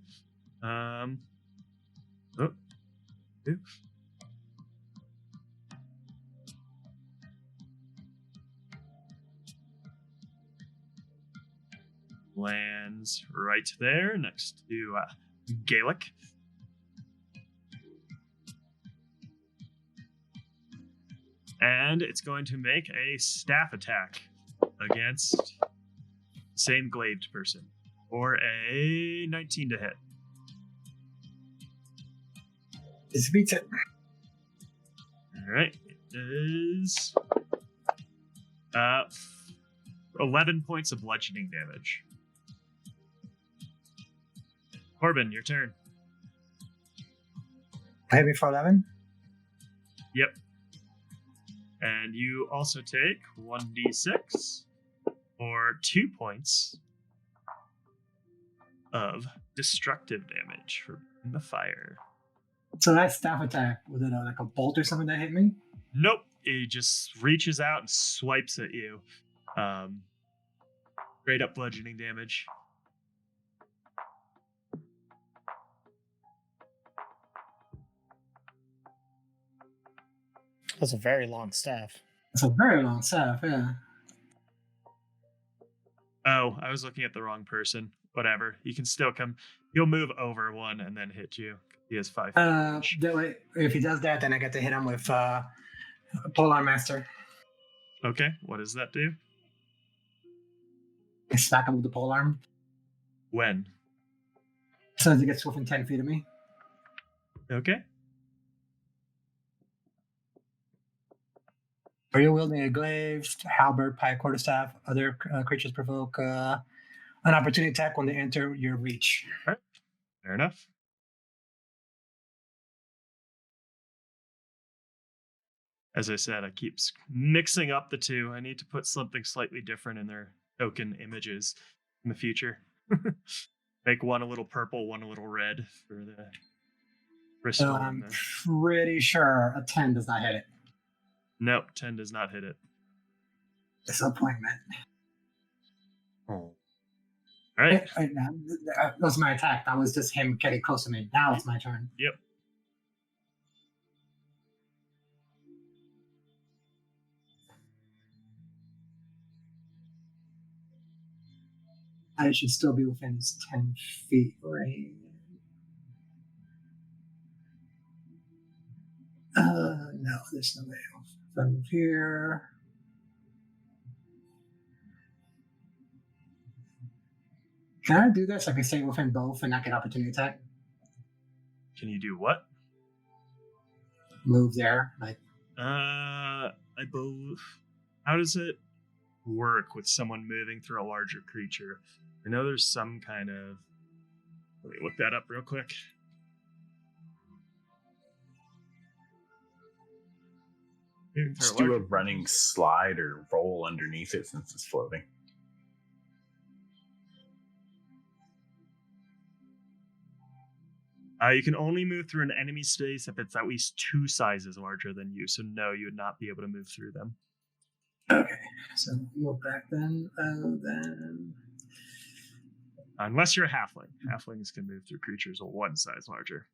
Lands right there next to Gaelic. And it's going to make a staff attack against same glaved person for a 19 to hit. This beats it. All right. It is 11 points of bludgeoning damage. Corbin, your turn. I hit me for 11. Yep. And you also take 1d6 or 2 points of destructive damage from the fire. So that staff attack, was it like a bolt or something that hit me? Nope. It just reaches out and swipes at you. Straight up bludgeoning damage. That's a very long staff. It's a very long staff, yeah. Oh, I was looking at the wrong person. Whatever. You can still come. He'll move over one and then hit you. He has 5 feet. If he does that, then I get to hit him with Polar Master. Okay. What does that do? I smack him with the polearm. When? As soon as he gets within 10 feet of me. Okay. Are you wielding a glaive, halberd, pike, quarterstaff? Other creatures provoke an opportunity attack when they enter your reach. Fair enough. As I said, I keep mixing up the two. I need to put something slightly different in their token images in the future. Make one a little purple, one a little red for the crystal. So I'm pretty sure a 10 does not hit it. Nope, 10 does not hit it. Disappointment. Oh. All right. That was my attack. That was just him getting close to me. Now it's my turn. Yep. I should still be within his 10 feet range. No, there's no way. If I move here. Can I do this? I can stay within both and not get opportunity attack. Can you do what? Move there. Like, I believe. How does it work with someone moving through a larger creature? I know there's some kind of. Let me look that up real quick. Just do a running slide or roll underneath it since it's floating. You can only move through an enemy space if it's at least 2 sizes larger than you. So no, you would not be able to move through them. okay, so go back then. Then Unless you're a halfling. Halflings can move through creatures of 1 size larger.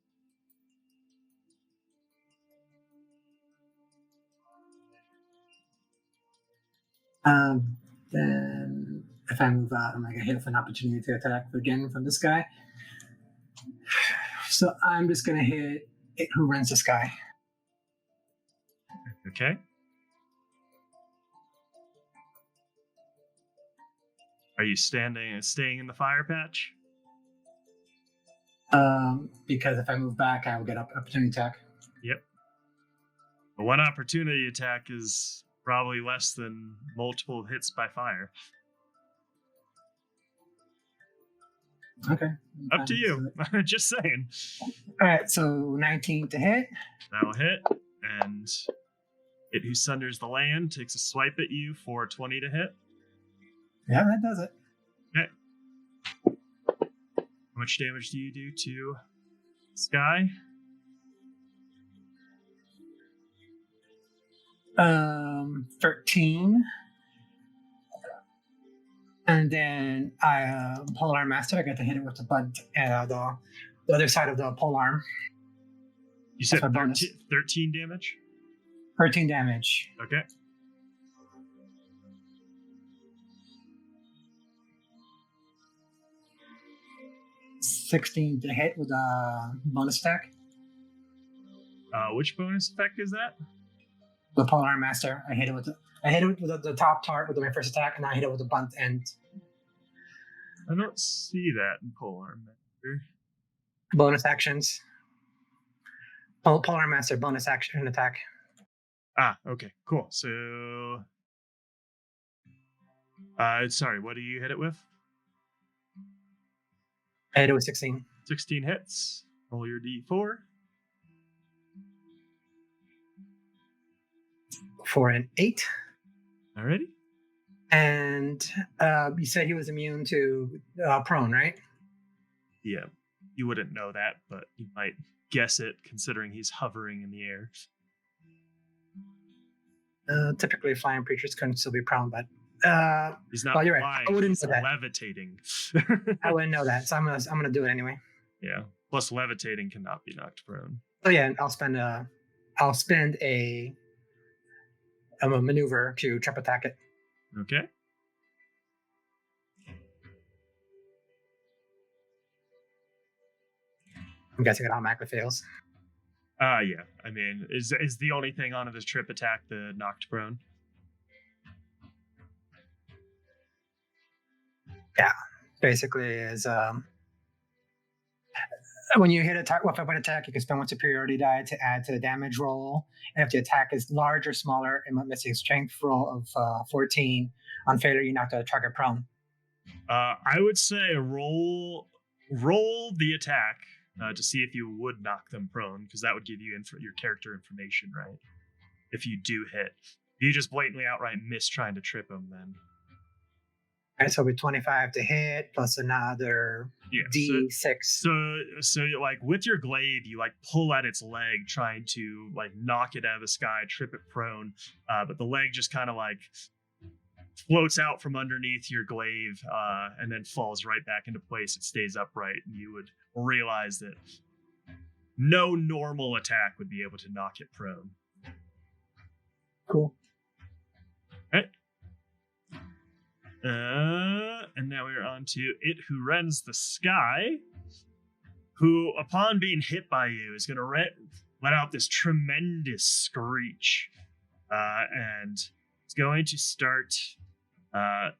Then if I move out, I'm gonna get hit with an opportunity to attack again from this guy. So I'm just gonna hit it, who runs this guy. Okay. Are you staying in the fire patch? Because if I move back, I will get opportunity attack. Yep. But 1 opportunity attack is probably less than multiple hits by fire. Okay. Up to you. Just saying. All right, so 19 to hit. That'll hit. And it who sunders the land takes a swipe at you for 20 to hit. Yeah, that does it. Okay. How much damage do you do to Sky? 13. And then I polearm master. I get to hit it with the butt, the other side of the polearm. You said That's my bonus. 13 damage? 13 damage. Okay. $16 to hit with a bonus attack. Which bonus effect is that? The polearm master. I hit it with the top part with my first attack, and I hit it with the bunt end. I don't see that in Polearm Master. Bonus actions. Polearm master bonus action attack. Ah, okay, cool. So, sorry, what do you hit it with? I hit it with 16. 16 hits. Roll your d4. For an 8. Alrighty. And you said he was immune to prone, right? Yeah, you wouldn't know that, but you might guess it considering he's hovering in the air. Typically, flying creatures couldn't still be prone, but He's not well, you're flying, right. I wouldn't he's know that. levitating. I wouldn't know that, so I'm gonna do it anyway. Yeah. Plus, levitating cannot be knocked prone. So yeah, I'll spend a maneuver to trap attack it. Okay. I'm guessing it automatically fails. Yeah. I mean, is the only thing on this trip attack the knocked prone? Yeah, basically is when you hit a weapon attack, you can spend 1 superiority die to add to the damage roll. And if the attack is large or smaller, it must make a strength roll of 14. On failure, you knock the target prone. I would say roll the attack to see if you would knock them prone, because that would give you your character information, right? if you do hit. If you just blatantly outright miss trying to trip him, then All right, so with 25 to hit plus another D6. So like with your glaive, you like pull at its leg, trying to like knock it out of the sky, trip it prone, but the leg just kind of like floats out from underneath your glaive and then falls right back into place. It stays upright, and you would realize that no normal attack would be able to knock it prone. Cool. Right. And now we're on to it who rends the sky, who, upon being hit by you, is going to let out this tremendous screech. And it's going to start. The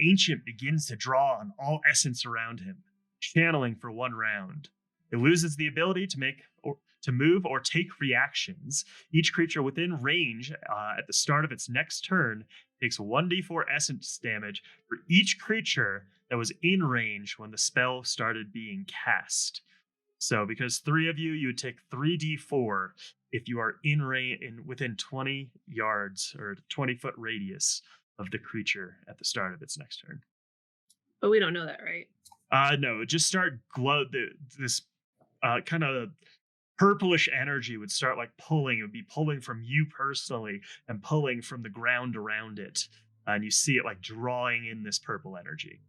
Ancient begins to draw on all essence around him, channeling for 1 round. It loses the ability to move or take reactions. Each creature within range at the start of its next turn takes 1d4 essence damage for each creature that was in range when the spell started being cast. So because 3 of you would take 3d4 if you are in range within 20 yards or 20-foot radius of the creature at the start of its next turn. But we don't know that, right? No, just start this kind of purplish energy would start like pulling. It would be pulling from you personally and pulling from the ground around it. And you see it like drawing in this purple energy.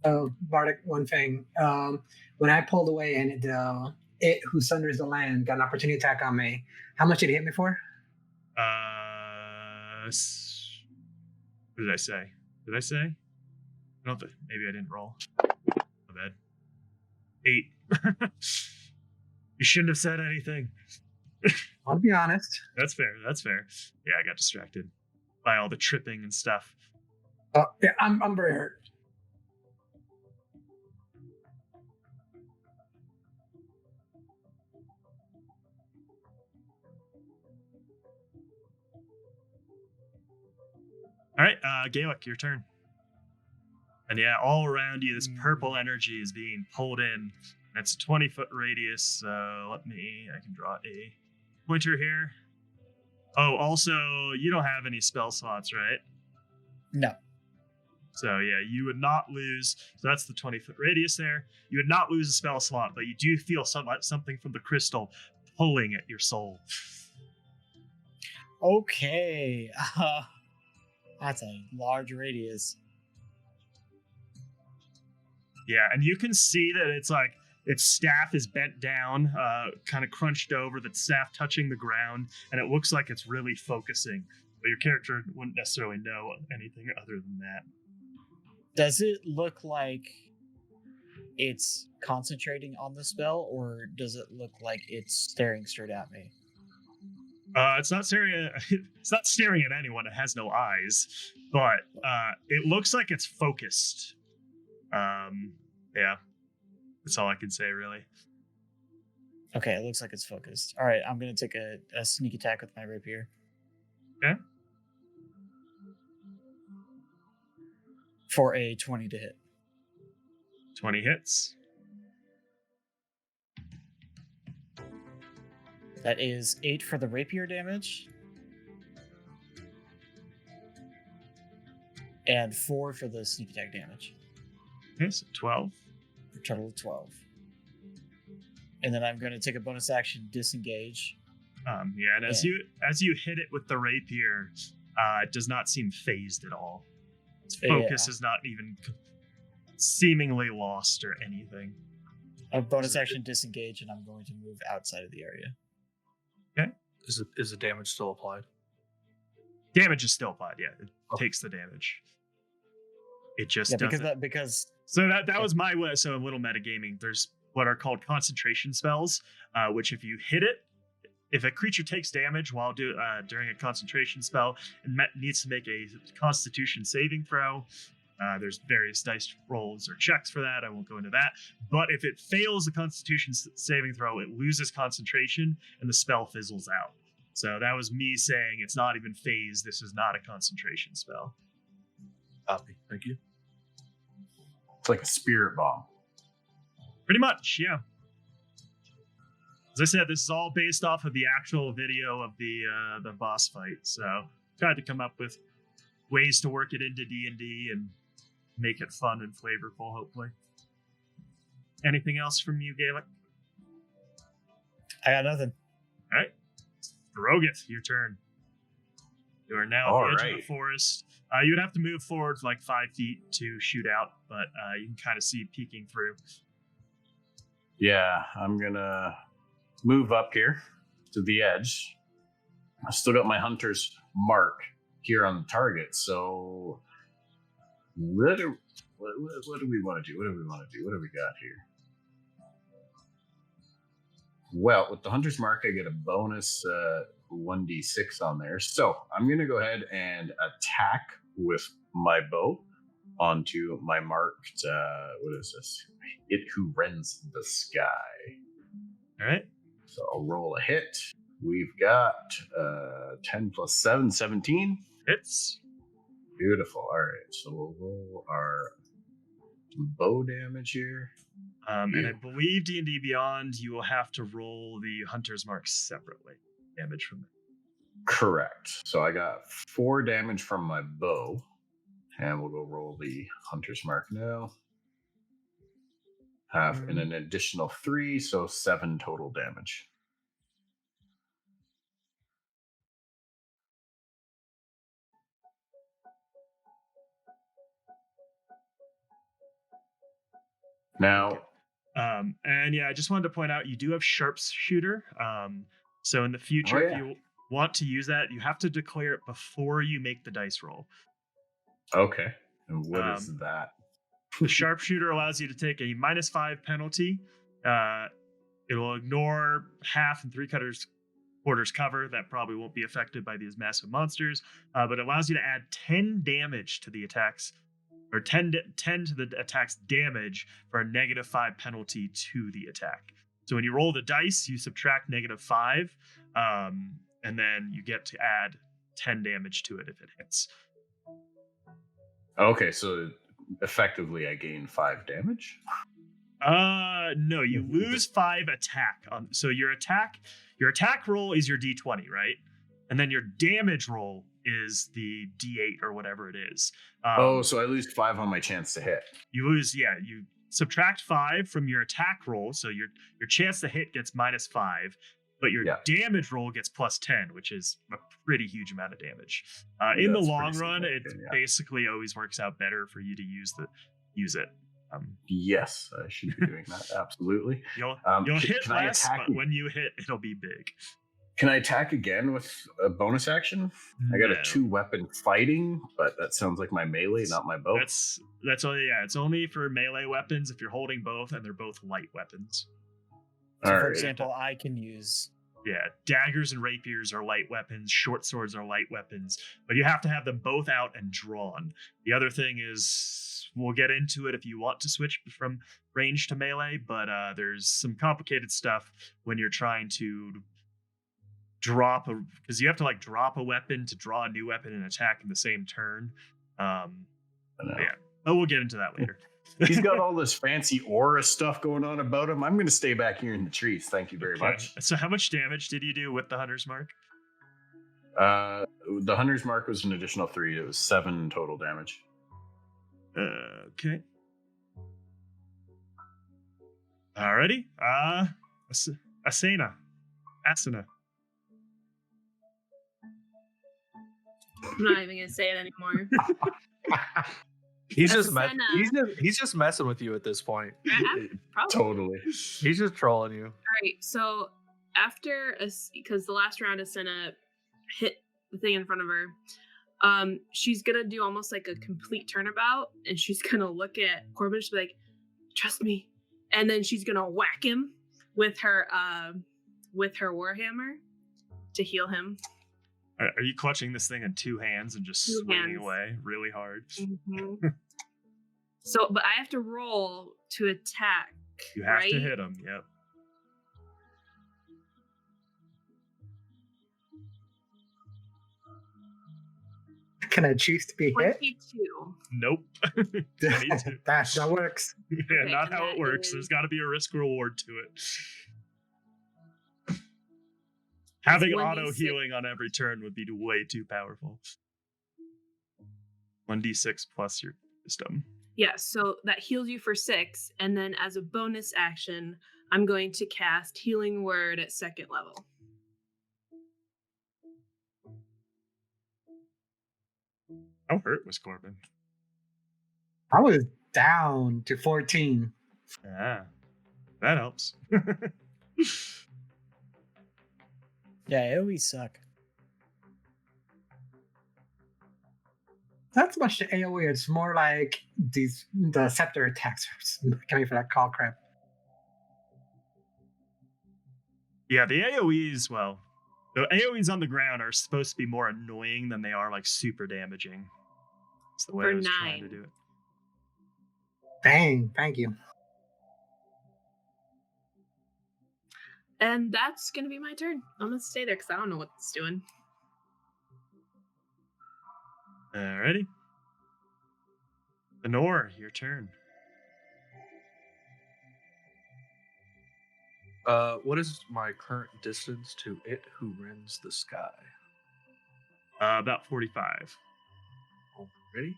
Oh, Bardic, one thing. When I pulled away and it who sunders the land got an opportunity attack on me, how much did it hit me for? What did I say? Did I say? I don't think. Maybe I didn't roll. My bad. 8. You shouldn't have said anything. I'll be honest. That's fair. Yeah, I got distracted by all the tripping and stuff. Yeah, I'm very hurt. All right, Gaelic, your turn. And yeah, all around you, this purple energy is being pulled in. It's a 20-foot radius, so I can draw a pointer here. Oh, also, you don't have any spell slots, right? No. So yeah, you would not lose. So that's the 20-foot radius there. You would not lose a spell slot, but you do feel something from the crystal pulling at your soul. Okay. That's a large radius. Yeah, and you can see that it's like its staff is bent down, kind of crunched over, the staff touching the ground, and it looks like it's really focusing. But your character wouldn't necessarily know anything other than that. Does it look like it's concentrating on the spell, or does it look like it's staring straight at me? It's not staring at anyone. It has no eyes, but it looks like it's focused. Yeah, that's all I can say, really. Okay, it looks like it's focused. All right, I'm gonna take a sneak attack with my rapier. Okay. For a 20 to hit. 20 hits. That is 8 for the rapier damage. And 4 for the sneak attack damage. Okay, so 12. For a total of 12. And then I'm going to take a bonus action, disengage. Yeah, and as you hit it with the rapier, it does not seem phased at all. Its focus is not even seemingly lost or anything. A bonus action, disengage, and I'm going to move outside of the area. Okay. Is the damage still applied? Damage is still applied. Yeah, it takes the damage. It just doesn't. Because so that was my way. So in little metagaming, there's what are called concentration spells, which if you hit it, if a creature takes damage while during a concentration spell, it needs to make a Constitution saving throw. There's various dice rolls or checks for that. I won't go into that. But if it fails the Constitution saving throw, it loses concentration and the spell fizzles out. So that was me saying it's not even phased. This is not a concentration spell. Copy. Thank you. It's like a spirit bomb. Pretty much, yeah. As I said, this is all based off of the actual video of the boss fight. So tried to come up with ways to work it into D&D and make it fun and flavorful, hopefully. Anything else from you, Gaelic? I got nothing. All right. Rogith, your turn. You are now at the edge of the forest. You would have to move forward like 5 feet to shoot out, but you can kind of see peeking through. Yeah, I'm gonna move up here to the edge. I still got my hunter's mark here on the target, so what do we want to do? What do we got here? Well, with the hunter's mark, I get a bonus 1d6 on there. So I'm going to go ahead and attack with my bow onto my marked, what is this? It who rends the sky. All right. So I'll roll a hit. We've got 10 plus 7, 17. Hits. Beautiful. All right. So we'll roll our bow damage here. And I believe D&D Beyond, you will have to roll the Hunter's Mark separately. Damage from it. Correct. So I got 4 damage from my bow. And we'll go roll the Hunter's Mark now. And an additional 3, so 7 total damage. Now, and yeah, I just wanted to point out you do have sharpshooter. So in the future, if you want to use that, you have to declare it before you make the dice roll. Okay. And what is that? The sharpshooter allows you to take a -5 penalty. It'll ignore half and 3/4 cover. That probably won't be affected by these massive monsters, but it allows you to add 10 damage to the attacks, or 10 to the attack's damage for a -5 penalty to the attack. So when you roll the dice, you subtract -5, and then you get to add 10 damage to it if it hits. Okay, so effectively I gain 5 damage? No, you lose 5 attack. So your attack roll is your D20, right? And then your damage roll is the D8 or whatever it is. So I lose 5 on my chance to hit. You subtract 5 from your attack roll, so your chance to hit gets -5, but your damage roll gets +10, which is a pretty huge amount of damage. In the long run, it basically always works out better for you to use it. Yes, I should be doing that. Absolutely. You'll hit less, but when you hit, it'll be big. Can I attack again with a bonus action? I got a 2-weapon fighting, but that sounds like my melee, not my bow. That's only it's only for melee weapons if you're holding both and they're both light weapons. So for example, I can use daggers and rapiers are light weapons, short swords are light weapons, but you have to have them both out and drawn. The other thing is, we'll get into it if you want to switch from range to melee, but there's some complicated stuff when you're trying to because you have to drop a weapon to draw a new weapon and attack in the same turn. We'll get into that later. He's got all this fancy aura stuff going on about him. I'm going to stay back here in the trees. Thank you very much. So how much damage did you do with the Hunter's Mark? The Hunter's Mark was an additional 3. It was 7 total damage. Okay. Alrighty. Asana. I'm not even gonna say it anymore. He's just messing with you at this point. Totally. He's just trolling you. All right. So after because the last round Asana hit the thing in front of her, she's gonna do almost like a complete turnabout, and she's gonna look at Corbin. She'll be like, "Trust me," and then she's gonna whack him with her warhammer to heal him. Are you clutching this thing in 2 hands and just swinging away really hard? Mm-hmm. So, but I have to roll to attack. You have to hit him. Yep. Can I choose to be hit? 22. Nope. That works. Yeah, not how it works. There's got to be a risk reward to it. Having 1d6. auto healing on every turn would be way too powerful. 1d6 plus your wisdom. Yeah, so that heals you for 6, and then as a bonus action, I'm going to cast Healing Word at 2nd level. How hurt was Corbin? I was down to 14. Ah, that helps. Yeah, AoE suck. Not so much the AoE, it's more like the scepter attacks coming for that call crap. Yeah, the AoEs, well, the AoEs on the ground are supposed to be more annoying than they are like super damaging. That's the way For I was trying to 9. do it. Dang, thank you. And that's going to be my turn. I'm going to stay there because I don't know what it's doing. Alrighty. Lenore, your turn. What is my current distance to it who rends the sky? About 45. Ready?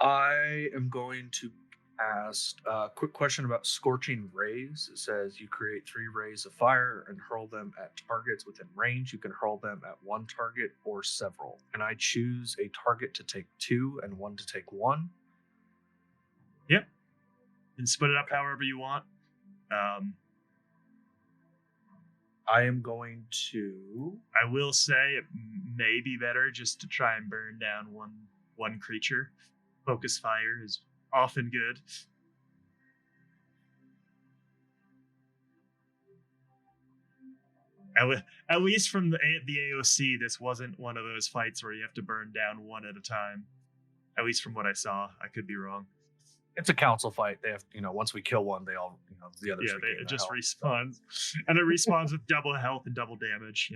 I am going to ask a quick question about scorching rays. It says you create 3 rays of fire and hurl them at targets within range. You can hurl them at one target or several. And I choose a target to take 2 and one to take 1. Yep. And split it up however you want. I am going to. I will say it may be better just to try and burn down one creature. Focus fire is often good. At least from the AOC, this wasn't one of those fights where you have to burn down one at a time. At least from what I saw. I could be wrong. It's a council fight. They have, once we kill one, they all, the others. Yeah, it just respawns, and it respawns with double health and double damage.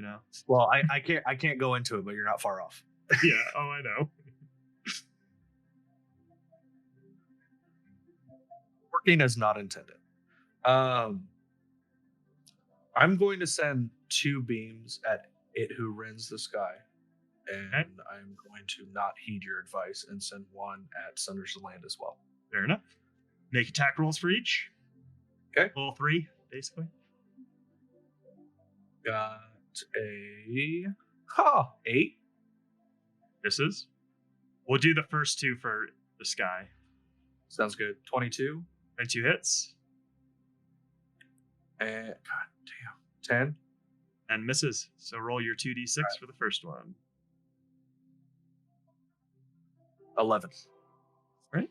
Well, I can't go into it, but you're not far off. Yeah. Oh, I know. Working as not intended. I'm going to send 2 beams at it who rends the sky, and Okay. I'm going to not heed your advice and send 1 at Sunders the Land as well. Fair enough. Make attack rolls for each. Okay. All 3, basically. Got a 8. Misses. We'll do the first 2 for the sky. Sounds good. 22 And 2 hits. and god damn 10. And misses. So roll your 2d6 for the first one. 11. Right.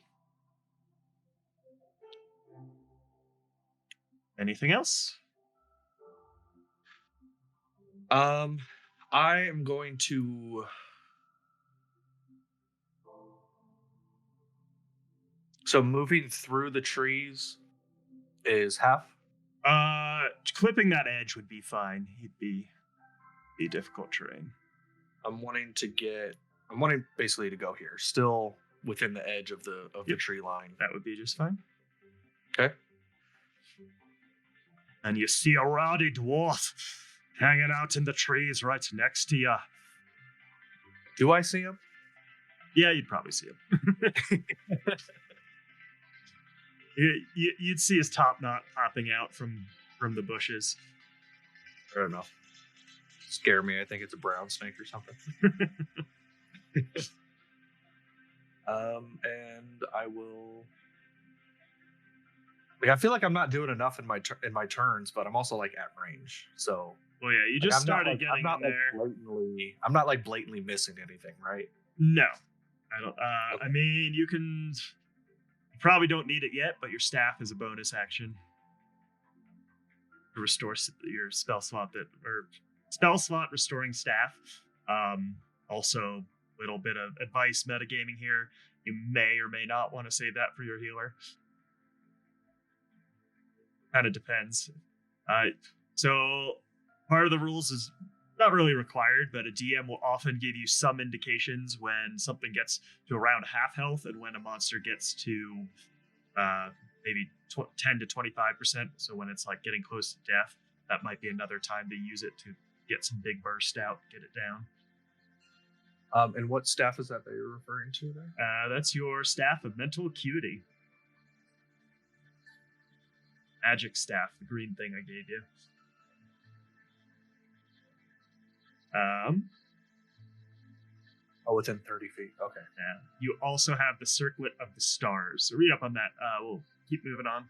Anything else? I am going to. So moving through the trees is half. Clipping that edge would be fine. He'd be difficult terrain. I'm wanting basically to go here, still within the edge of the Yep. tree line. That would be just fine. Okay. And you see a rowdy dwarf hanging out in the trees right next to you. Do I see him? Yeah, you'd probably see him. You'd see his top knot popping out from the bushes. I don't know. Scare me. I think it's a brown snake or something. And I will. I feel like I'm not doing enough in my turns, but I'm also like at range. So. Well, yeah, you just started getting in there. I'm not like blatantly missing anything, right? No, I don't. Okay. I mean, you probably don't need it yet, but your staff is a bonus action to restore your spell slot restoring staff. Also, a little bit of advice metagaming here. You may or may not want to save that for your healer. Kind of depends. So part of the rules is not really required, but a DM will often give you some indications when something gets to around half health and when a monster gets to maybe 10 to 25%. So when it's like getting close to death, that might be another time to use it to get some big burst out, get it down. And what staff is that you're referring to there? That's your staff of mental acuity. Magic staff, the green thing I gave you. Within 30 feet. Okay. Yeah. You also have the circlet of the stars. So read up on that. We'll keep moving on.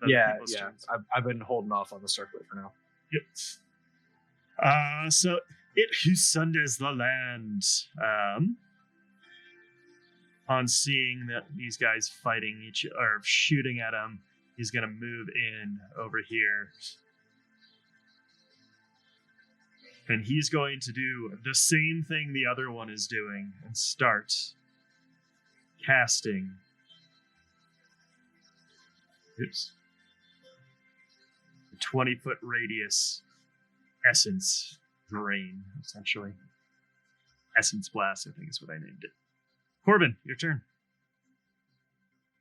Yeah. I've been holding off on the circlet for now. Yep. So it who sunders the land. On seeing that these guys fighting or shooting at him, he's gonna move in over here. And he's going to do the same thing the other one is doing and start casting. Oops. A 20-foot radius essence drain, essentially. Essence blast, I think is what I named it. Corbin, your turn.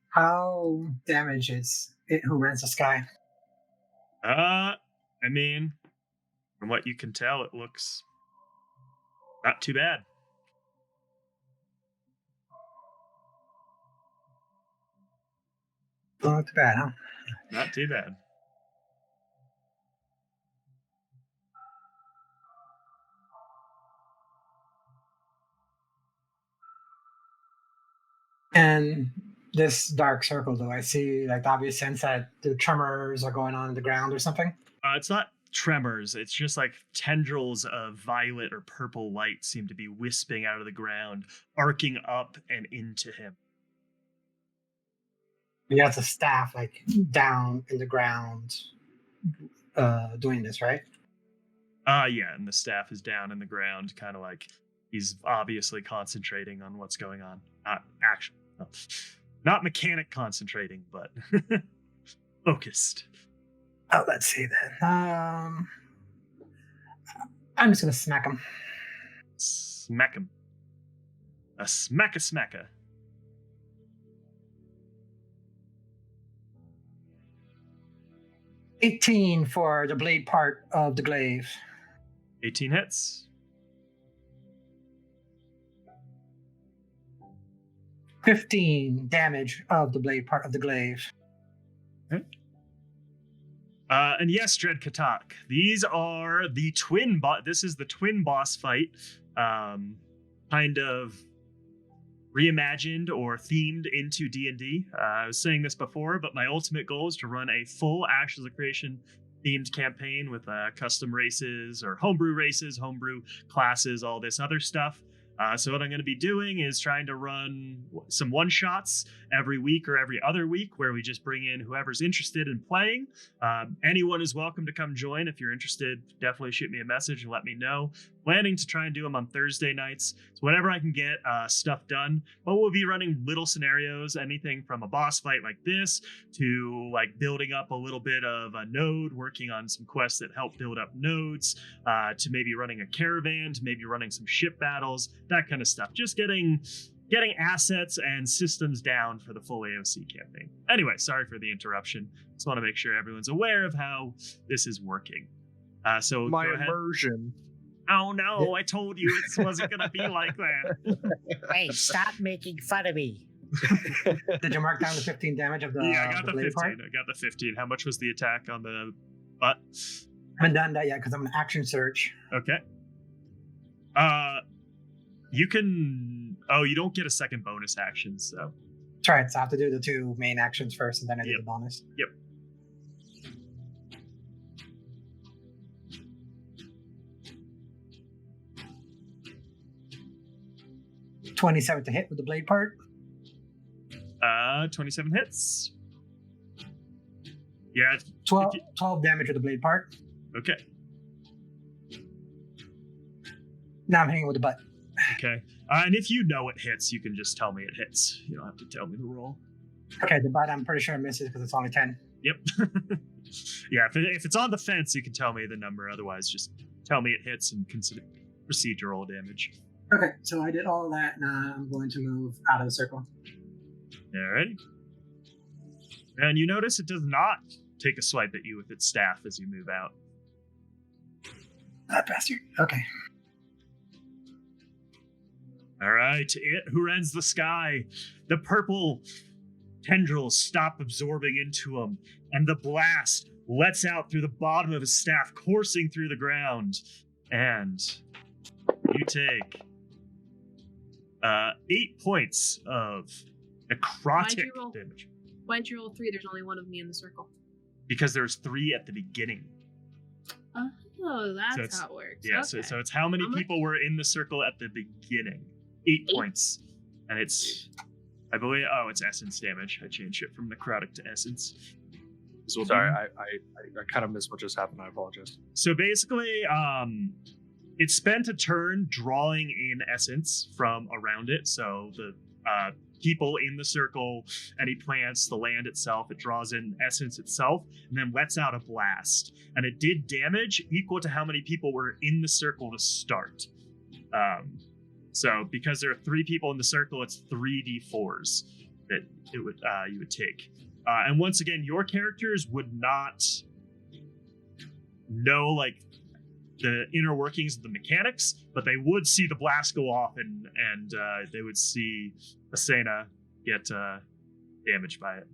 How damaged is it who rents the sky? I mean, from what you can tell, it looks not too bad. Not too bad, huh? Not too bad. And this dark circle, though, I see like the obvious sense that the tremors are going on in the ground or something. It's not tremors. It's just like tendrils of violet or purple light seem to be wisping out of the ground, arcing up and into him. He has a staff like down in the ground doing this, right? Yeah, and the staff is down in the ground, kind of like he's obviously concentrating on what's going on. Not mechanic concentrating, but focused. Oh, let's see then. I'm just gonna smack him. Smack him. A smacka. 18 for the blade part of the glaive. 18 hits. 15 damage of the blade part of the glaive. Okay. And yes, Dread Katak, these are the twin this is the twin boss fight, kind of reimagined or themed into D&D. I was saying this before, but my ultimate goal is to run a full Ashes of Creation themed campaign with custom races or homebrew races, homebrew classes, all this other stuff. So what I'm going to be doing is trying to run some one-shots every week or every other week where we just bring in whoever's interested in playing. Anyone is welcome to come join. If you're interested, definitely shoot me a message and let me know. Planning to try and do them on Thursday nights. So whenever I can get stuff done. But we'll be running little scenarios, anything from a boss fight like this to like building up a little bit of a node, working on some quests that help build up nodes, to maybe running a caravan, to maybe running some ship battles, that kind of stuff. Just getting assets and systems down for the full AOC campaign. Anyway, sorry for the interruption. Just want to make sure everyone's aware of how this is working. So my go ahead. immersion. Oh no, I told you it wasn't going to be like that. Hey, stop making fun of me. Did you mark down the 15 damage of the Yeah, I got the blade 15. part? I got the 15. How much was the attack on the butt? I haven't done that yet because I'm an action search. Okay. You can... Oh, you don't get a second bonus action, so... That's right, so I have to do the two main actions first and then I do Yep. the bonus. Yep. 27 to hit with the blade part. 27 hits. Yeah. 12 damage with the blade part. Okay. Now I'm hitting it with the butt. Okay. And if you know it hits, you can just tell me it hits. You don't have to tell me the roll. Okay, the butt I'm pretty sure misses because it's only 10. Yep. Yeah, if it's on the fence, you can tell me the number. Otherwise, just tell me it hits and consider procedural damage. Okay, so I did all of that. Now I'm going to move out of the circle. Alrighty. And you notice it does not take a swipe at you with its staff as you move out. That bastard. Okay. All right, it who rends the sky. The purple tendrils stop absorbing into him, and the blast lets out through the bottom of his staff, coursing through the ground. And you take 8 points of necrotic damage. Why'd you roll 3? There's only one of me in the circle. Because there's 3 at the beginning. Oh, that's how it works. Yeah, okay. so it's how many people were in the circle at the beginning. 8 points. And it's, I believe, it's essence damage. I changed it from necrotic to essence. Sorry, I kind of missed what just happened. I apologize. So basically, it spent a turn drawing in essence from around it. So the people in the circle, any plants, the land itself, it draws in essence itself and then lets out a blast. And it did damage equal to how many people were in the circle to start. So because there are 3 people in the circle, it's 3d4s that you would take. And once again, your characters would not know like the inner workings of the mechanics, but they would see the blast go off and they would see Asena get damaged by it.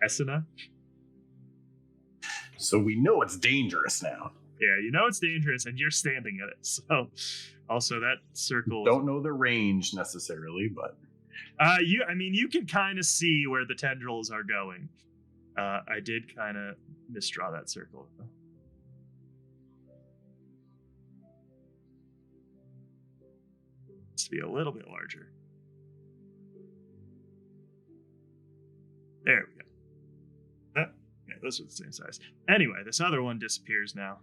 Asena? So we know it's dangerous now. Yeah, you know it's dangerous, and you're standing in it. So, also that circle. Don't know the range necessarily, but you can kind of see where the tendrils are going. I did kind of misdraw that circle. Needs to be a little bit larger. There we go. Yeah, those are the same size. Anyway, this other one disappears now.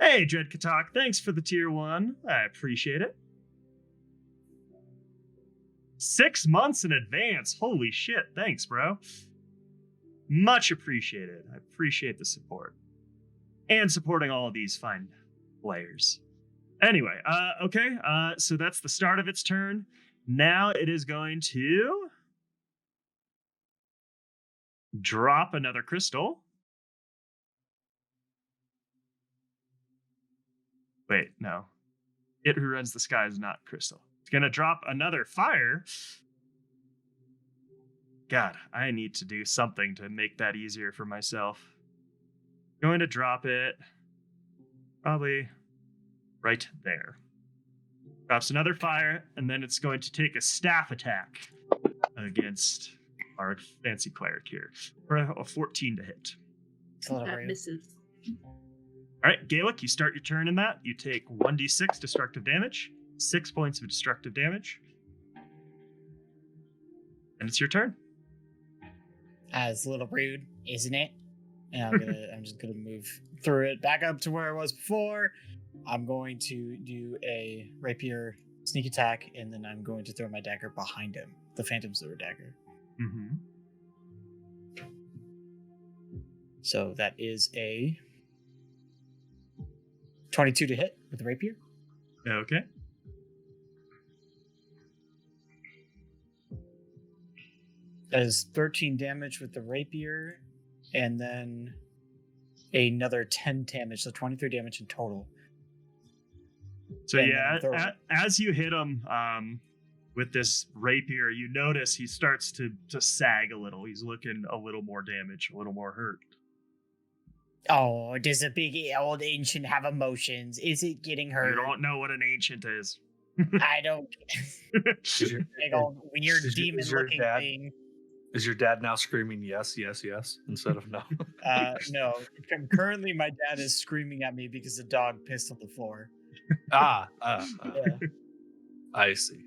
Hey, Dread Katak, thanks for the tier 1. I appreciate it. 6 months in advance. Holy shit. Thanks, bro. Much appreciated. I appreciate the support. And supporting all of these fine players. Anyway, okay. So that's the start of its turn. Now it is going to drop another crystal. Wait, no. It who runs the sky is not crystal. It's going to drop another fire. God, I need to do something to make that easier for myself. Going to drop it probably right there. Drops another fire, and then it's going to take a staff attack against our fancy cleric here for a 14 to hit. That misses. All right, Gaelic, you start your turn in that. You take 1d6 destructive damage, 6 points of destructive damage. And it's your turn. It's a little rude, isn't it? And I'm just gonna move through it back up to where I was before. I'm going to do a rapier sneak attack, and then I'm going to throw my dagger behind him, the Phantom Silver dagger. Mm-hmm. So that is a 22 to hit with the rapier. Okay. That is 13 damage with the rapier, and then another 10 damage, so 23 damage in total. So yeah, as you hit him with this rapier, you notice he starts to sag a little. He's looking a little more damaged, a little more hurt. Oh, does a big old ancient have emotions? Is it getting hurt? You don't know what an ancient is. I don't. Big old weird demon-looking thing. Is your dad now screaming yes, yes, yes instead of no? No. Currently, my dad is screaming at me because the dog pissed on the floor. Yeah. I see.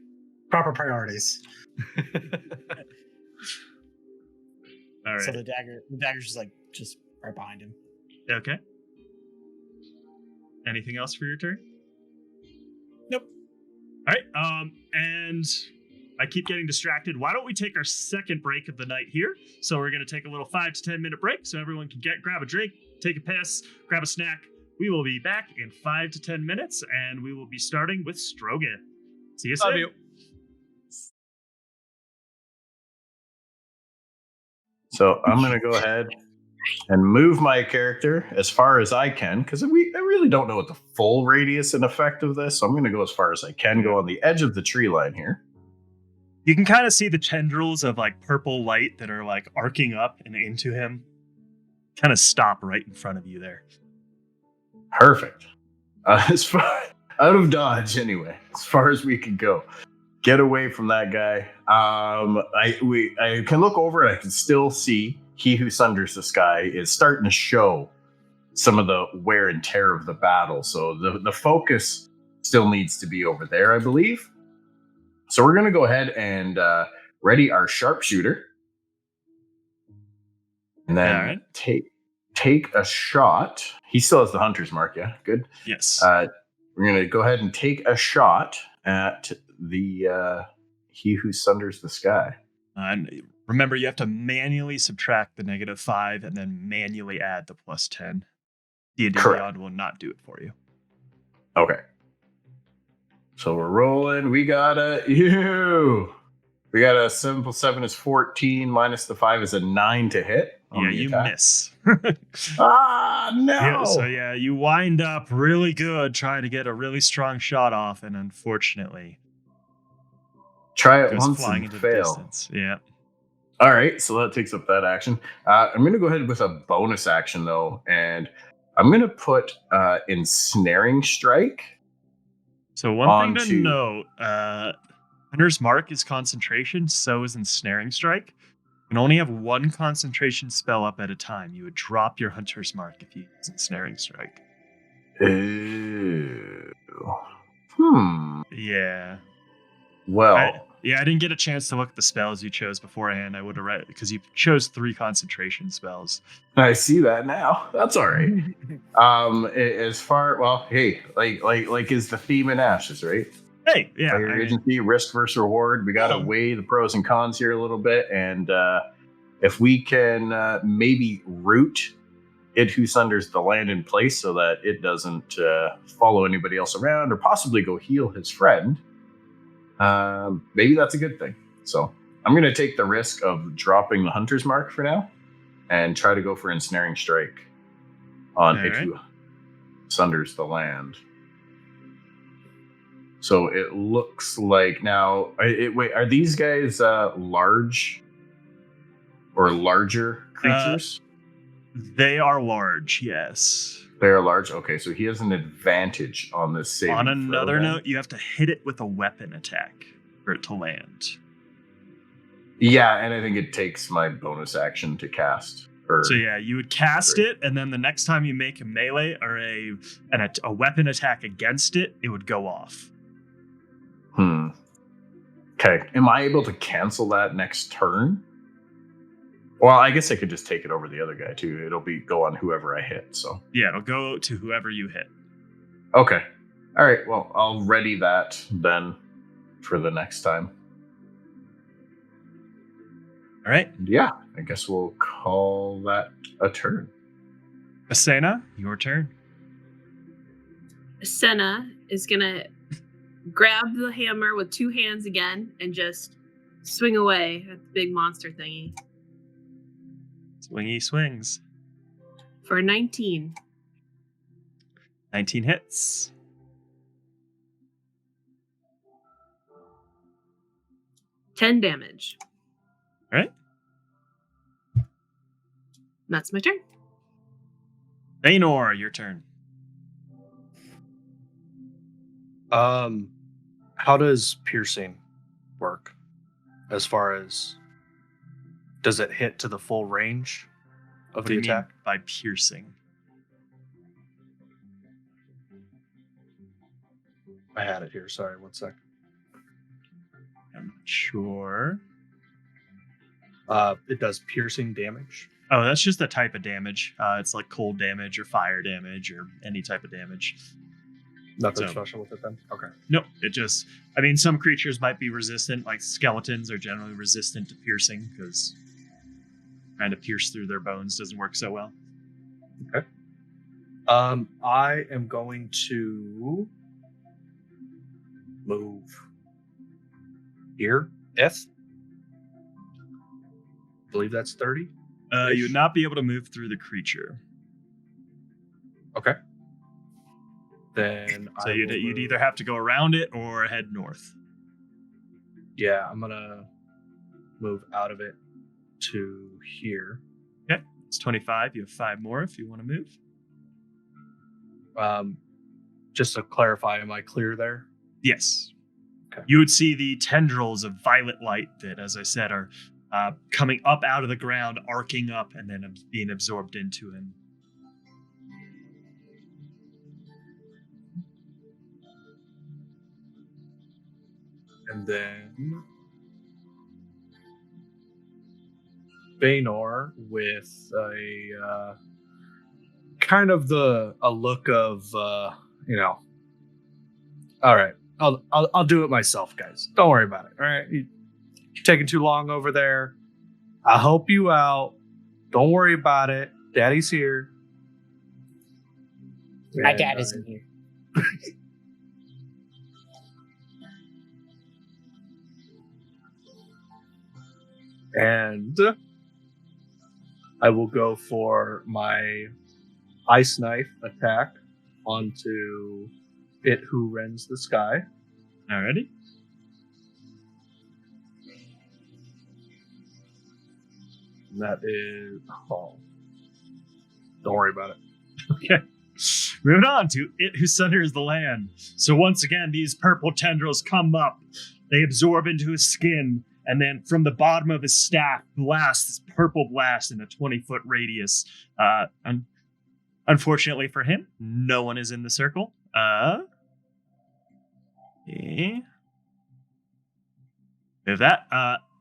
Proper priorities. All right. So the dagger's just right behind him. Okay. Anything else for your turn? Nope. All right. And I keep getting distracted. Why don't we take our second break of the night here? So we're going to take a little 5 to 10 minute break so everyone can grab a drink, take a piss, grab a snack. We will be back in 5 to 10 minutes, and we will be starting with Strogan. See you soon. Love you. So I'm going to go ahead and move my character as far as I can, because I really don't know what the full radius and effect of this. So I'm going to go as far as I can, go on the edge of the tree line here. You can kind of see the tendrils of like purple light that are like arcing up and into him. Kind of stop right in front of you there. Perfect. As far out of dodge, anyway, as far as we can go. Get away from that guy. I can look over and I can still see he who sunders the sky is starting to show some of the wear and tear of the battle. So the focus still needs to be over there, I believe. So we're going to go ahead and ready our sharpshooter. And then take a shot. He still has the hunter's mark, yeah? Good. Yes. We're going to go ahead and take a shot at the he who sunders the sky. And remember, you have to manually subtract the -5 and then manually add the +10. D&D Beyond will not do it for you. Okay. So we're rolling. We got a 7 + 7 is 14 minus the 5 is a 9 to hit. Yeah, you miss. No. Yeah, so yeah, you wind up really good trying to get a really strong shot off, and unfortunately, try it goes once flying and into fail. the distance. Yeah. All right, so that takes up that action. I'm going to go ahead with a bonus action though, and I'm going to put ensnaring strike. So one thing to note, Hunter's Mark is concentration, so is ensnaring strike. You can only have one concentration spell up at a time. You would drop your Hunter's Mark if you use ensnaring strike. Ew. Yeah. Well, I didn't get a chance to look at the spells you chose beforehand. I would have read because you chose 3 concentration spells. I see that now. That's all right. As far hey, like is the theme in Ashes, right? Hey, yeah. Player agency, risk versus reward. We got to weigh the pros and cons here a little bit, and if we can maybe root it who sunders the land in place so that it doesn't follow anybody else around or possibly go heal his friend. Maybe that's a good thing. So I'm going to take the risk of dropping the Hunter's Mark for now and try to go for ensnaring strike on it who sunders the land. So it looks like now. Wait, are these guys large or larger creatures? They are large, yes. They are large. Okay, so he has an advantage on this saving. On another note, you have to hit it with a weapon attack for it to land. Yeah, and I think it takes my bonus action to cast. So yeah, you would cast it, and then the next time you make a melee or a weapon attack against it, it would go off. Okay. Am I able to cancel that next turn? Well, I guess I could just take it over the other guy too. It'll go on whoever I hit. So yeah, it'll go to whoever you hit. Okay. All right. Well, I'll ready that then for the next time. All right. Yeah, I guess we'll call that a turn. Asena, your turn. Asena is gonna grab the hammer with 2 hands again and just swing away at the big monster thingy. Swingy swings. For 19. 19 hits. $10 damage. All right. That's my turn. Baynor, your turn. How does piercing work? As far as, does it hit to the full range of What do the you attack? mean by piercing? I had it here. Sorry, 1 sec. I'm not sure. It does piercing damage. Oh, that's just a type of damage. It's like cold damage or fire damage or any type of damage. Nothing So- special with it then? Okay. No, it just, I mean, some creatures might be resistant, like skeletons are generally resistant to piercing because trying to pierce through their bones doesn't work so well. Okay. I am going to move here. I believe that's 30. You would not be able to move through the creature. Okay. Then So you'd either have to go around it or head north. Yeah, I'm gonna move out of it to here. Okay, it's 25. You have 5 more if you want to move. Just to clarify, am I clear there? Yes. Okay. You would see the tendrils of violet light that, as I said, are coming up out of the ground, arcing up, and then being absorbed into him. And then Baynor with a kind of a look of all right, I'll do it myself, guys. Don't worry about it. All right, you're taking too long over there. I'll help you out. Don't worry about it. Daddy's here. My dad isn't here. And I will go for my ice knife attack onto it who rends the sky. Alrighty. And that is... Oh. Don't worry about it. Okay. Moving on to it who centers the land. So once again, these purple tendrils come up. They absorb into his skin. And then from the bottom of his staff, this purple blast in a 20-foot radius. Unfortunately for him, no one is in the circle. Move that.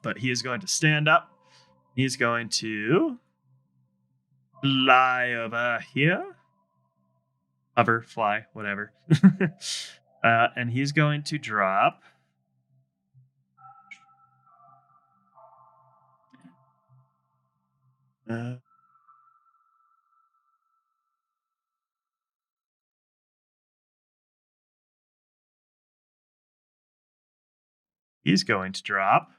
But he is going to stand up. He's going to fly over here. Hover, fly, whatever. And he's going to drop... he's going to drop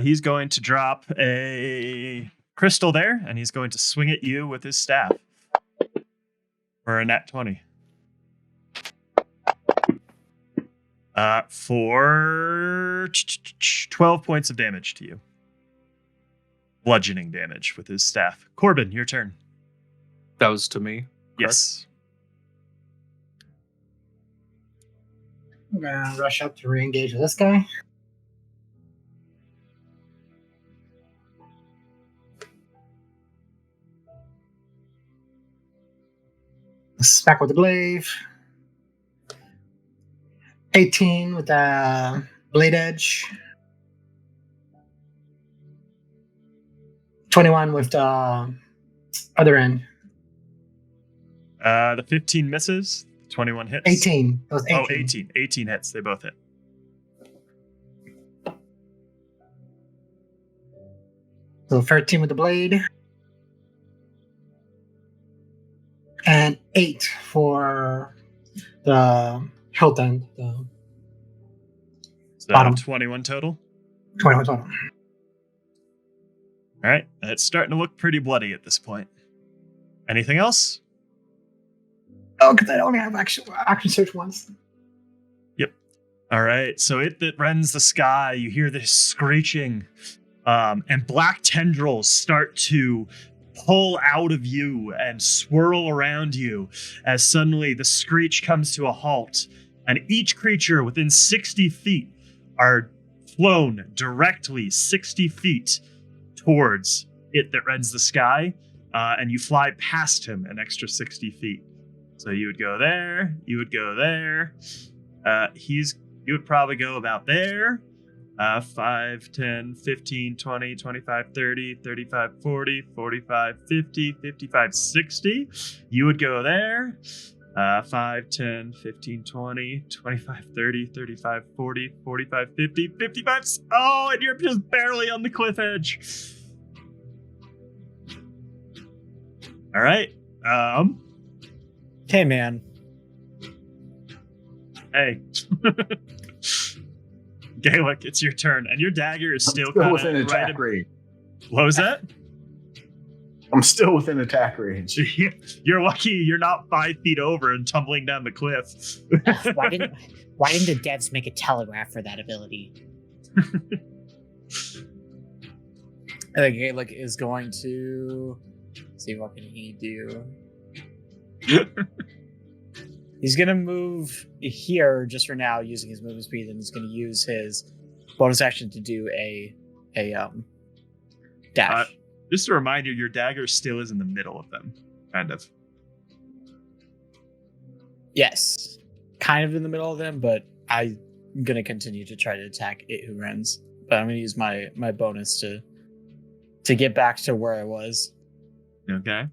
he's going to drop a crystal there, and he's going to swing at you with his staff for a nat 20. For 12 points of damage to you. Bludgeoning damage with his staff. Corbin, your turn. That was to me. Yes. I'm gonna rush up to re-engage with this guy. Smack with the glaive. 18 with the blade edge. 21 with the other end. The 15 misses. 21 hits. 18. It was 18. Oh, 18. 18 hits. They both hit. So 13 with the blade. And 8 for the hilt end. The So bottom. 21 total. 21 total. All right. It's starting to look pretty bloody at this point. Anything else? Oh, because I only have action search once. Yep. All right. So it that rends the sky, you hear this screeching, and black tendrils start to pull out of you and swirl around you as suddenly the screech comes to a halt, and each creature within 60 feet are flown directly 60 feet towards it that rends the sky, and you fly past him an extra 60 feet. So you would go there, you would go there, you would probably go about there, 5, 10, 15, 20, 25, 30, 35, 40, 45, 50, 55, 60. You would go there, 5, 10, 15, 20, 25, 30, 35, 40, 45, 50, 55. Oh, and you're just barely on the cliff edge. All right. Hey, man. Hey. Gaelic, it's your turn. And your dagger is still kind within of attack range. What was that? I'm still within attack range. You're lucky you're not 5 feet over and tumbling down the cliff. Why didn't the devs make a telegraph for that ability? I think Gaelic is going to see what can he do. He's gonna move here just for now, using his movement speed, and he's gonna use his bonus action to do a dash. Just a reminder, your dagger still is in the middle of them, kind of. Yes, kind of in the middle of them, but I'm gonna continue to try to attack it who runs. But I'm gonna use my bonus to get back to where I was, Okay.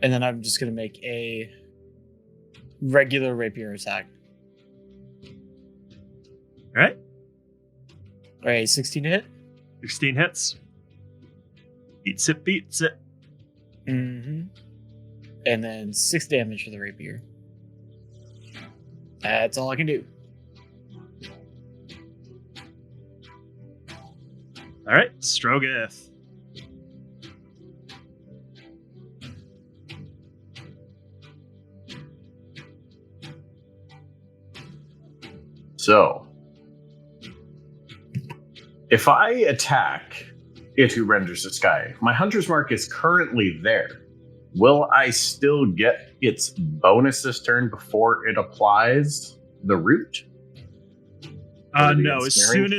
and then I'm just gonna make a regular rapier attack. All right. All right, 16 to hit. 16 hits. Beats it, beats it. Mm-hmm. And then 6 damage for the rapier. That's all I can do. All right, Strogoth. So, if I attack it who renders the sky, my hunter's mark is currently there. Will I still get its bonus this turn before it applies the root? No. As soon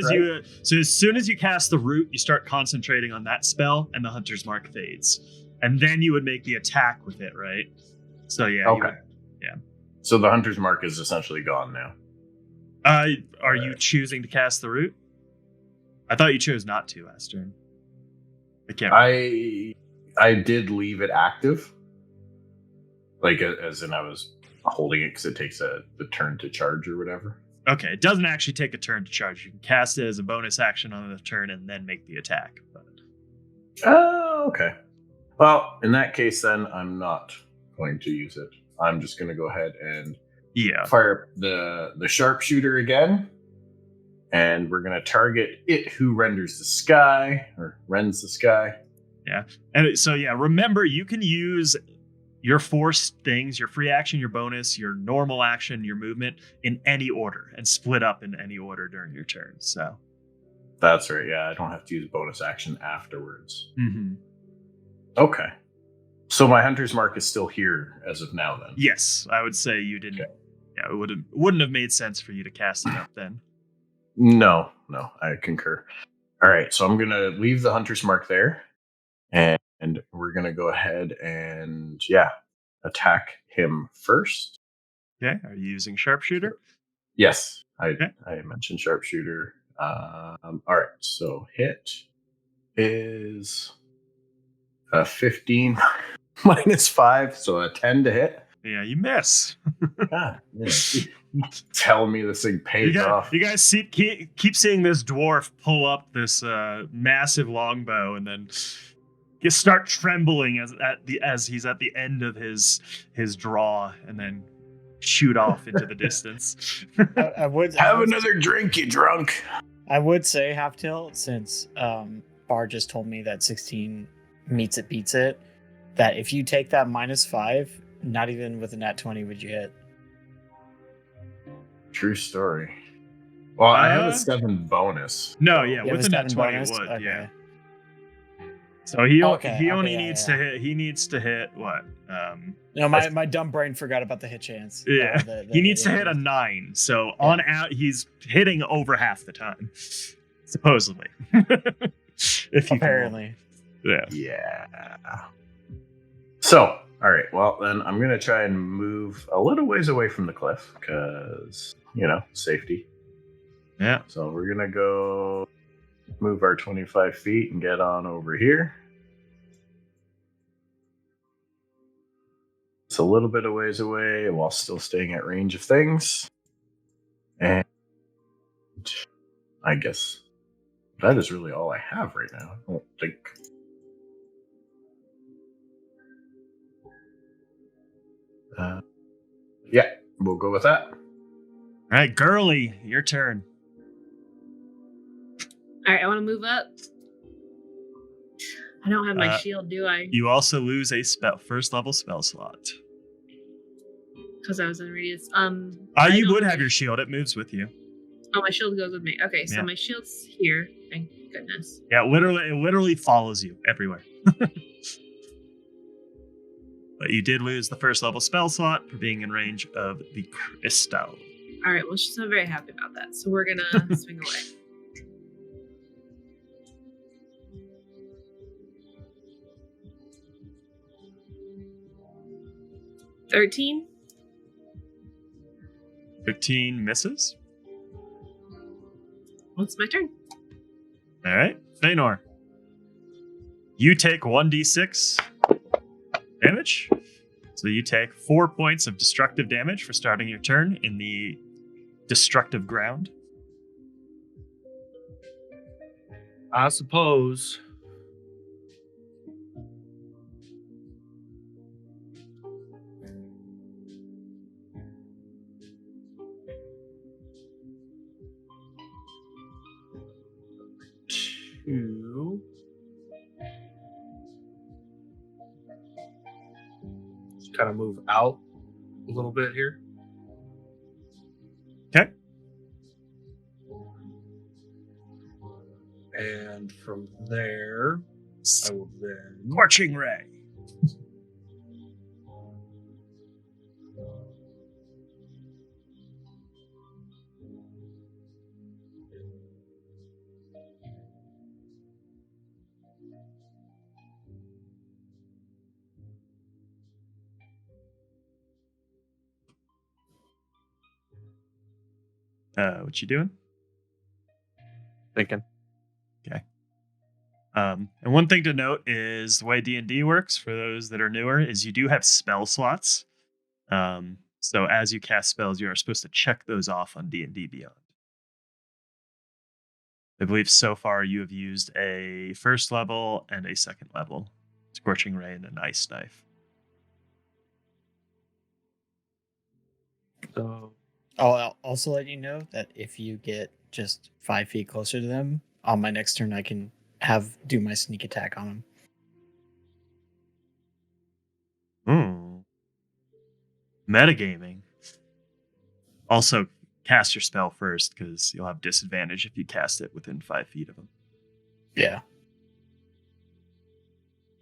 as you cast the root, you start concentrating on that spell, and the hunter's mark fades, and then you would make the attack with it, right? So yeah. Okay. Yeah. So the hunter's mark is essentially gone now. Are you choosing to cast the root? I thought you chose not to last turn. I can't remember. I did leave it active, like as in I was holding it because it takes the turn to charge or whatever. Okay, it doesn't actually take a turn to charge. You can cast it as a bonus action on the turn and then make the attack. But... Oh, okay. Well, in that case, then I'm not going to use it. I'm just going to go ahead and fire the sharpshooter again, and we're going to target it who renders the sky or rends the sky. Yeah, and so remember you can use your force things, your free action, your bonus, your normal action, your movement in any order and split up in any order during your turn. So that's right. Yeah, I don't have to use bonus action afterwards. Mm-hmm. Okay. So my hunter's mark is still here as of now then? Yes, I would say you didn't. Okay. Yeah, it wouldn't have made sense for you to cast it up then. No, I concur. All right, so I'm going to leave the hunter's mark there. And we're going to go ahead and, attack him first. Okay. Are you using sharpshooter? Yes, I mentioned sharpshooter. All right, so hit is a 15 minus 5, so a 10 to hit. Yeah, you miss. God, tell me this thing pays off. You guys keep seeing this dwarf pull up this massive longbow and then... You start trembling as he's at the end of his draw, and then shoot off into the distance. I would have another drink, you drunk. I would say half tilt, since Bar just told me that 16 meets it beats it. That if you take that -5, not even with a nat 20 would you hit. True story. Well, I have a 7 bonus. No, with a nat 20 bonus? Would, okay. Yeah. So he only needs to hit. He needs to hit what? No, my dumb brain forgot about the hit chance. Yeah, he needs to hit a 9. So on out, he's hitting over half the time, supposedly. If apparently, yeah. So, all right. Well, then I'm gonna try and move a little ways away from the cliff because safety. Yeah. So we're gonna go. Move our 25 feet and get on over here. It's a little bit of ways away while still staying at range of things. And I guess that is really all I have right now. I don't think. Yeah, we'll go with that. All right, Girly, your turn. All right, I want to move up. I don't have my shield, do I? You also lose a first level spell slot. Because I was in radius. You would have your shield. It moves with you. Oh, my shield goes with me. Okay, so Yeah. my shield's here. Thank goodness. Yeah, it literally follows you everywhere. But you did lose the first level spell slot for being in range of the crystal. All right, well, she's not very happy about that. So we're going to swing away. $13. 15 misses. Well, it's my turn. All right, Feanor. You take 1d6 damage. So you take 4 points of destructive damage for starting your turn in the destructive ground. I suppose. Two. Just kind of move out a little bit here. Okay. And from there, I will then. Scorching Ray. What you doing? Thinking. Okay. And one thing to note is the way D&D works for those that are newer is you do have spell slots. So as you cast spells, you are supposed to check those off on D&D Beyond. I believe so far you have used a first level and a second level. Scorching Ray and an Ice Knife. So I'll also let you know that if you get just 5 feet closer to them, on my next turn I can do my sneak attack on them. Metagaming. Also, cast your spell first because you'll have disadvantage if you cast it within 5 feet of them. Yeah.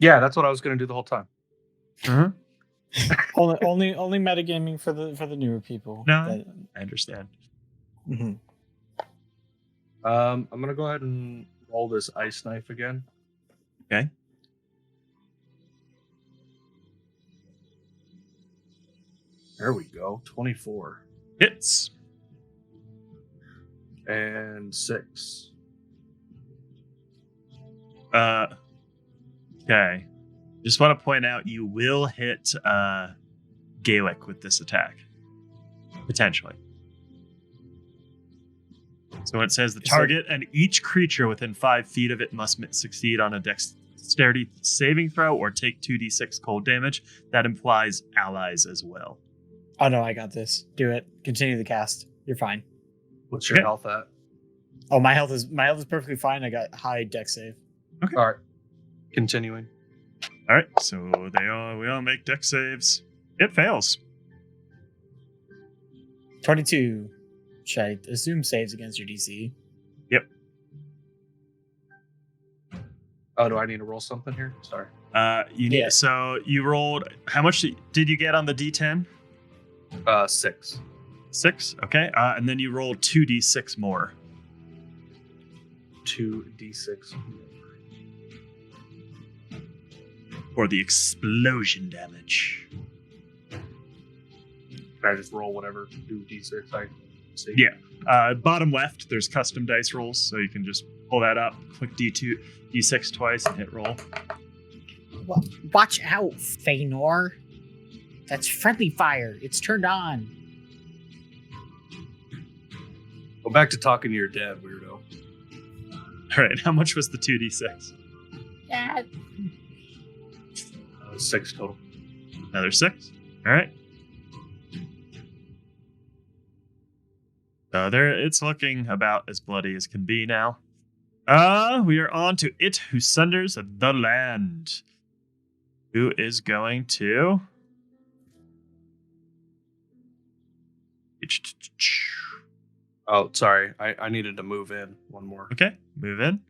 yeah, that's what I was going to do the whole time. only metagaming for the newer people. No, I understand. Mm-hmm. I'm going to go ahead and roll this Ice Knife again. Okay. There we go. 24. Hits. And 6. Okay. Just want to point out you will hit Gaelic with this attack. Potentially. So when it says the target and each creature within 5 feet of it must succeed on a dexterity saving throw or take 2d6 cold damage, that implies allies as well. Oh no, I got this. Do it. Continue the cast. You're fine. What's your health at? Oh, my health is perfectly fine. I got high dex save. Okay. All right. Continuing. All right, so we all make dex saves. It fails. 22. Should I assume saves against your DC? Yep. Oh, do I need to roll something here? Sorry. So you rolled. How much did you get on the D10? 6. 6. Okay. And then you rolled 2d6 more. 2d6 more. For the explosion damage. Can I just roll whatever 2d6 I see? Yeah. Bottom left, there's custom dice rolls, so you can just pull that up, click D6 twice, and hit roll. Well, watch out, Feanor. That's friendly fire. It's turned on. Go back to talking to your dad, weirdo. All right, how much was the 2d6? Yeah. 6 total. Another 6. All right. It's looking about as bloody as can be now. We are on to it who sunders the land. Who is going to? Oh, sorry. I needed to move in one more. Okay, move in.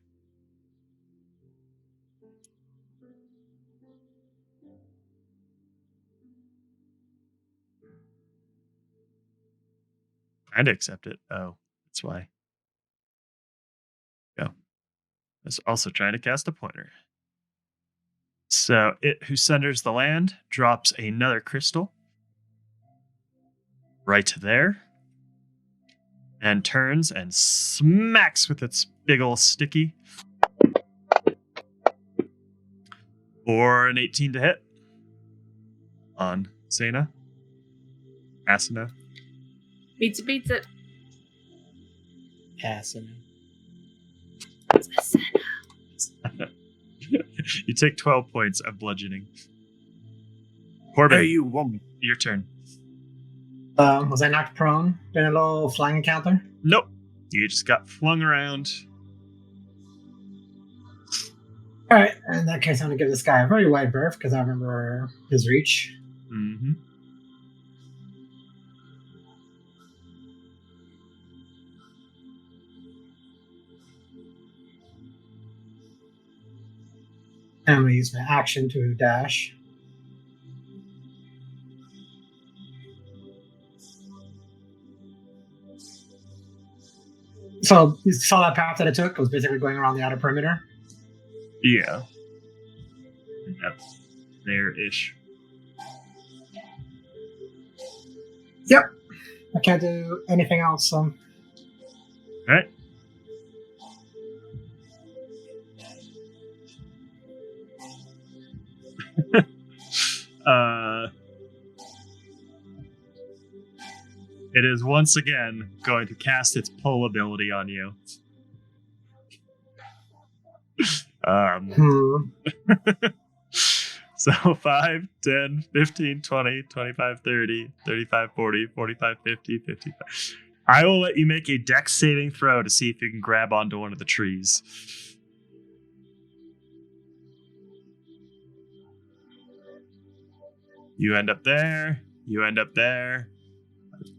Trying to accept it. Oh, that's why. Go. I was also trying to cast a pointer. So it who sunders the land drops another crystal right there and turns and smacks with its big ol' sticky for an 18 to hit on Asana. Beats it. Asana. You take 12 points of bludgeoning. Corbin, Hey, you woman. your turn. Was I knocked prone? Been a little flying encounter? Nope. You just got flung around. All right. In that case, I'm going to give this guy a very wide berth because I remember his reach. Mm-hmm. And I'm going to use my action to dash. So you saw that path that I took? It was basically going around the outer perimeter. Yeah. That's there-ish. Yep. I can't do anything else. So. All right. It is once again going to cast its pull ability on you. So 5, 10, 15, 20, 25, 30, 35, 40, 45, 50, 55. I will let you make a dex saving throw to see if you can grab onto one of the trees. You end up there. You end up there.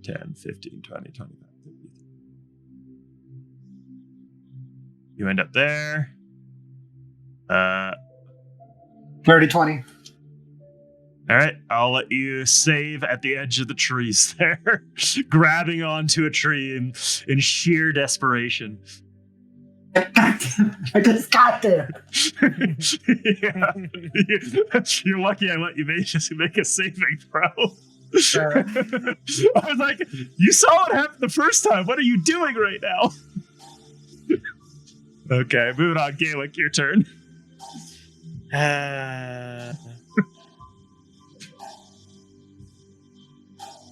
10, 15, 20, 25, 30. You end up there. 30, 20. All right, I'll let you save at the edge of the trees there, grabbing onto a tree in sheer desperation. I just got there. Yeah. You're lucky I let you make a saving throw. I was like, you saw what happened the first time. What are you doing right now? Okay, moving on. Gaelic, your turn.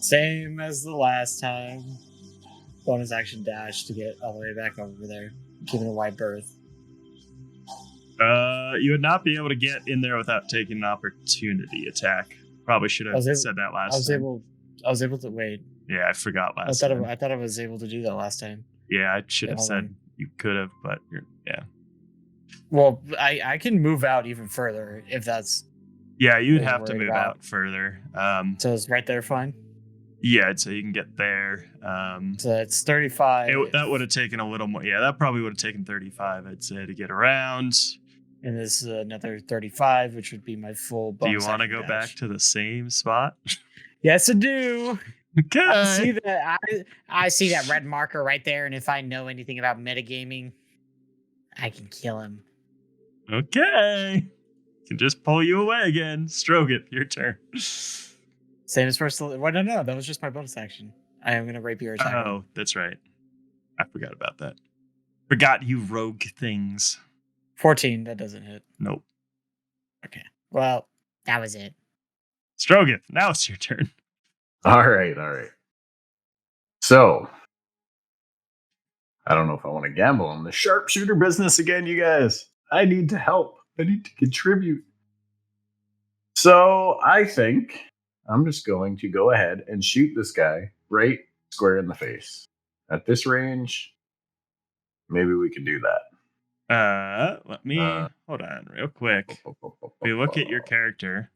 Same as the last time. Bonus action dash to get all the way back over there. Give it a wide berth. You would not be able to get in there without taking an opportunity attack. Probably should have said that last time. I was able to wait. Yeah, I forgot last time. I thought I was able to do that last time. Yeah, I should have said you could have, but yeah. Well, I can move out even further if that's. Yeah, you'd have to move out further. So it's right there fine? Yeah, so you can get there. So it's 35. That would have taken a little more. Yeah, that probably would have taken 35, I'd say, to get around. And this is another 35, which would be my full bonus. Do you want to go dash. back to the same spot? Yes, I do. Okay. I see that red marker right there, and if I know anything about metagaming, I can kill him. Okay. Can just pull you away again. Strogan, your turn. Same as first. Well, no, that was just my bonus action. I am going to rapier attack. Oh, that's right. I forgot about that. Forgot you rogue things. 14, that doesn't hit. Nope. Okay. Well, that was it. Strogan, now it's your turn. All right. So, I don't know if I want to gamble on the sharpshooter business again, you guys. I need to help. I need to contribute. So, I think I'm just going to go ahead and shoot this guy right square in the face. at this range, maybe we could do that. Let me hold on real quick. If we look at your character.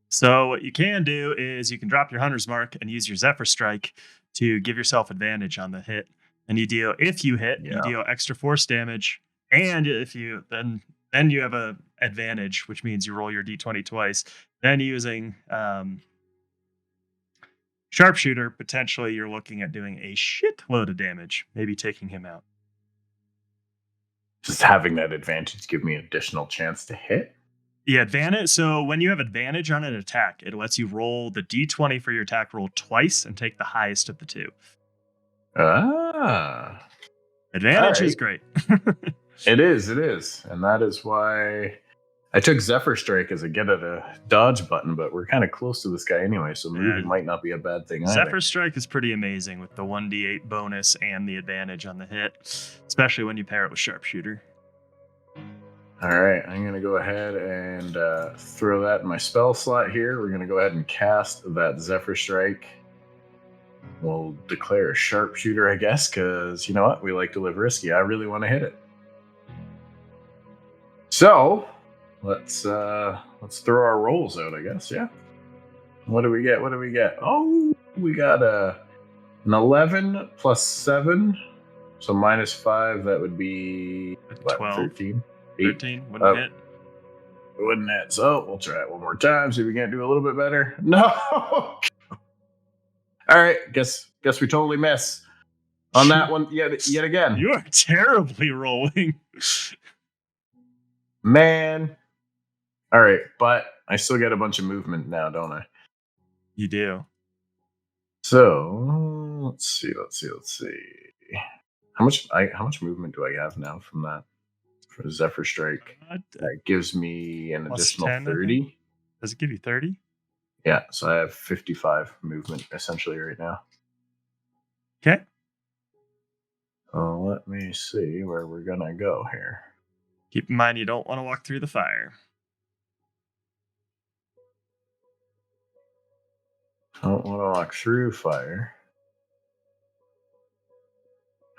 So what you can do is you can drop your Hunter's Mark and use your Zephyr Strike to give yourself advantage on the hit. And you deal, if you hit, you deal extra force damage. And if you then you have a advantage, which means you roll your d20 twice. Then using Sharpshooter, potentially you're looking at doing a shitload of damage, maybe taking him out. Just having that advantage give me an additional chance to hit? Yeah, advantage. So when you have advantage on an attack, it lets you roll the d20 for your attack roll twice and take the highest of the two. Advantage is great. It is. And that is why I took Zephyr Strike as a get at a dodge button, but we're kind of close to this guy anyway, so moving might not be a bad thing either. Zephyr Strike is pretty amazing with the 1d8 bonus and the advantage on the hit, especially when you pair it with Sharpshooter. All right, I'm going to go ahead and throw that in my spell slot here. We're going to go ahead and cast that Zephyr Strike. We'll declare a Sharpshooter, I guess, because you know what? We like to live risky. I really want to hit it. So let's throw our rolls out, I guess. Yeah. What do we get? Oh, we got an 11 plus 7. So minus 5, that would be 12. 13. 13 wouldn't hit. It wouldn't hit. So we'll try it one more time. See if we can't do a little bit better. No. All right. Guess we totally miss on that one yet again. You are terribly rolling. Man. All right, but I still get a bunch of movement now, don't I? You do. So let's see. How much movement do I have now from that? For Zephyr Strike. That gives me an additional 10, 30. Does it give you 30? Yeah, so I have 55 movement essentially right now. Okay. Let me see where we're gonna go here. Keep in mind you don't want to walk through the fire. Don't want to walk through fire.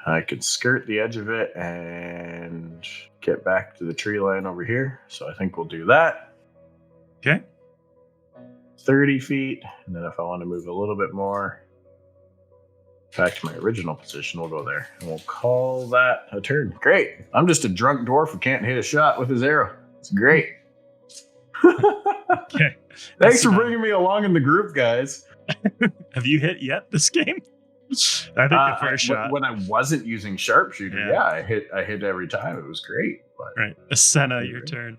I could skirt the edge of it and get back to the tree line over here. So I think we'll do that. Okay. 30 feet. And then if I want to move a little bit more back to my original position, we'll go there. And we'll call that a turn. Great. I'm just a drunk dwarf who can't hit a shot with his arrow. It's great. Okay. Thanks for bringing me along in the group, guys. Have you hit yet this game? I think the first shot. When I wasn't using Sharpshooter, I hit every time. It was great. But right. Asena, your turn.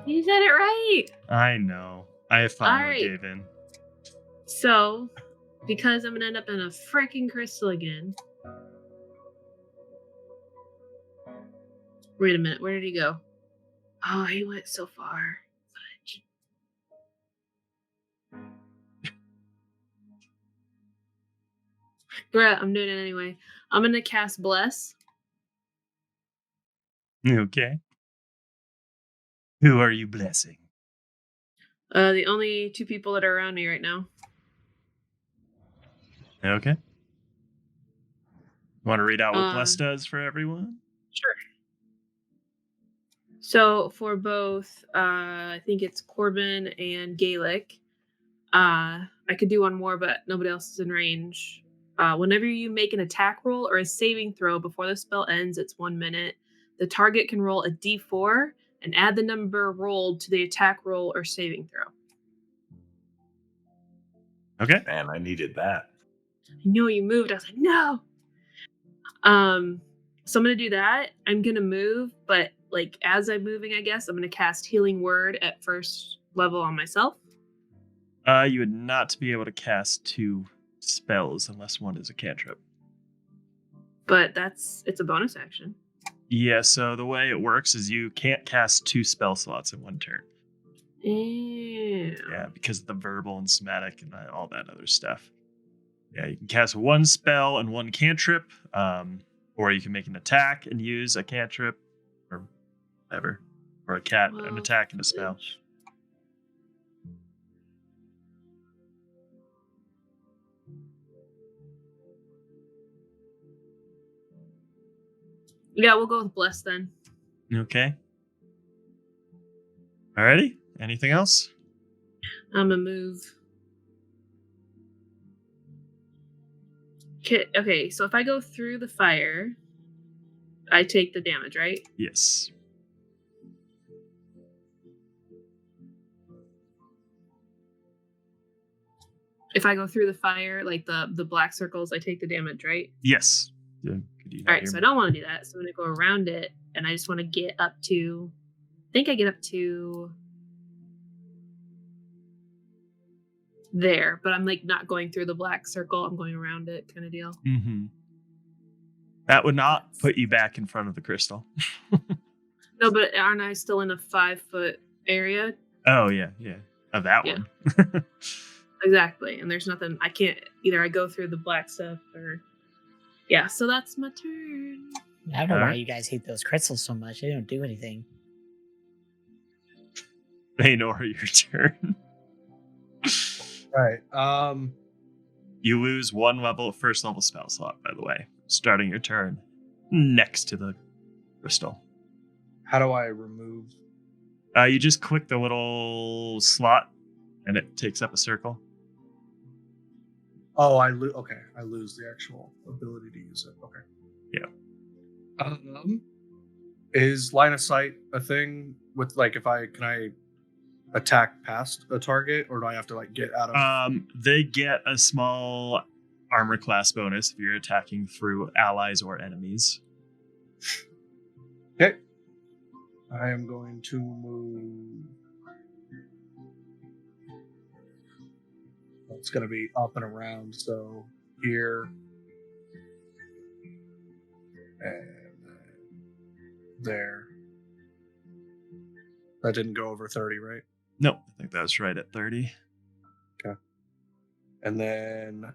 You said it right. I know. I finally gave in. So, because I'm going to end up in a freaking crystal again. Wait a minute. Where did he go? Oh, he went so far. Bruh, I'm doing it anyway. I'm going to cast Bless. Okay. Who are you blessing? The only 2 people that are around me right now. Okay. Want to read out what Bless does for everyone? Sure. So for both, I think it's Corbin and Gaelic. I could do one more, but nobody else is in range. Whenever you make an attack roll or a saving throw before the spell ends, it's 1 minute. The target can roll a d4 and add the number rolled to the attack roll or saving throw. Okay. Man, I needed that. I know you moved. I was like, no. So I'm going to do that. I'm going to move, but like as I'm moving, I guess, I'm going to cast Healing Word at first level on myself. You would not be able to cast 2 spells unless one is a cantrip. But it's a bonus action. Yeah, so the way it works is you can't cast 2 spell slots in one turn. Ew. Yeah, because of the verbal and somatic and all that other stuff. Yeah, you can cast 1 spell and 1 cantrip, or you can make an attack and use a cantrip, or whatever, or an attack and a spell. Yeah, we'll go with bless then. Okay. Alrighty. Anything else? I'm gonna move. Okay, so if I go through the fire, I take the damage, right? Yes. If I go through the fire, like the black circles, I take the damage, right? Yes. Yeah, All right, so I don't want to do that. So I'm gonna go around it, and I just want to get up to. I think I get up to there, but I'm like not going through the black circle. I'm going around it, kind of deal. Mm-hmm. That would not put you back in front of the crystal. No, but aren't I still in a 5-foot area? Oh yeah. Of that Yeah. one. Exactly, and there's nothing. I can't either. I go through the black stuff, or yeah. So that's my turn. I don't know why Alright. you guys hate those crystals so much. They don't do anything. Baynor, your turn. Right. You lose 1 level, first level spell slot, by the way. Starting your turn next to the crystal. How do I remove? You just click the little slot, and it takes up a circle. Oh, I lose the actual ability to use it. Okay. Yeah. Is line of sight a thing with like can I attack past a target, or do I have to like get out of? They get a small armor class bonus if you're attacking through allies or enemies. Okay. I am going to move. It's going to be up and around, so here and there. That didn't go over 30, right? Nope, I think that's right at 30. Okay. And then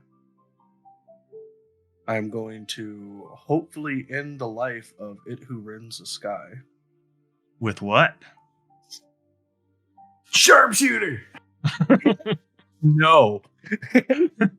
I'm going to hopefully end the life of it who rends the sky. With what? Sharpshooter. No. I'm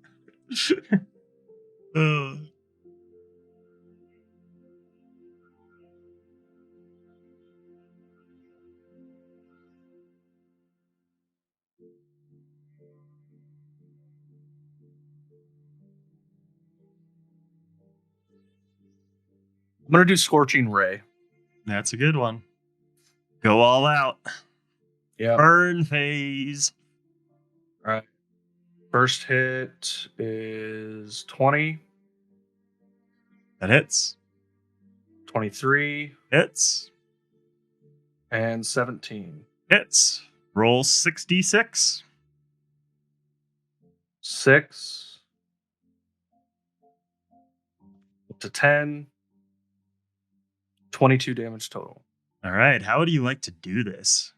going to do Scorching Ray. That's a good one. Go all out. Yeah. Burn phase. All right. First hit is 20, That hits. 23, Hits. and 17. Hits. Roll 66. 6 up to 10. 22 damage total. All right. How would you like to do this?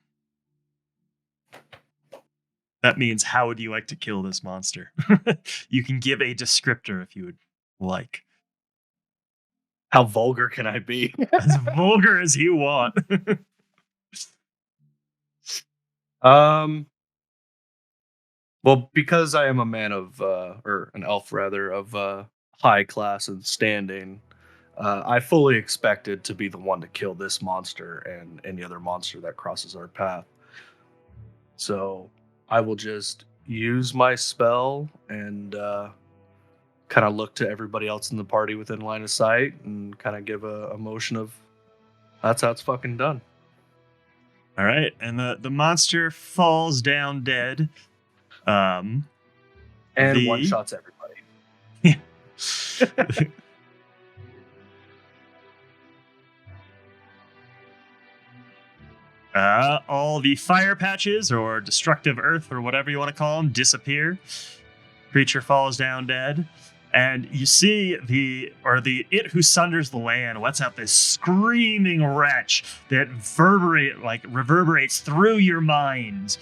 That means how would you like to kill this monster? You can give a descriptor if you would like. How vulgar can I be? As vulgar as you want. Well, because I am a man of, or an elf rather, of high class and standing, I fully expected to be the one to kill this monster and any other monster that crosses our path. So I will just use my spell and kind of look to everybody else in the party within line of sight and kind of give a motion of that's how it's fucking done. All right. And the monster falls down dead. And one shots everybody. All the fire patches or destructive earth or whatever you want to call them disappear. Creature falls down dead. And you see the it who sunders the land lets out this screaming wretch that reverberates through your mind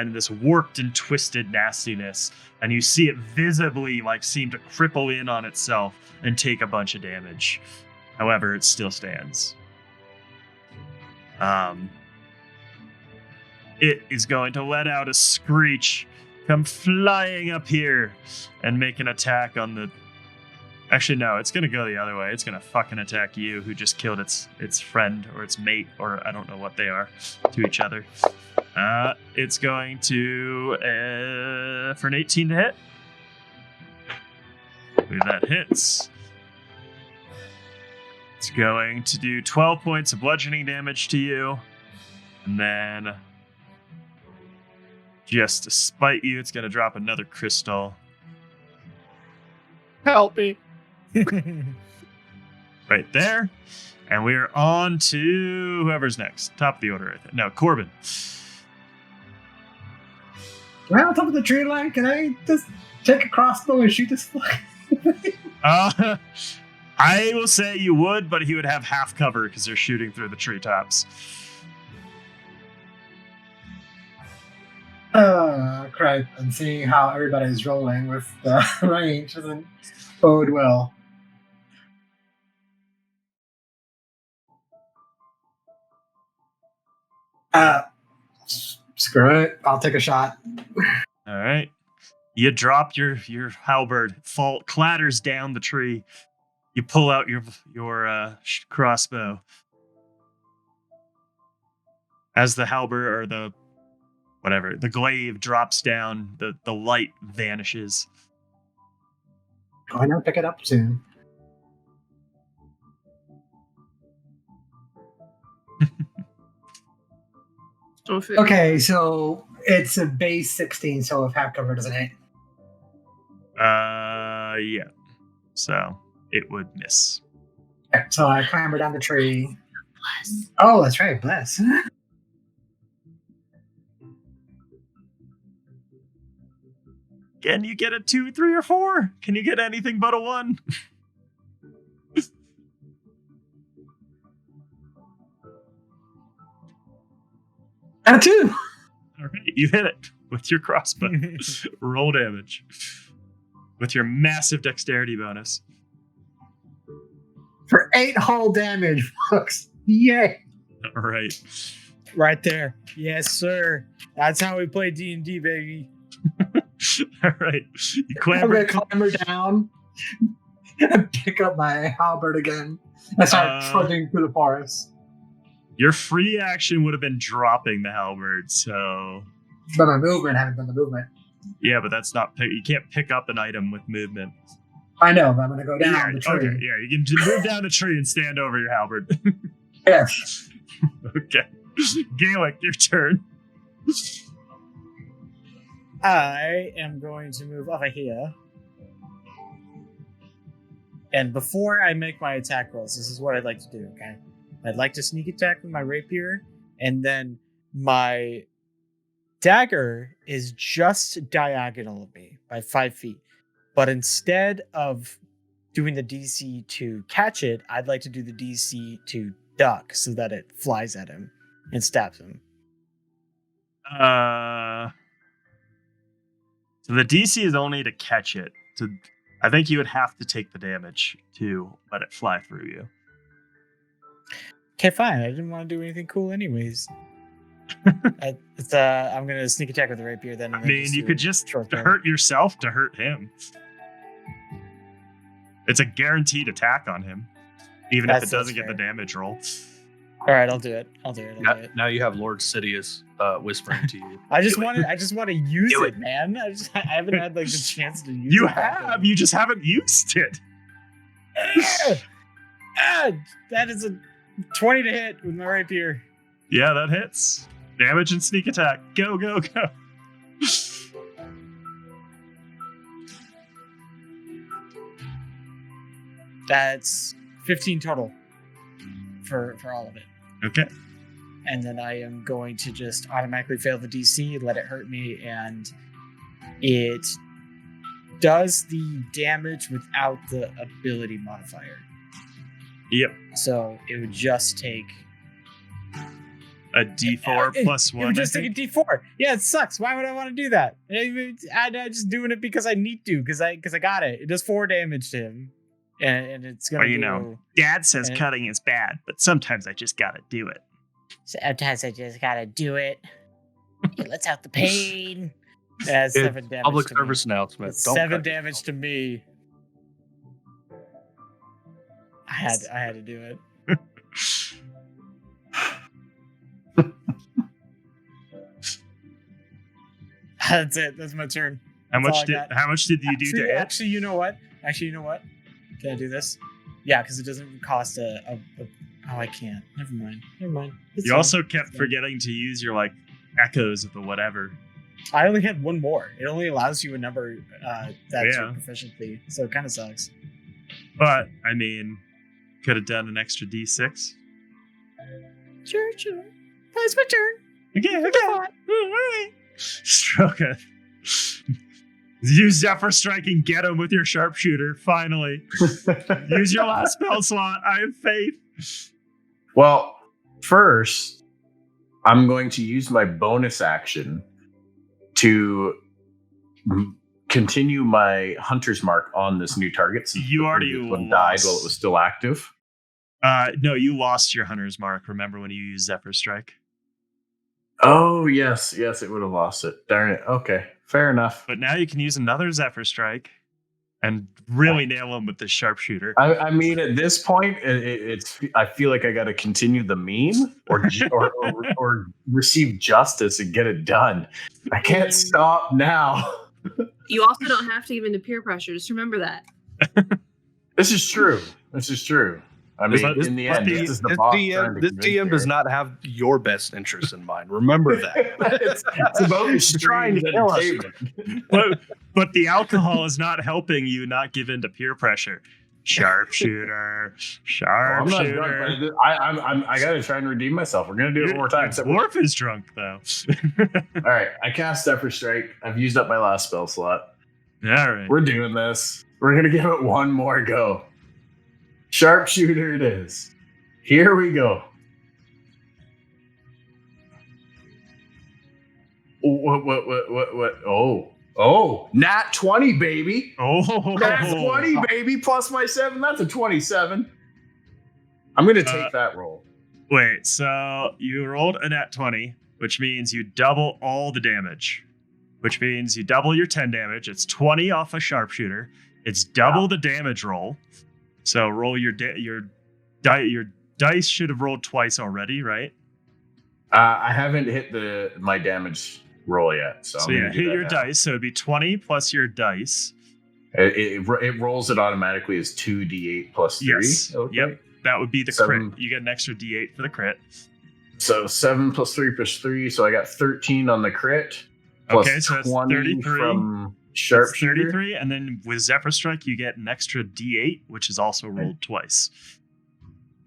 in this warped and twisted nastiness. And you see it visibly seem to cripple in on itself and take a bunch of damage. However, it still stands. It is going to let out a screech, come flying up here, and make an attack on the Actually, no, it's going to go the other way. It's going to fucking attack you, who just killed its friend or its mate, or I don't know what they are to each other. It's going to, for an 18 to hit. I believe that hits. It's going to do 12 points of bludgeoning damage to you. And then, just to spite you, it's going to drop another crystal. Help me. Right there. And we're on to whoever's next. Top of the order, I think. No, Corbin. Right on top of the tree line, can I just take a crossbow and shoot this fly? I will say you would, but he would have half cover because they're shooting through the treetops. Crap. And seeing how everybody's rolling with the range doesn't bode well. Screw it. I'll take a shot. All right. You drop your halberd, clatters down the tree. You pull out your crossbow. As the halberd or the glaive drops down, the light vanishes. Why not pick it up soon? Okay, so it's a base 16, so if half cover doesn't hit. Yeah. So it would miss. Okay, so I clamber down the tree. Bless. Oh, that's right, bless. Can you get a 2, 3, or 4? Can you get anything but a 1? And a 2. All right, you hit it with your crossbow. Roll damage with your massive dexterity bonus. For 8 whole damage, folks. Yay. All right. Right there. Yes, sir. That's how we play D&D, baby. All right. You I'm going to clamber down and pick up my halberd again and start trudging through the forest. Your free action would have been dropping the halberd, so... But my movement, I haven't done the movement. Yeah, but that's not... You can't pick up an item with movement. I know, but I'm going to go down the tree. Okay, yeah, you can move down the tree and stand over your halberd. Yes. Okay. Gaelic, your turn. I am going to move over here. And before I make my attack rolls, this is what I'd like to do, okay? I'd like to sneak attack with my rapier, and then my dagger is just diagonal of me by 5 feet. But instead of doing the DC to catch it, I'd like to do the DC to duck so that it flies at him and stabs him. So the DC is only to catch it. So I think you would have to take the damage to let it fly through you. Okay, fine. I didn't want to do anything cool anyways. I'm going to sneak attack with the rapier then. I mean, you could just hurt yourself to hurt him. It's a guaranteed attack on him, even if it doesn't get the damage roll. All right, I'll do it. Now you have Lord Sidious whispering to you. I just want to use it, man. I haven't had like the chance to use it. You have. You just haven't used it. That is a 20 to hit with my rapier. Yeah, that hits. Damage and sneak attack. Go, go, go. That's 15 total for all of it. Okay. And then I am going to just automatically fail the DC, let it hurt me, and it does the damage without the ability modifier. Yep. So it would just take a D4 plus 1. It would just take a D4. Yeah, it sucks. Why would I want to do that? I'm just doing it because I need to, because I got it. It does 4 damage to him. And it's going to know, Dad says cutting is bad, but sometimes I just got to do it. Sometimes I just got to do it. It lets out the pain. That's 7 damage public to service me. announcement. It's 7 damage to me. I had to do it. That's it. That's my turn. How That's all much I did got. how much did you do to hit? Actually, you know what? Can I do this? Yeah, because it doesn't cost a. Oh, I can't. Never mind. It's You fine. also kept It's fine. forgetting to use your like echoes of the whatever. I only had one more. It only allows you a number that's Yeah. your proficiency, so it kind of sucks. But I mean, could have done an extra D6. Sure. That's my turn. Okay. All right. Stroke it. Use Zephyr Strike and get him with your sharpshooter. Finally, use your last spell slot. I have faith. Well, first, I'm going to use my bonus action to continue my hunter's mark on this new target. Since You the already previous one died while it was still active. No, you lost your hunter's mark. Remember when you used Zephyr Strike? Oh, yes, it would have lost it. Darn it. Okay, fair enough. But now you can use another Zephyr Strike and really nail him with the sharpshooter. I mean, at this point, it's. I feel like I got to continue the meme or receive justice and get it done. I can't stop now. You also don't have to even do peer pressure. Just remember that. This is true. I mean, in the end, this is the boss. This DM does not have your best interests in mind. Remember that. it's about trying to kill us. But the alcohol is not helping you not give in to peer pressure. Sharpshooter. I'm not drunk, but I gotta try and redeem myself. We're gonna do it one more time. Dwarf is drunk though. All right, I cast Zephyr Strike. I've used up my last spell slot. All right. We're doing this. We're gonna give it one more go. Sharpshooter it is. Here we go. What? Oh, nat 20, baby. Oh, Nat 20, baby, plus my 7. That's a 27. I'm going to take that roll. Wait, so you rolled a nat 20, which means you double all the damage, which means you double your 10 damage. It's 20 off a sharpshooter. It's double the damage roll. So roll your dice should have rolled twice already, right? I haven't hit my damage roll yet. So yeah, hit your dice. So it'd be 20 plus your dice. It rolls it automatically as 2d8 plus 3. Yes. Okay. Yep. That would be the 7. crit. You get an extra d8 for the crit. So 7 plus 3 plus 3. So I got 13 on the crit. Plus Okay, so that's 20 33. from That's sharpshooter. 33, and then with Zephyr Strike, you get an extra d8, which is also rolled twice.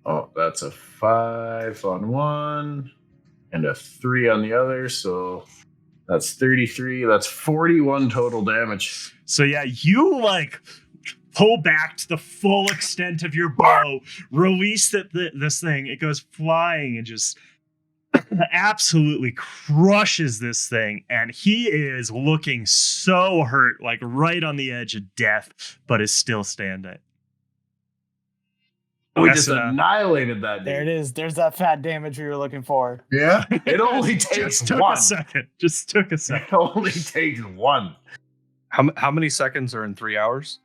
Oh, that's a 5 on one and a 3 on the other. So that's 33. That's 41 total damage. So yeah, you like pull back to the full extent of your bow, release this thing. It goes flying and just absolutely crushes this thing. And he is looking so hurt, like right on the edge of death, but is still standing. We just annihilated that dude. There it is. There's that fat damage we were looking for. Yeah. It only takes Just took one. a second. Just took a second. It only takes one. How many seconds are in 3 hours?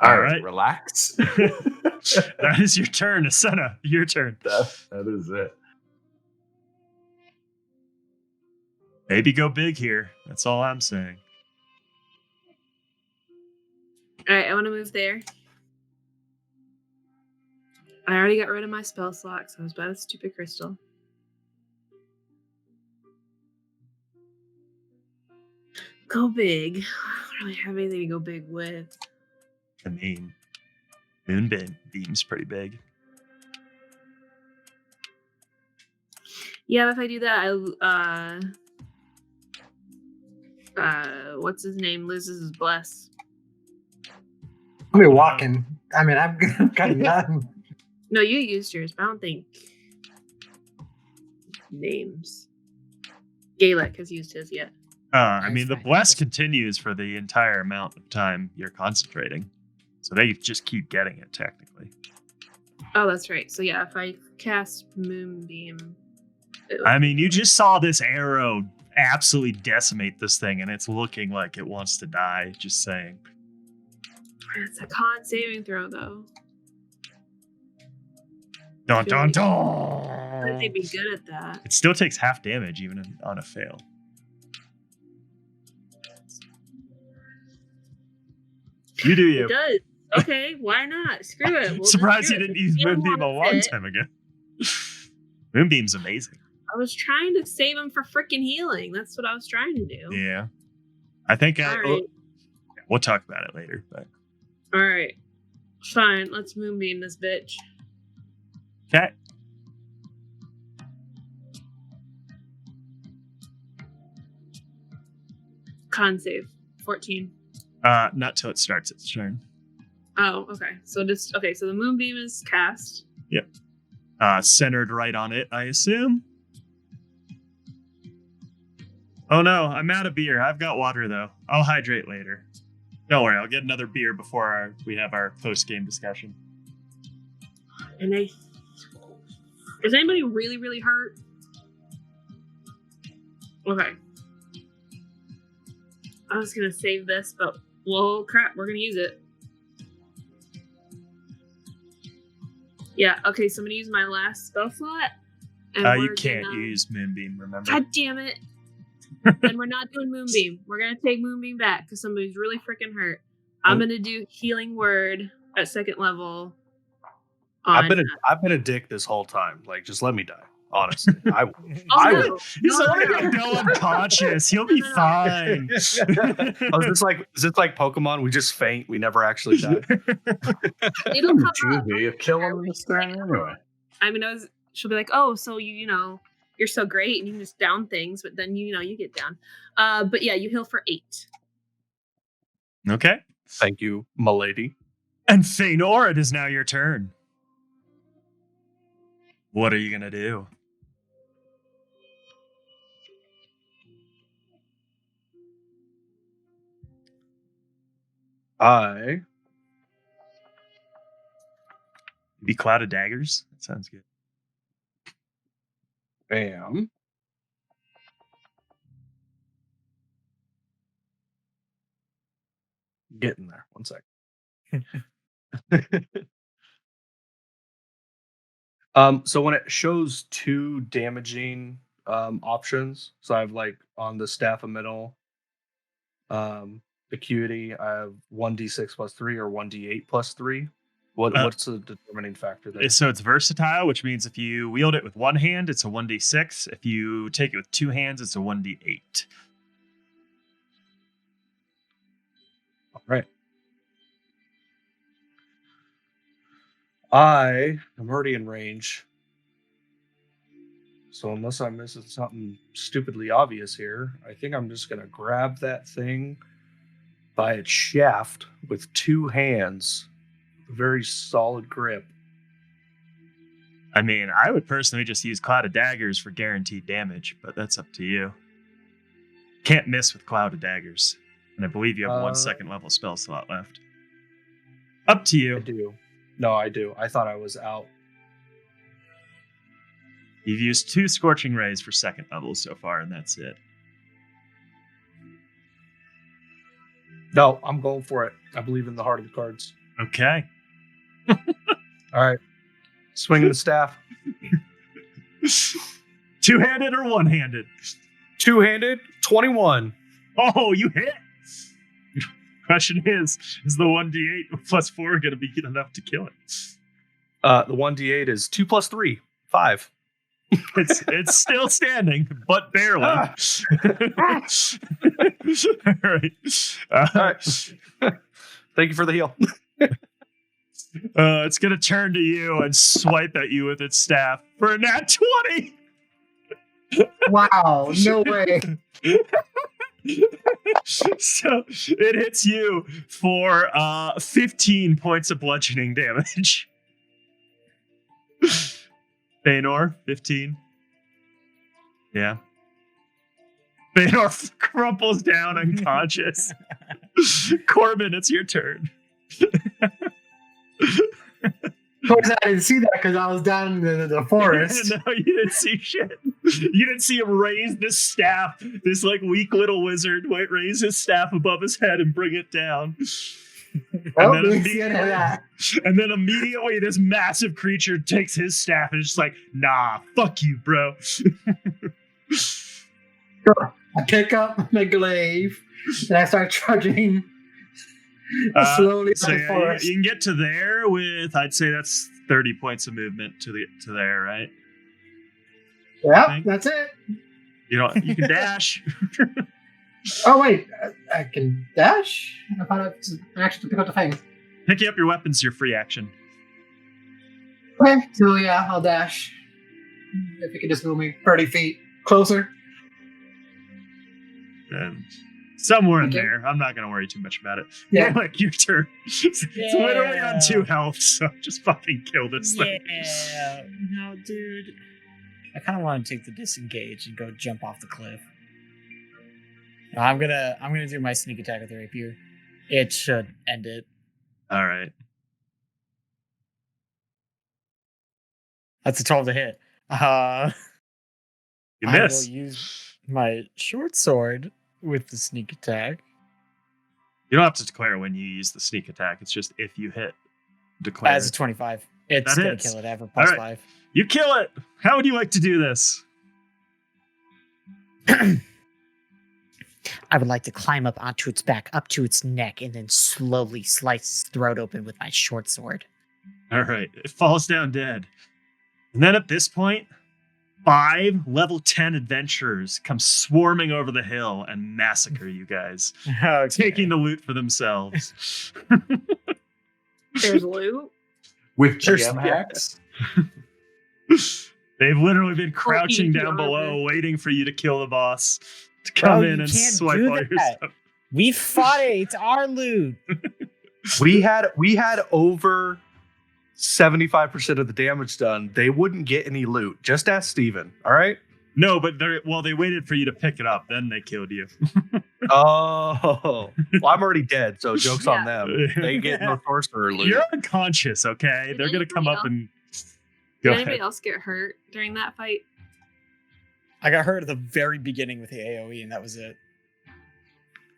All right. right, relax. That is your turn, Asena. Your turn. That is it. Maybe go big here. That's all I'm saying. All right, I want to move there. I already got rid of my spell slot, so I was about a stupid crystal. Go big. I don't really have anything to go big with. I mean, Beam's pretty big. Yeah, if I do that, what's his name loses his bless. I'll be walking. I mean, I'm kind of young. No, you used yours, but I don't think names. Gaelic has used his yet. I mean, the bless continues for the entire amount of time you're concentrating. So they just keep getting it, technically. Oh, that's right. So yeah, if I cast Moonbeam... I mean, you just saw this arrow absolutely decimate this thing, and it's looking like it wants to die. Just saying. It's a con saving throw, though. Dun dun I think they'd dun. be good at that. It still takes half damage even on a fail. You do you. It does. Okay, why not? Screw it. We'll just Surprised do you it. didn't use You don't Moonbeam a want long it. time ago. Moonbeam's amazing. I was trying to save him for freaking healing. That's what I was trying to do. Yeah. I think All right. we'll talk about it later. But All right. Fine. Let's moonbeam this bitch. okay. Con save. 14. Not till it starts its turn. Oh, okay. So so the moonbeam is cast. Yep. Centered right on it, I assume. Oh no, I'm out of beer. I've got water though. I'll hydrate later. Don't worry, I'll get another beer before we have our post-game discussion. And is anybody really, really hurt? Okay. I was gonna save this, but well, crap, we're gonna use it. Yeah. Okay, so I'm gonna use my last spell slot. And You we're can't gonna- use Moonbeam, remember? God damn it! Then we're not doing Moonbeam. We're gonna take Moonbeam back because somebody's really freaking hurt. I'm gonna do Healing Word at 2nd level. I've been a dick this whole time. Like, just let me die. Honestly, I no. He's No, only no, gonna no. go unconscious. He'll be No, no, no. fine. is this like Pokemon? We just faint. We never actually die. It'll come up. You kill him this turn anyway. I mean, she'll be like, "Oh, so you're so great, and you can just down things, but then you get down." But yeah, you heal for 8. Okay. Thank you, milady. And Feanor, it is now your turn. What are you gonna do? Be Cloud of Daggers? That sounds good. am getting there. 1 second. So when it shows 2 damaging options, so I have like on the staff of middle acuity, I have 1d6 plus 3 or 1d8 plus 3. What's the determining factor there? So it's versatile, which means if you wield it with one hand, it's a 1d6. If you take it with 2 hands, it's a 1d8. All right. I am already in range. So unless I'm missing something stupidly obvious here, I think I'm just going to grab that thing by its shaft with 2 hands. Very solid grip. I mean, I would personally just use Cloud of Daggers for guaranteed damage, but that's up to you. Can't miss with Cloud of Daggers. And I believe you have 1 second level spell slot left. Up to I you. do. No, I do. I thought I was out. You've used 2 Scorching Rays for 2nd level so far, and that's it. No, I'm going for it. I believe in the heart of the cards. Okay. All right. Swinging the staff. 2-handed or 1-handed? 2-handed, 21. Oh, you hit! Question is the 1d8 plus 4 going to be good enough to kill it? The 1d8 is 2 plus 3, 5. It's still standing, but barely. All right. All right. Thank you for the heal. It's going to turn to you and swipe at you with its staff for a nat 20. Wow, no way. So it hits you for 15 points of bludgeoning damage. Feanor, 15. Yeah. Feanor crumples down unconscious. Corbin, it's your turn. Of course, I didn't see that because I was down in the forest. No, you didn't see shit. You didn't see him raise this staff. This like weak little wizard raise his staff above his head and bring it down. Oh, and, then we see any of that. and then immediately this massive creature takes his staff and is just like, nah, fuck you, bro. I pick up my glaive and I start trudging slowly So through the yeah, forest. you can get to there with, I'd say that's 30 points of movement to there, right? Yeah, that's it. You can dash. Oh wait, I can dash. I thought it's an action to pick up the thing. Picking up your weapons is your free action. Okay, so yeah, I'll dash. If you could just move me 30 feet closer. And somewhere in Okay. there. I'm not going to worry too much about it. Yeah. Like your turn. It's literally on 2 health, so just fucking kill this thing. Yeah. No, dude. I kind of want to take the disengage and go jump off the cliff. No, I'm gonna do my sneak attack with the rapier. It should end it. All right. That's a 12 to hit. You I miss. will use my short sword with the sneak attack. You don't have to declare when you use the sneak attack. It's just if you hit, declare. As a 25. It's That gonna hits. kill it. I have a plus All right. 5. You kill it. How would you like to do this? I would like to climb up onto its back, up to its neck, and then slowly slice its throat open with my short sword. All right. It falls down dead. And then at this point, 5 level 10 adventurers come swarming over the hill and massacre you guys, taking the loot for themselves. There's loot. With There's- GM hacks? They've literally been crouching easy down armor. below, waiting for you to kill the boss to Bro, come you in and can't swipe do all your that. stuff. We fought it. It's our loot. We had over 75% of the damage done. They wouldn't get any loot. Just ask Steven, all right? No, but they waited for you to pick it up, then they killed you. Oh, well, I'm already dead, so joke's on Yeah. them. They get no sorcerer loot. You're unconscious, okay? Did They're gonna come anybody up and Did go anybody ahead. else get hurt during that fight? I got hurt at the very beginning with the AoE, and that was it.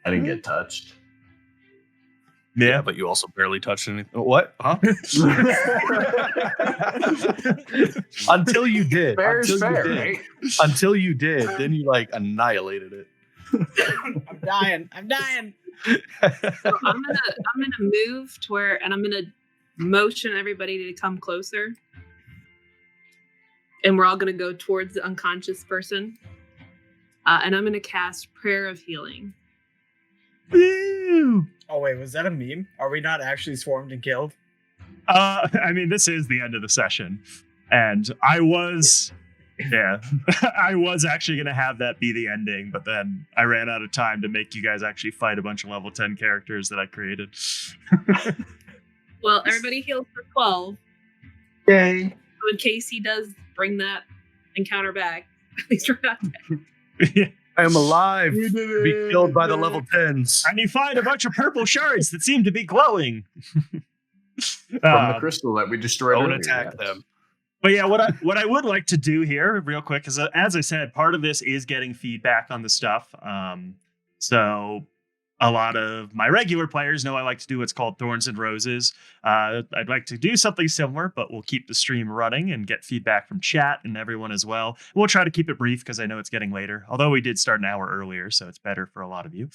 I didn't get touched. Yeah, but you also barely touched anything. What? Huh? Until you did. Fair is Until you fair, did. right? Until you did. Then you like annihilated it. I'm dying. I'm dying. So I'm gonna move to where, and I'm gonna motion everybody to come closer, and we're all gonna go towards the unconscious person, and I'm gonna cast Prayer of Healing. Woo! Oh wait, was that a meme? Are we not actually swarmed and killed? I mean, this is the end of the session, and I was actually gonna have that be the ending, but then I ran out of time to make you guys actually fight a bunch of level 10 characters that I created. Well, everybody heals for 12. Yay. So in case he does bring that encounter back, at least we're not dead. I am alive. We did To be it. killed by the level 10s. And you find a bunch of purple shards that seem to be glowing. From the crystal that we destroyed. Don't earlier, attack yes. them. But yeah, what I would like to do here, real quick, is as I said, part of this is getting feedback on the stuff. So a lot of my regular players know I like to do what's called Thorns and Roses. I'd like to do something similar, but we'll keep the stream running and get feedback from chat and everyone as well. We'll try to keep it brief because I know it's getting later, although we did start an hour earlier, so it's better for a lot of you.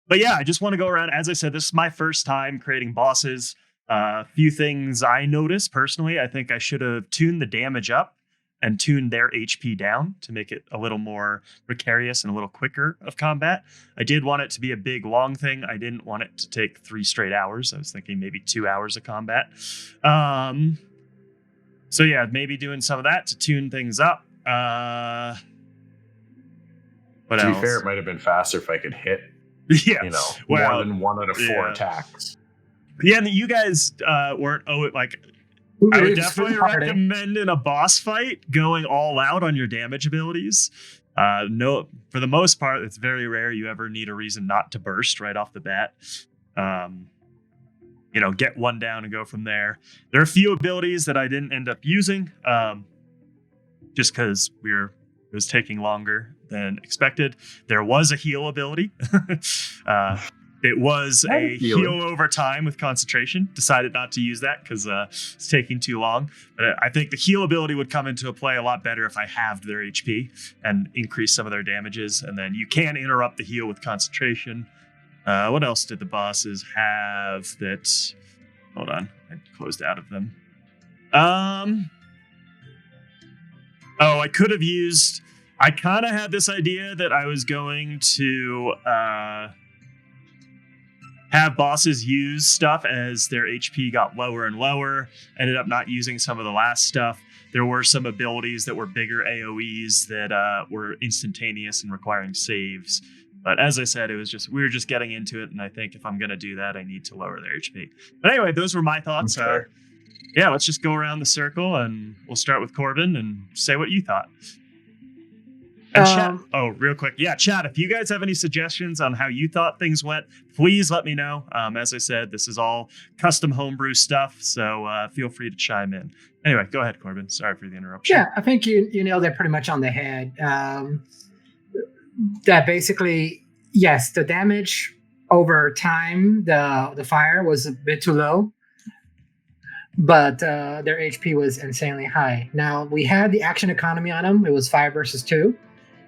But yeah, I just want to go around. As I said, this is my first time creating bosses. A few things I noticed personally. I think I should have tuned the damage up and tuned their HP down to make it a little more precarious and a little quicker of combat. I did want it to be a big, long thing. I didn't want it to take 3 straight hours. I was thinking maybe 2 hours of combat. So yeah, maybe doing some of that to tune things up. What To else? be fair, it might have been faster if I could hit, Yeah. more Well, than 1 out of 4 yeah. attacks. Yeah, and you guys weren't like I would definitely recommend in a boss fight going all out on your damage abilities. No, for the most part, it's very rare you ever need a reason not to burst right off the bat. Get one down and go from there. There are a few abilities that I didn't end up using. just because it was taking longer than expected. There was a heal ability. It was a heal over time with concentration. Decided not to use that because it's taking too long. But I think the heal ability would come into play a lot better if I halved their HP and increased some of their damages. And then you can interrupt the heal with concentration. What else did the bosses have that... Hold on, I closed out of them. I could have used... I kind of had this idea that I was going to... have bosses use stuff as their HP got lower and lower. Ended up not using some of the last stuff. There were some abilities that were bigger AoEs that were instantaneous and requiring saves. But as I said, we were just getting into it, and I think if I'm going to do that, I need to lower their HP. But anyway, those were my thoughts. Okay. Let's just go around the circle, and we'll start with Corbin and say what you thought. And chat, real quick. Yeah, chat, if you guys have any suggestions on how you thought things went, please let me know. As I said, this is all custom homebrew stuff, so feel free to chime in. Anyway, go ahead, Corbin. Sorry for the interruption. Yeah, I think you nailed it pretty much on the head. That basically, yes, the damage over time, the fire was a bit too low, but their HP was insanely high. Now, we had the action economy on them. It was 5 versus 2.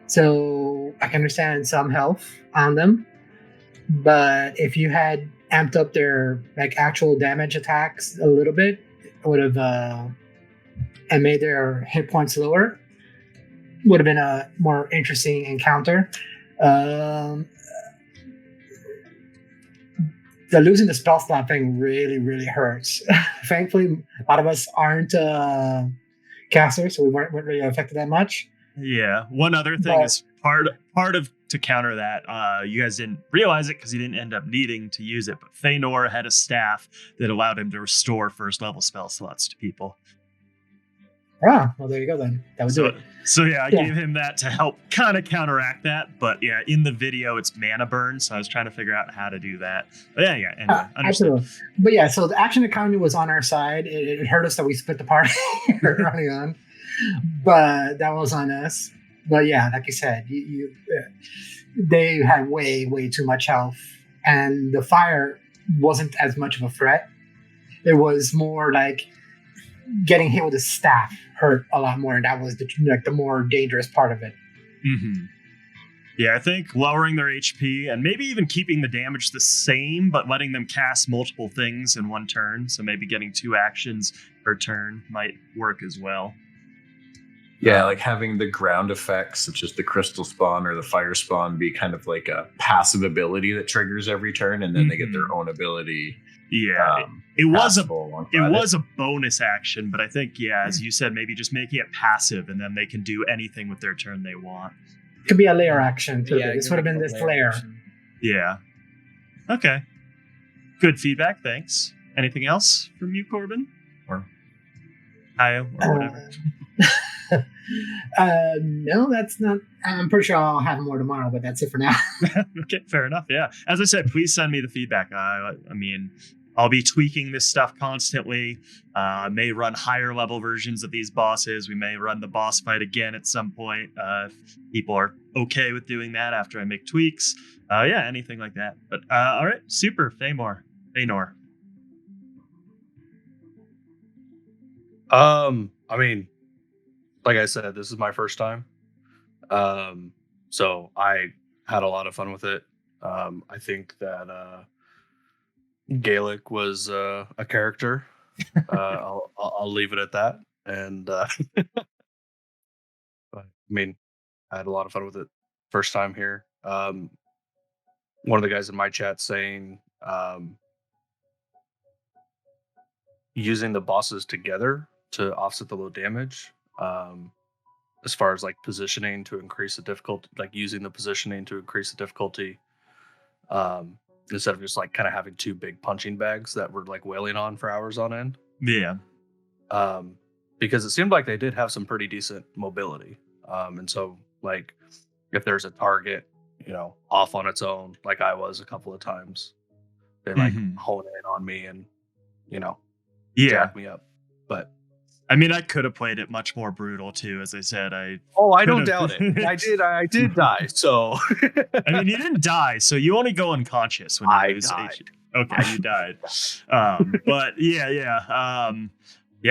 So I can understand some health on them, but if you had amped up their actual damage attacks a little bit, it would have and made their hit points lower. Would have been a more interesting encounter. The losing the spell slot thing really, really hurts. Thankfully, a lot of us aren't casters, so we weren't really affected that much. Yeah. One other thing is part of to counter that. You guys didn't realize it because you didn't end up needing to use it. But Feanor had a staff that allowed him to restore first level spell slots to people. Ah, well, there you go then. That was it. So I gave him that to help kind of counteract that. But yeah, in the video, it's mana burn. So I was trying to figure out how to do that. But anyway, absolutely. But yeah, so the action economy was on our side. It hurt us that we split the party early on. But that was on us. But yeah, like you said, they had way too much health, and the fire wasn't as much of a threat. It was more like getting hit with a staff hurt a lot more, and that was the more dangerous part of it. Mm-hmm. Yeah, I think lowering their HP and maybe even keeping the damage the same, but letting them cast multiple things in one turn. So maybe getting 2 actions per turn might work as well. Yeah, like having the ground effects, such as the crystal spawn or the fire spawn, be kind of like a passive ability that triggers every turn, and then they get their own ability. Yeah, it was a bonus action, but I think as you said, maybe just making it passive, and then they can do anything with their turn they want. It could be a layer action too. Yeah, this would have been this layer. Yeah. Okay. Good feedback. Thanks. Anything else from you, Corbin, or Io, or whatever? No, that's not. I'm pretty sure I'll have more tomorrow, but that's it for now. Okay, fair enough. Yeah, as I said, please send me the feedback. I mean, I'll be tweaking this stuff constantly. May run higher level versions of these bosses. We may run the boss fight again at some point. If people are okay with doing that after I make tweaks. Anything like that. But all right, super. Feanor. I mean, like I said, this is my first time. So I had a lot of fun with it. I think that Gaelic was a character. I'll leave it at that. And but, I mean, I had a lot of fun with it. First time here. One of the guys in my chat saying using the bosses together to offset the low damage. As far as like positioning to increase the difficulty, like using the positioning to increase the difficulty, instead of just like kind of having 2 big punching bags that were like wailing on for hours on end. Yeah. Because it seemed like they did have some pretty decent mobility. And so like if there's a target, off on its own, like I was a couple of times, they like hone in on me and, jack me up. But I mean, I could have played it much more brutal too. As I said, I don't could've- doubt it. I did die. So I mean, you didn't die, so you only go unconscious when you I lose died. HP. Okay, you died. But yeah.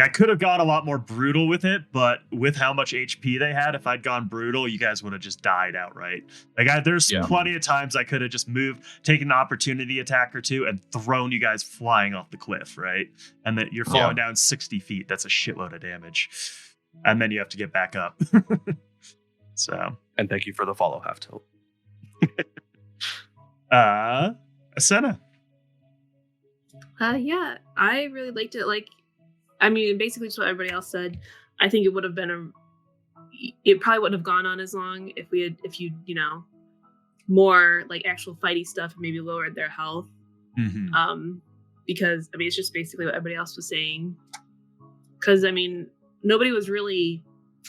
I could have gone a lot more brutal with it, but with how much HP they had, if I'd gone brutal, you guys would have just died outright. Like, there's plenty of times I could have just moved, taken an opportunity attack or two, and thrown you guys flying off the cliff, right? And that you're falling down 60 feet. That's a shitload of damage. And then you have to get back up. So. And thank you for the follow, half tilt. Asena. Yeah, I really liked it. Like, I mean, basically just what everybody else said. I think it would have been it probably wouldn't have gone on as long if you more like actual fighty stuff and maybe lowered their health. Mm-hmm. Because I mean, it's just basically what everybody else was saying. Because I mean, nobody was really,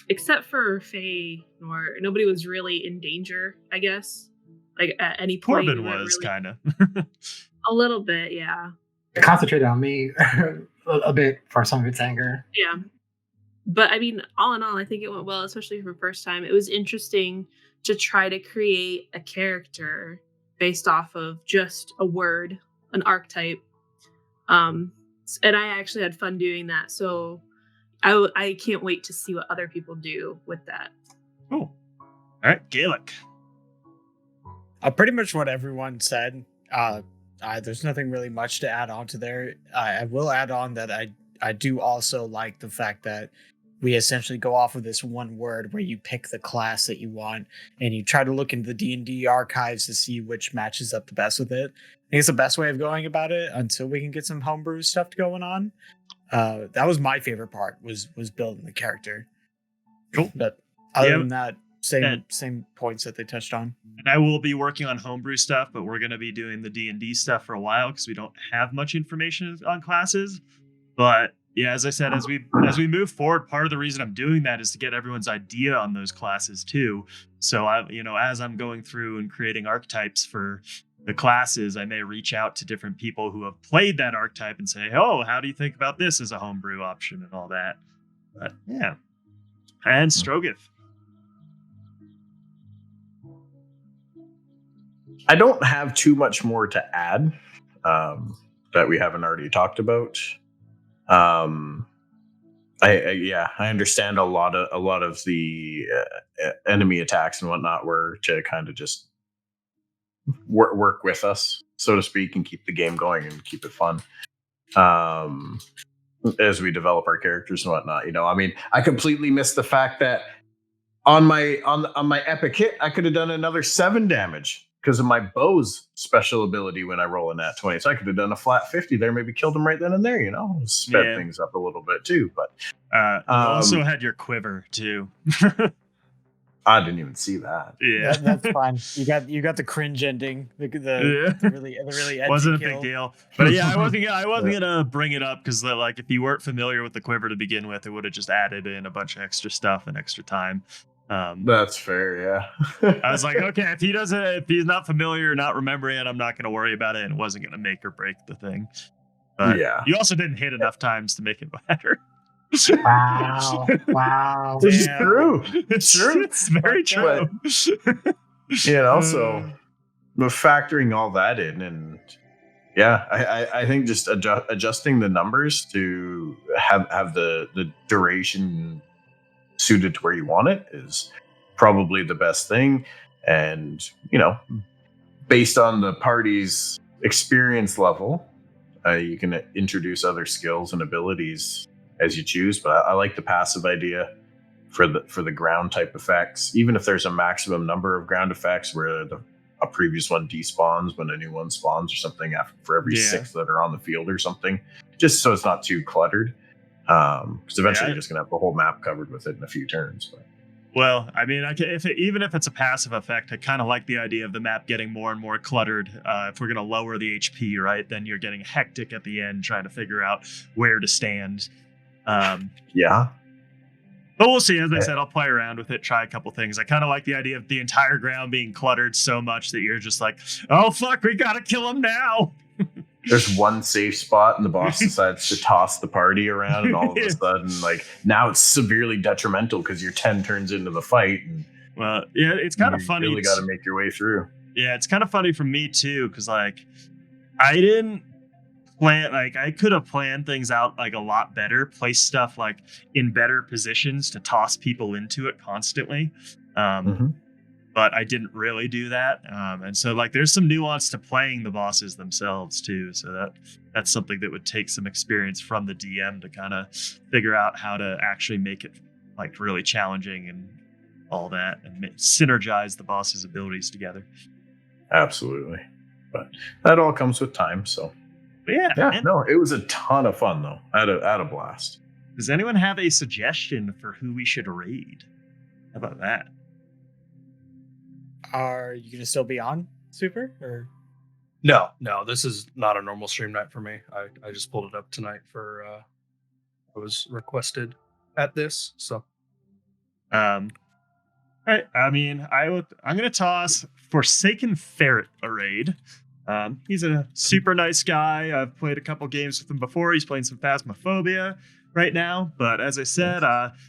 except for Faye, nobody was really in danger, I guess. Like at any point. Corbin was really, kind of. a little bit, yeah. It concentrated on me a bit for some of its anger. Yeah. But I mean, all in all, I think it went well, especially for first time. It was interesting to try to create a character based off of just a word, an archetype. And I actually had fun doing that. So I can't wait to see what other people do with that. Cool. All right, Gaelic. Pretty much what everyone said. There's nothing really much to add on to there. I will add on that I do also like the fact that we essentially go off of this one word where you pick the class that you want and you try to look into the D&D archives to see which matches up the best with it. I think it's the best way of going about it until we can get some homebrew stuff going on. That was my favorite part was building the character. Cool. But other than that, same points that they touched on. And I will be working on homebrew stuff, but we're going to be doing the D&D stuff for a while because we don't have much information on classes. But yeah, as I said, as we move forward, part of the reason I'm doing that is to get everyone's idea on those classes too. So as I'm going through and creating archetypes for the classes, I may reach out to different people who have played that archetype and say, "Oh, how do you think about this as a homebrew option?" and all that. But yeah, and Strogoth. I don't have too much more to add that we haven't already talked about. I understand a lot of the enemy attacks and whatnot were to kind of just work with us, so to speak, and keep the game going and keep it fun as we develop our characters and whatnot. I mean, I completely missed the fact that on my epic hit, I could have done another 7 damage. Because of my bow's special ability when I roll a nat 20. So I could have done a flat 50 there, maybe killed him right then and there, sped things up a little bit too. But you also had your quiver too. I didn't even see that. Yeah, that's fine. You got the cringe ending. The really edgy wasn't a kill. big deal. But yeah, I wasn't gonna bring it up because like if you weren't familiar with the quiver to begin with, it would have just added in a bunch of extra stuff and extra time. That's fair, yeah. I was like, okay, if he's not familiar or not remembering it, I'm not going to worry about it, and it wasn't going to make or break the thing. But yeah, you also didn't hit enough times to make it matter. Wow. It's true. It's true. It's very true. So factoring all that in, and yeah, I think just adjusting the numbers to have the duration suited to where you want it is probably the best thing. And based on the party's experience level, you can introduce other skills and abilities as you choose. But I like the passive idea for the ground type effects, even if there's a maximum number of ground effects where a previous one despawns when a new one spawns or something for every 6 that are on the field or something, just so it's not too cluttered. Because eventually you're just gonna have the whole map covered with it in a few turns. But. Well, I mean, even if it's a passive effect, I kind of like the idea of the map getting more and more cluttered. If we're gonna lower the HP, right, then you're getting hectic at the end trying to figure out where to stand. Yeah. But we'll see. As I said, I'll play around with it, try a couple things. I kind of like the idea of the entire ground being cluttered so much that you're just like, oh fuck, we gotta kill him now. there's one safe spot and the boss decides to toss the party around, and all of a sudden, like, now it's severely detrimental because you're 10 turns into the fight. And well, yeah, it's kind of funny. You really got to make your way through. Yeah, it's kind of funny for me too, because like I didn't plan, like I could have planned things out like a lot better, place stuff like in better positions to toss people into it constantly. But I didn't really do that. And so like there's some nuance to playing the bosses themselves too. So that's something that would take some experience from the DM to kind of figure out how to actually make it like really challenging and all that, and synergize the boss's abilities together. Absolutely. But that all comes with time. So but yeah. No, it was a ton of fun though. I had a blast. Does anyone have a suggestion for who we should raid? How about that? Are you gonna still be on Super or? No, this is not a normal stream night for me. I just pulled it up tonight for I was requested at this, so all right. I mean, I'm gonna toss Forsaken Ferret a raid. He's a super nice guy. I've played a couple games with him before. He's playing some Phasmophobia right now, but as I said,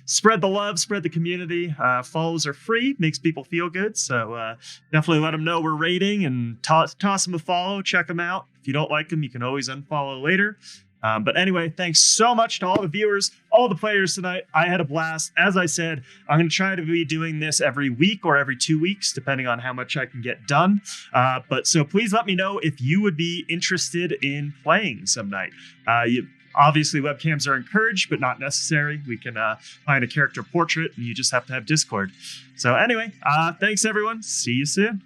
spread the love, spread the community. Follows are free, makes people feel good, so definitely let them know we're raiding and toss them a follow. Check them out. If you don't like them, you can always unfollow later. But anyway, thanks so much to all the viewers, all the players tonight. I had a blast. As I said, I'm going to try to be doing this every week or every 2 weeks, depending on how much I can get done. But so please let me know if you would be interested in playing some night. Obviously, webcams are encouraged, but not necessary. We can find a character portrait, and you just have to have Discord. So anyway, thanks, everyone. See you soon.